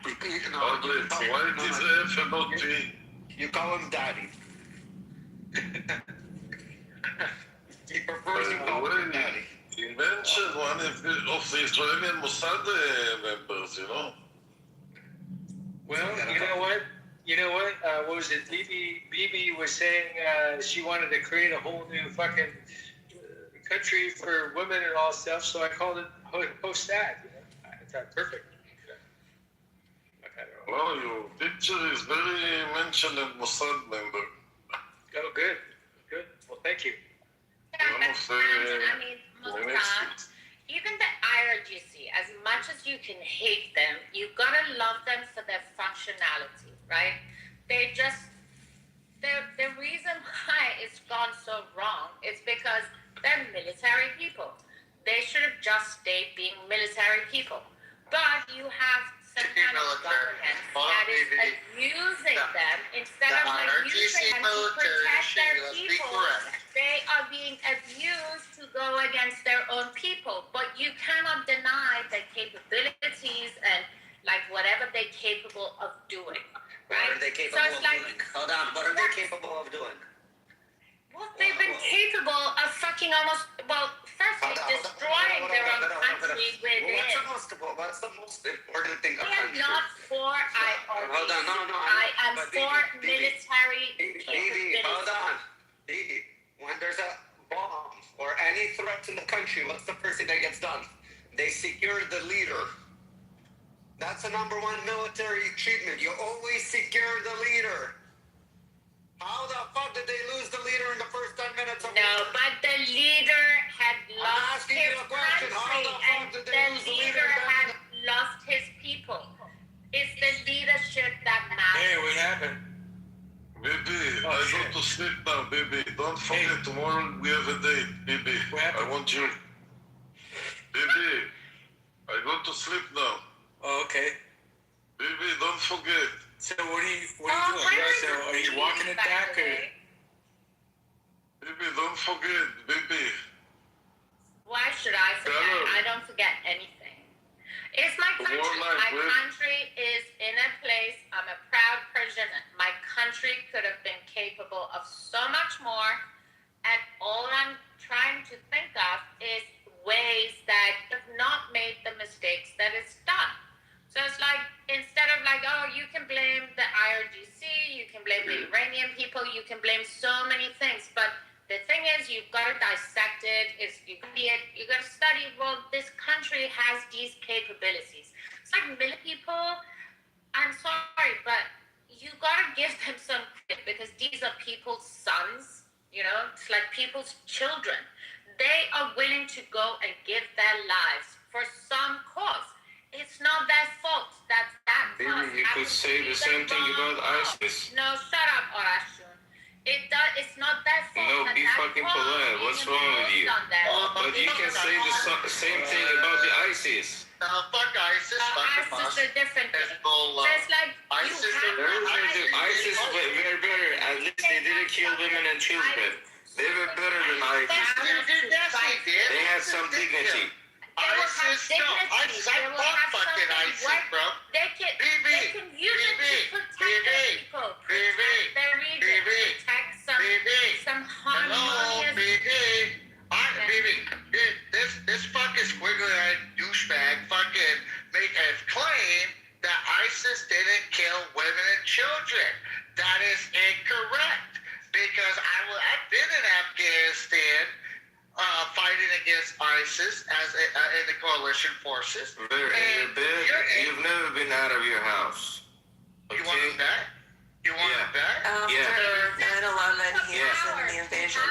Why did you say about me? You call him daddy. He prefers you call him daddy. He mentioned one of the Israeli Mossad members, you know. Well, you know what? What was it? BB was saying she wanted to create a whole new fucking country for women and all stuff, so I called it Hostad. You know? I thought perfect. Well, your picture is very mentioned in Mossad member. Oh, good. Well, thank you. Yeah, I mean, Mossad, even the IRGC, as much as you can hate them, you gotta love them for their functionality, right? They just, the reason why it's gone so wrong is because they're military people. They should have just stayed being military people. But you have some kind of government that is abusing them instead of using them to protect their people. They are being abused to go against their own people. But you cannot deny the capabilities and like whatever they're capable of doing. Right? What are they capable of doing? Hold on. What are they capable of doing? Well, they've been capable of fucking almost, well, firstly, destroying their own country within. What's the most important thing a I am country? not for IRGC. Hold on, no. I am for military Bibi, hold capability. on. Bibi, when there's a bomb or any threat to the country, what's the first thing that gets done? They secure the leader. That's the number one military treatment. You always secure the leader. How the fuck did they lose the leader in the first 10 minutes of No, but the leader had lost his country, and the leader had lost his people. It's the leadership that matters. Hey, what happened? Baby, I go to sleep now, baby. Don't forget, tomorrow we have a date, baby. I want you. Baby, I go to sleep now. Oh, okay. Baby, don't forget. So what are you doing? So are you walking it back or? Baby, don't forget, baby. Why should I forget? I don't forget anything. It's my country. My country is in a place. I'm a proud Persian. My country could have been capable of so much more. And all I'm trying to think of is ways that have not made the mistakes that it's done. So it's like, instead of like, oh, you can blame the IRGC, you can blame the Iranian people, you can blame so many things. But the thing is, you've got to dissect it, you got to study, well, this country has these capabilities. It's like military people, I'm sorry, but you got to give them some credit because these are people's sons, you know, it's like people's children. They are willing to go and give their lives for some cause. It's not their fault that cause You could say the same thing about ISIS. No, shut up, Orashun. It's not their fault. No, be fucking polite. What's wrong with you? But you can say the same thing about the ISIS. Fuck ISIS. Fuck ISIS is a different thing. So it's like ISIS ISIS were better. At least they didn't kill women and children. They were better than ISIS. They had some dignity. ISIS, no. ISIS, I fought fucking ISIS, bro. They can use it to protect their people, protect their region, protect some harmonious... This fucking squiggly-eyed douchebag fucking make a claim that ISIS didn't kill women and children. That is incorrect. Because I've been in Afghanistan fighting against ISIS in the coalition forces. You've never been out of your house. Okay? You want it back? You want it back? After 9/11, he was in the invasion.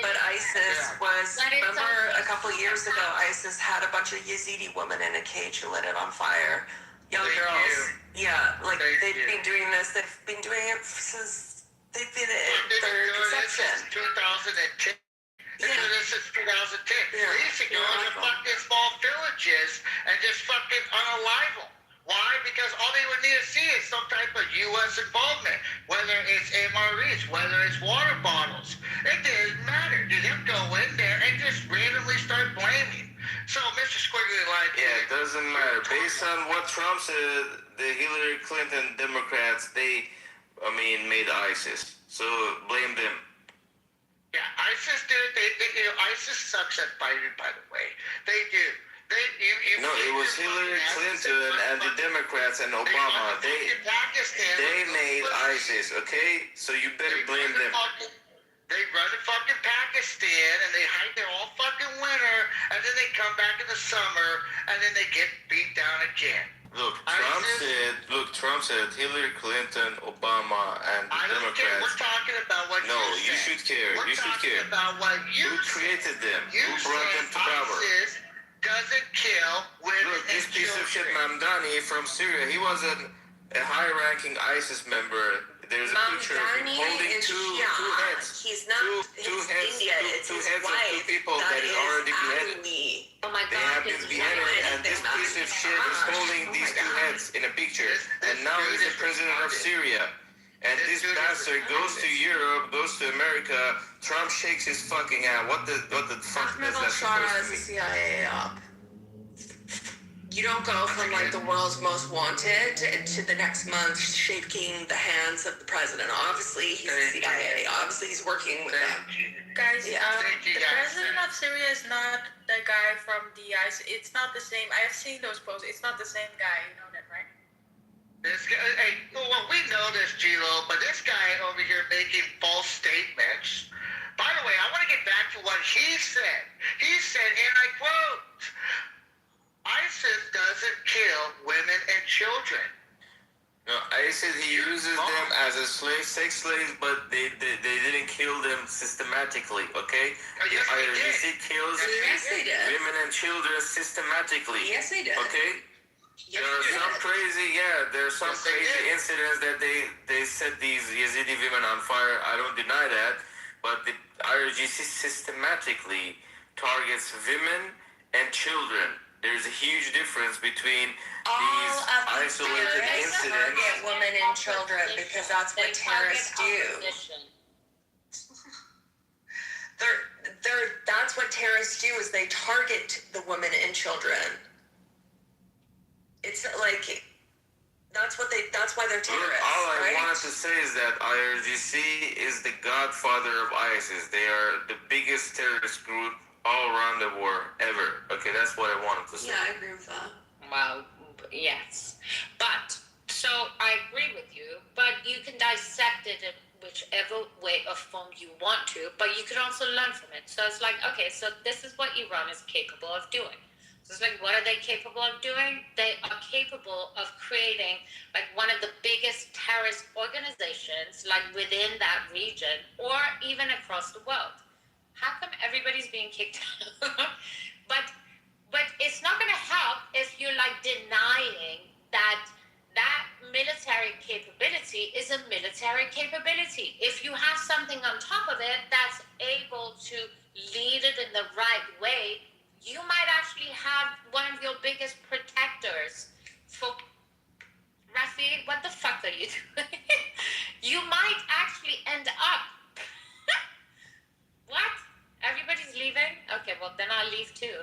But ISIS was, remember a couple years ago, ISIS had a bunch of Yazidi women in a cage who lit it on fire. Young girls. Yeah, like they've been doing this. They've been doing it since they've been in their conception. This is 2010. This is 2010. They used to go into fucking small villages and just fucking unalive them. Why? Because all they would need to see is some type of U.S. involvement, whether it's MREs, whether it's water bottles. It didn't matter. They didn't go in there and just randomly start blaming. So, Mr. Squiggly, like... Yeah, it doesn't matter. Based on what Trump said, the Hillary Clinton Democrats, they made ISIS. So, blame them. Yeah, ISIS did. ISIS sucks at fighting, by the way. They do. No, it was Hillary Clinton and the Democrats and Obama. They made ISIS, okay? So you better blame them. They run to fucking Pakistan and they hide there all fucking winter, and then they come back in the summer and then they get beat down again. Look, Trump said Hillary Clinton, Obama, and the Democrats. We're talking about what you should care. You should care. About what you Who created them? Who brought them to power? ISIS doesn't kill women. Look, this piece of shit Mamdani from Syria, he was a high-ranking ISIS member. There's a picture of him holding two heads. He's not. Two heads India. It's two his heads wife. of two people. They have this beheaded, and this piece of shit is holding these two heads in a picture, and now he's the president of Syria. And this bastard goes to Europe, goes to America. Trump shakes his fucking hand. What the fuck Ahmed is that al-Shara supposed is to a mean? CIA op. You don't go from like the world's most wanted to the next month shaking the hands of the president. Obviously, he's the CIA. Obviously, he's working with them. Guys, Yeah. the president of Syria is not the guy from the ISIS. It's not the same. I have seen those posts. It's not the same guy. You know that, right? This guy, hey, well, we know this, G-Lo, but this guy over here making false statements. By the way, I want to get back to what he said. He said, and I quote, ISIS doesn't kill women and children. No, ISIS, he uses them as a sex slaves, but they didn't kill them systematically, okay? Yes, The they IRGC did. kills Yes, they did. women and children systematically. Yes, they did. Okay? Yes, There are they some did. crazy, there are some Yes, they crazy did. incidents that they set these Yazidi women on fire. I don't deny that, but the IRGC systematically targets women and children. There's a huge difference between these isolated incidents. Target women and children because that's what terrorists do. That's what terrorists do is they target the women and children. It's like that's why they're terrorists. All I right? wanted to say is that IRGC is the godfather of ISIS. They are the biggest terrorist group all around the world ever. Okay, that's what I wanted to say. Yeah, I agree with that. Well, yes. But, so I agree with you, but you can dissect it in whichever way or form you want to, but you can also learn from it. So it's like, okay, so this is what Iran is capable of doing. So it's like, what are they capable of doing? They are capable of creating like one of the biggest terrorist organizations like within that region or even across the world. How come everybody's being kicked out? But it's not going to help if you're like denying that military capability is a military capability. If you have something on top of it that's able to lead it in the right way, you might actually have one of your biggest protectors for Rafi, what the fuck are you doing? You might actually end up what? Everybody's leaving? Okay, well then I'll leave too.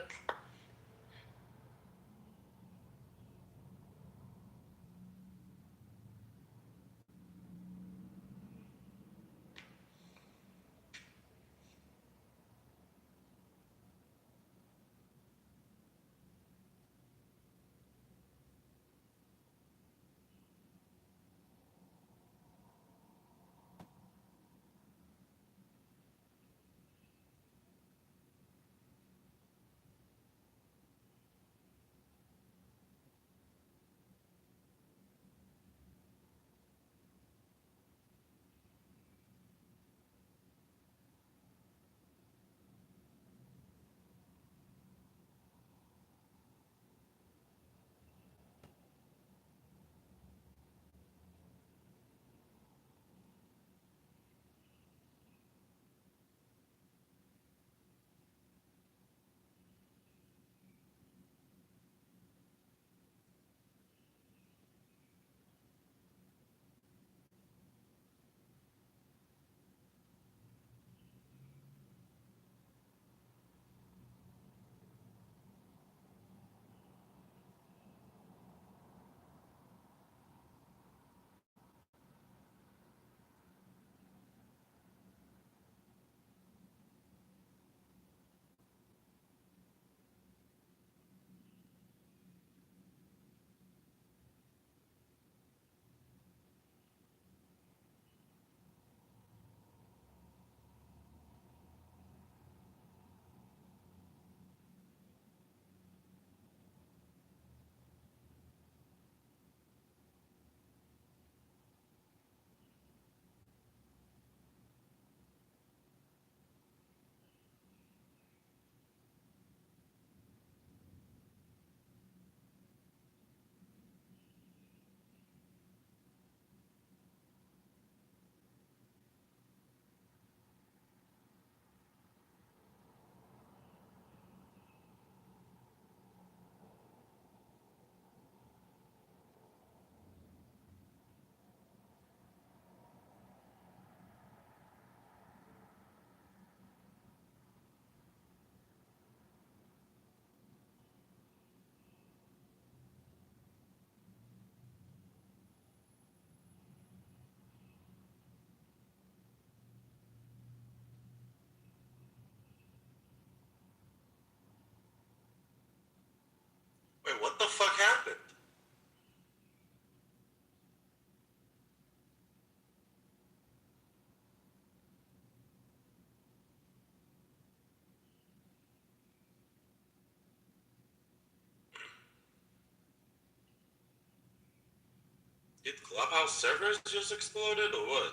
Did Clubhouse servers just exploded or what?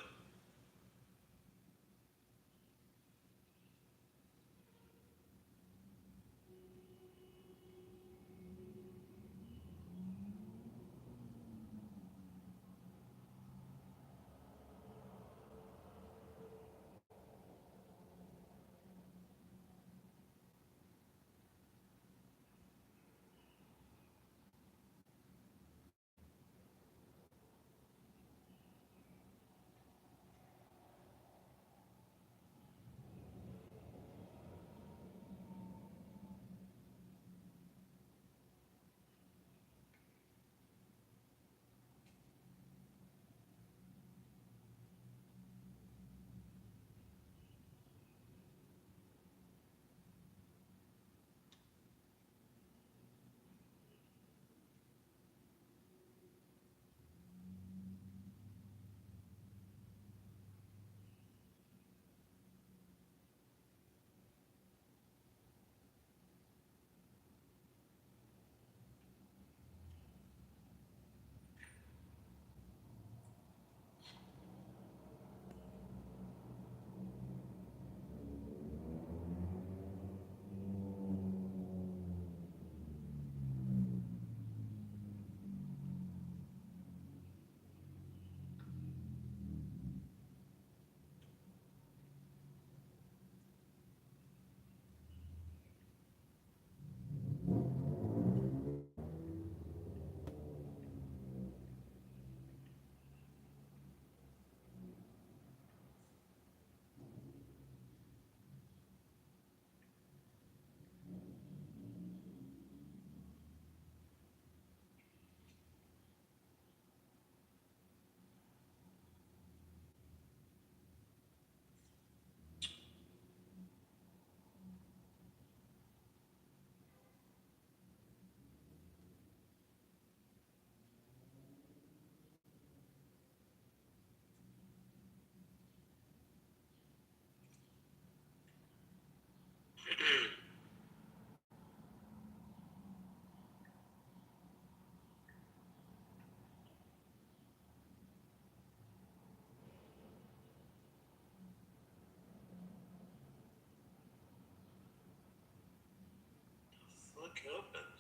Fuck happened?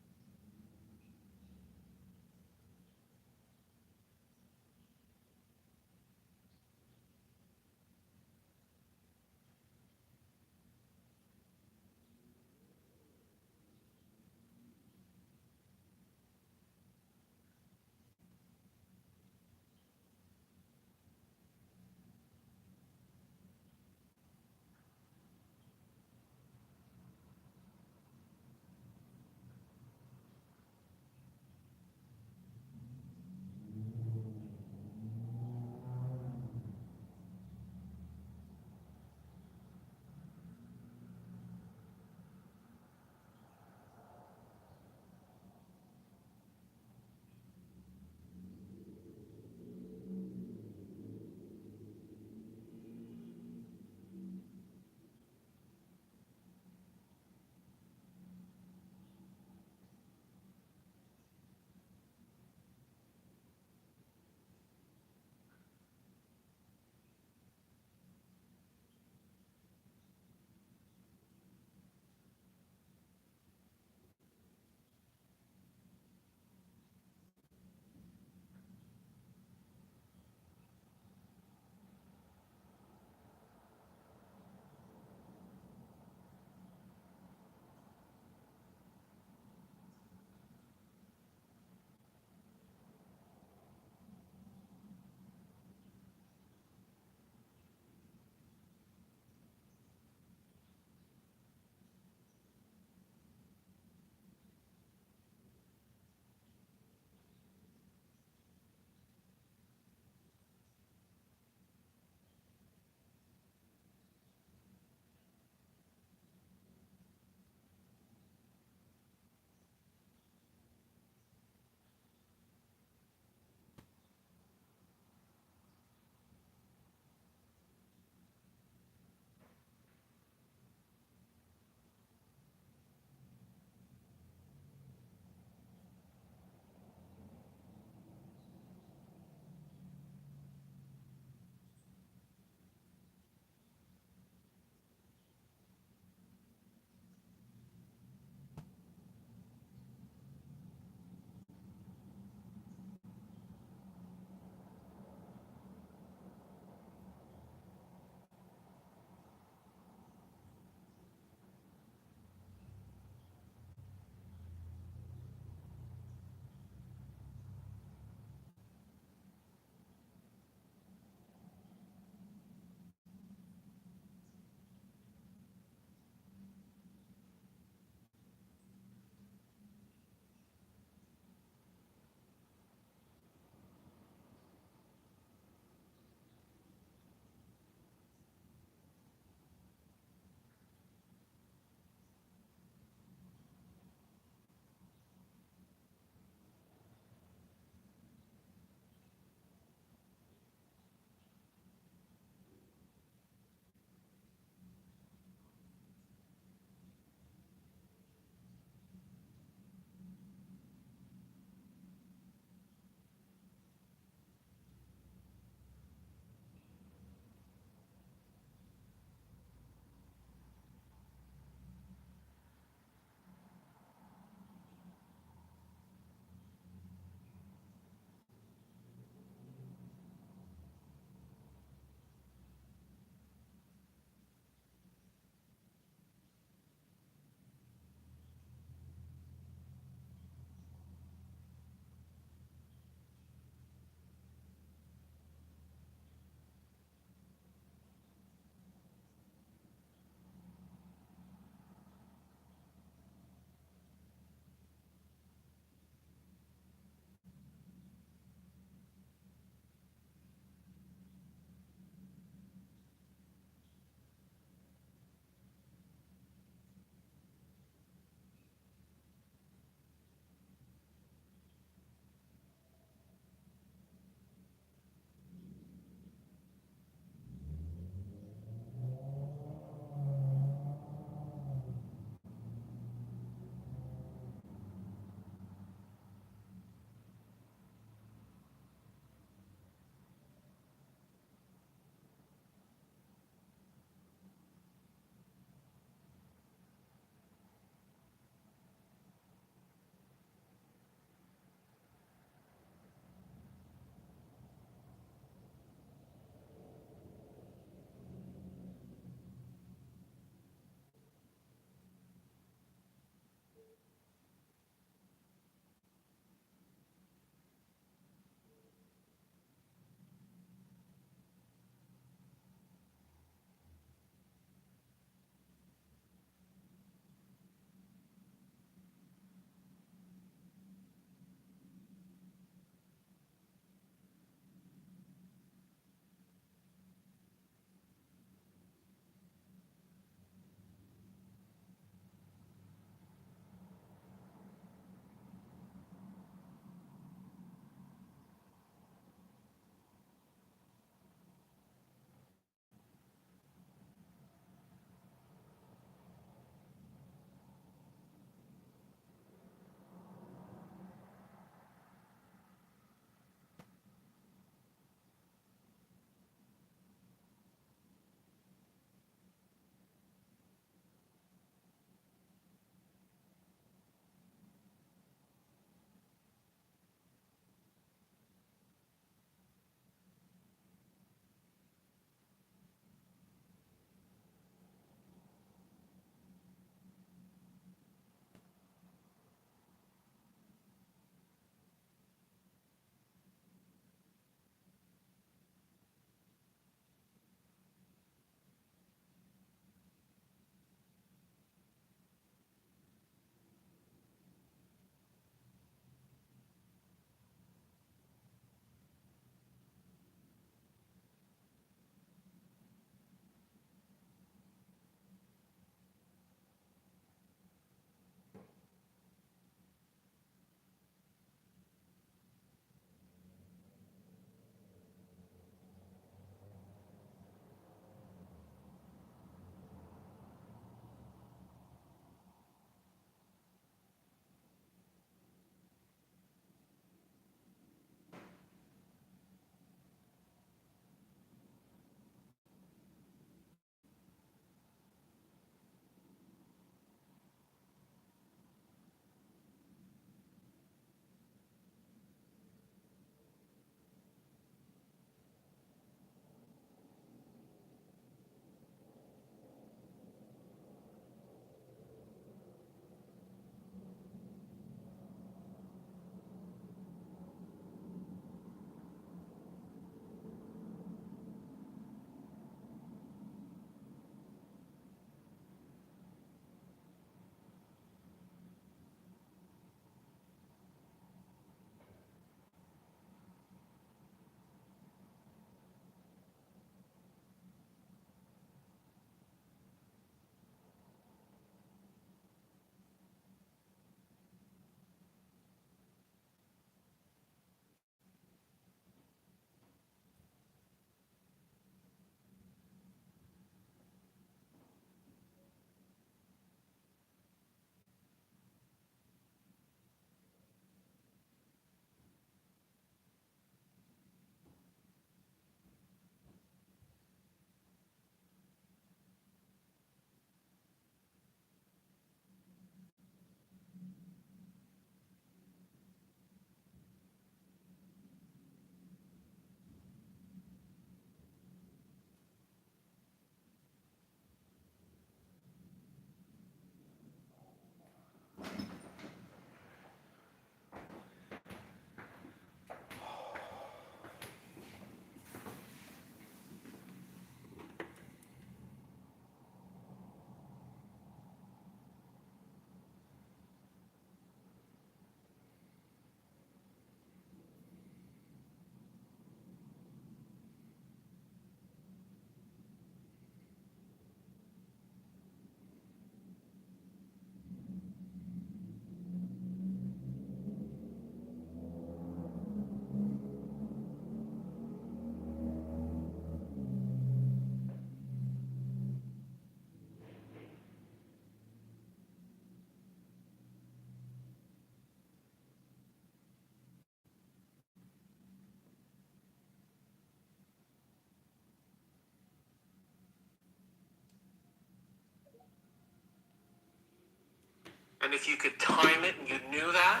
and if you could time it and you knew that,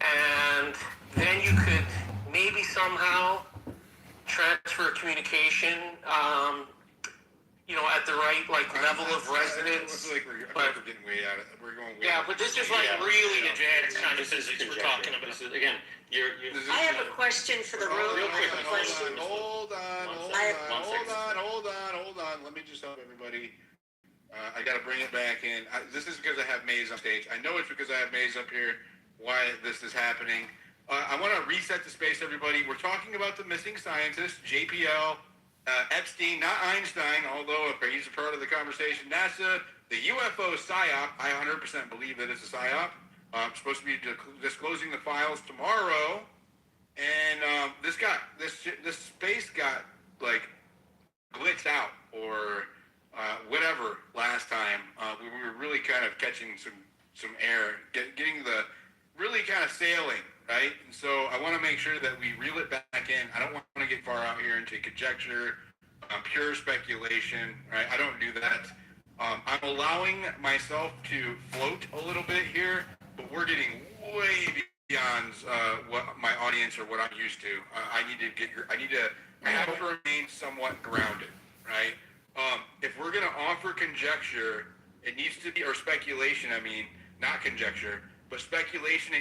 and then you could maybe somehow transfer communication, at the right level of residence. We're getting way out of it. We're going way Yeah, but this is really advanced kind of physics we're talking about. This is, again, you're I have a question for the room. Hold on. Let me just help everybody. I got to bring it back in. This is because I have Maze on stage. I know it's because I have Maze up here why this is happening. I want to reset the space, everybody. We're talking about the missing scientist, JPL, Epstein, not Einstein, although he's a part of the conversation. NASA, the UFO PSYOP. I 100% believe that it's a PSYOP. I'm supposed to be disclosing the files tomorrow, and this space got glitched out or whatever last time. We were really kind of catching some air, getting the really kind of sailing, right? And so I want to make sure that we reel it back in. I don't want to get far out here into conjecture, pure speculation, right? I don't do that. I'm allowing myself to float a little bit here, but we're getting way beyond what my audience or what I'm used to. I have to remain somewhat grounded, right? If we're going to offer conjecture, it needs to be, or speculation, not conjecture, but speculation, it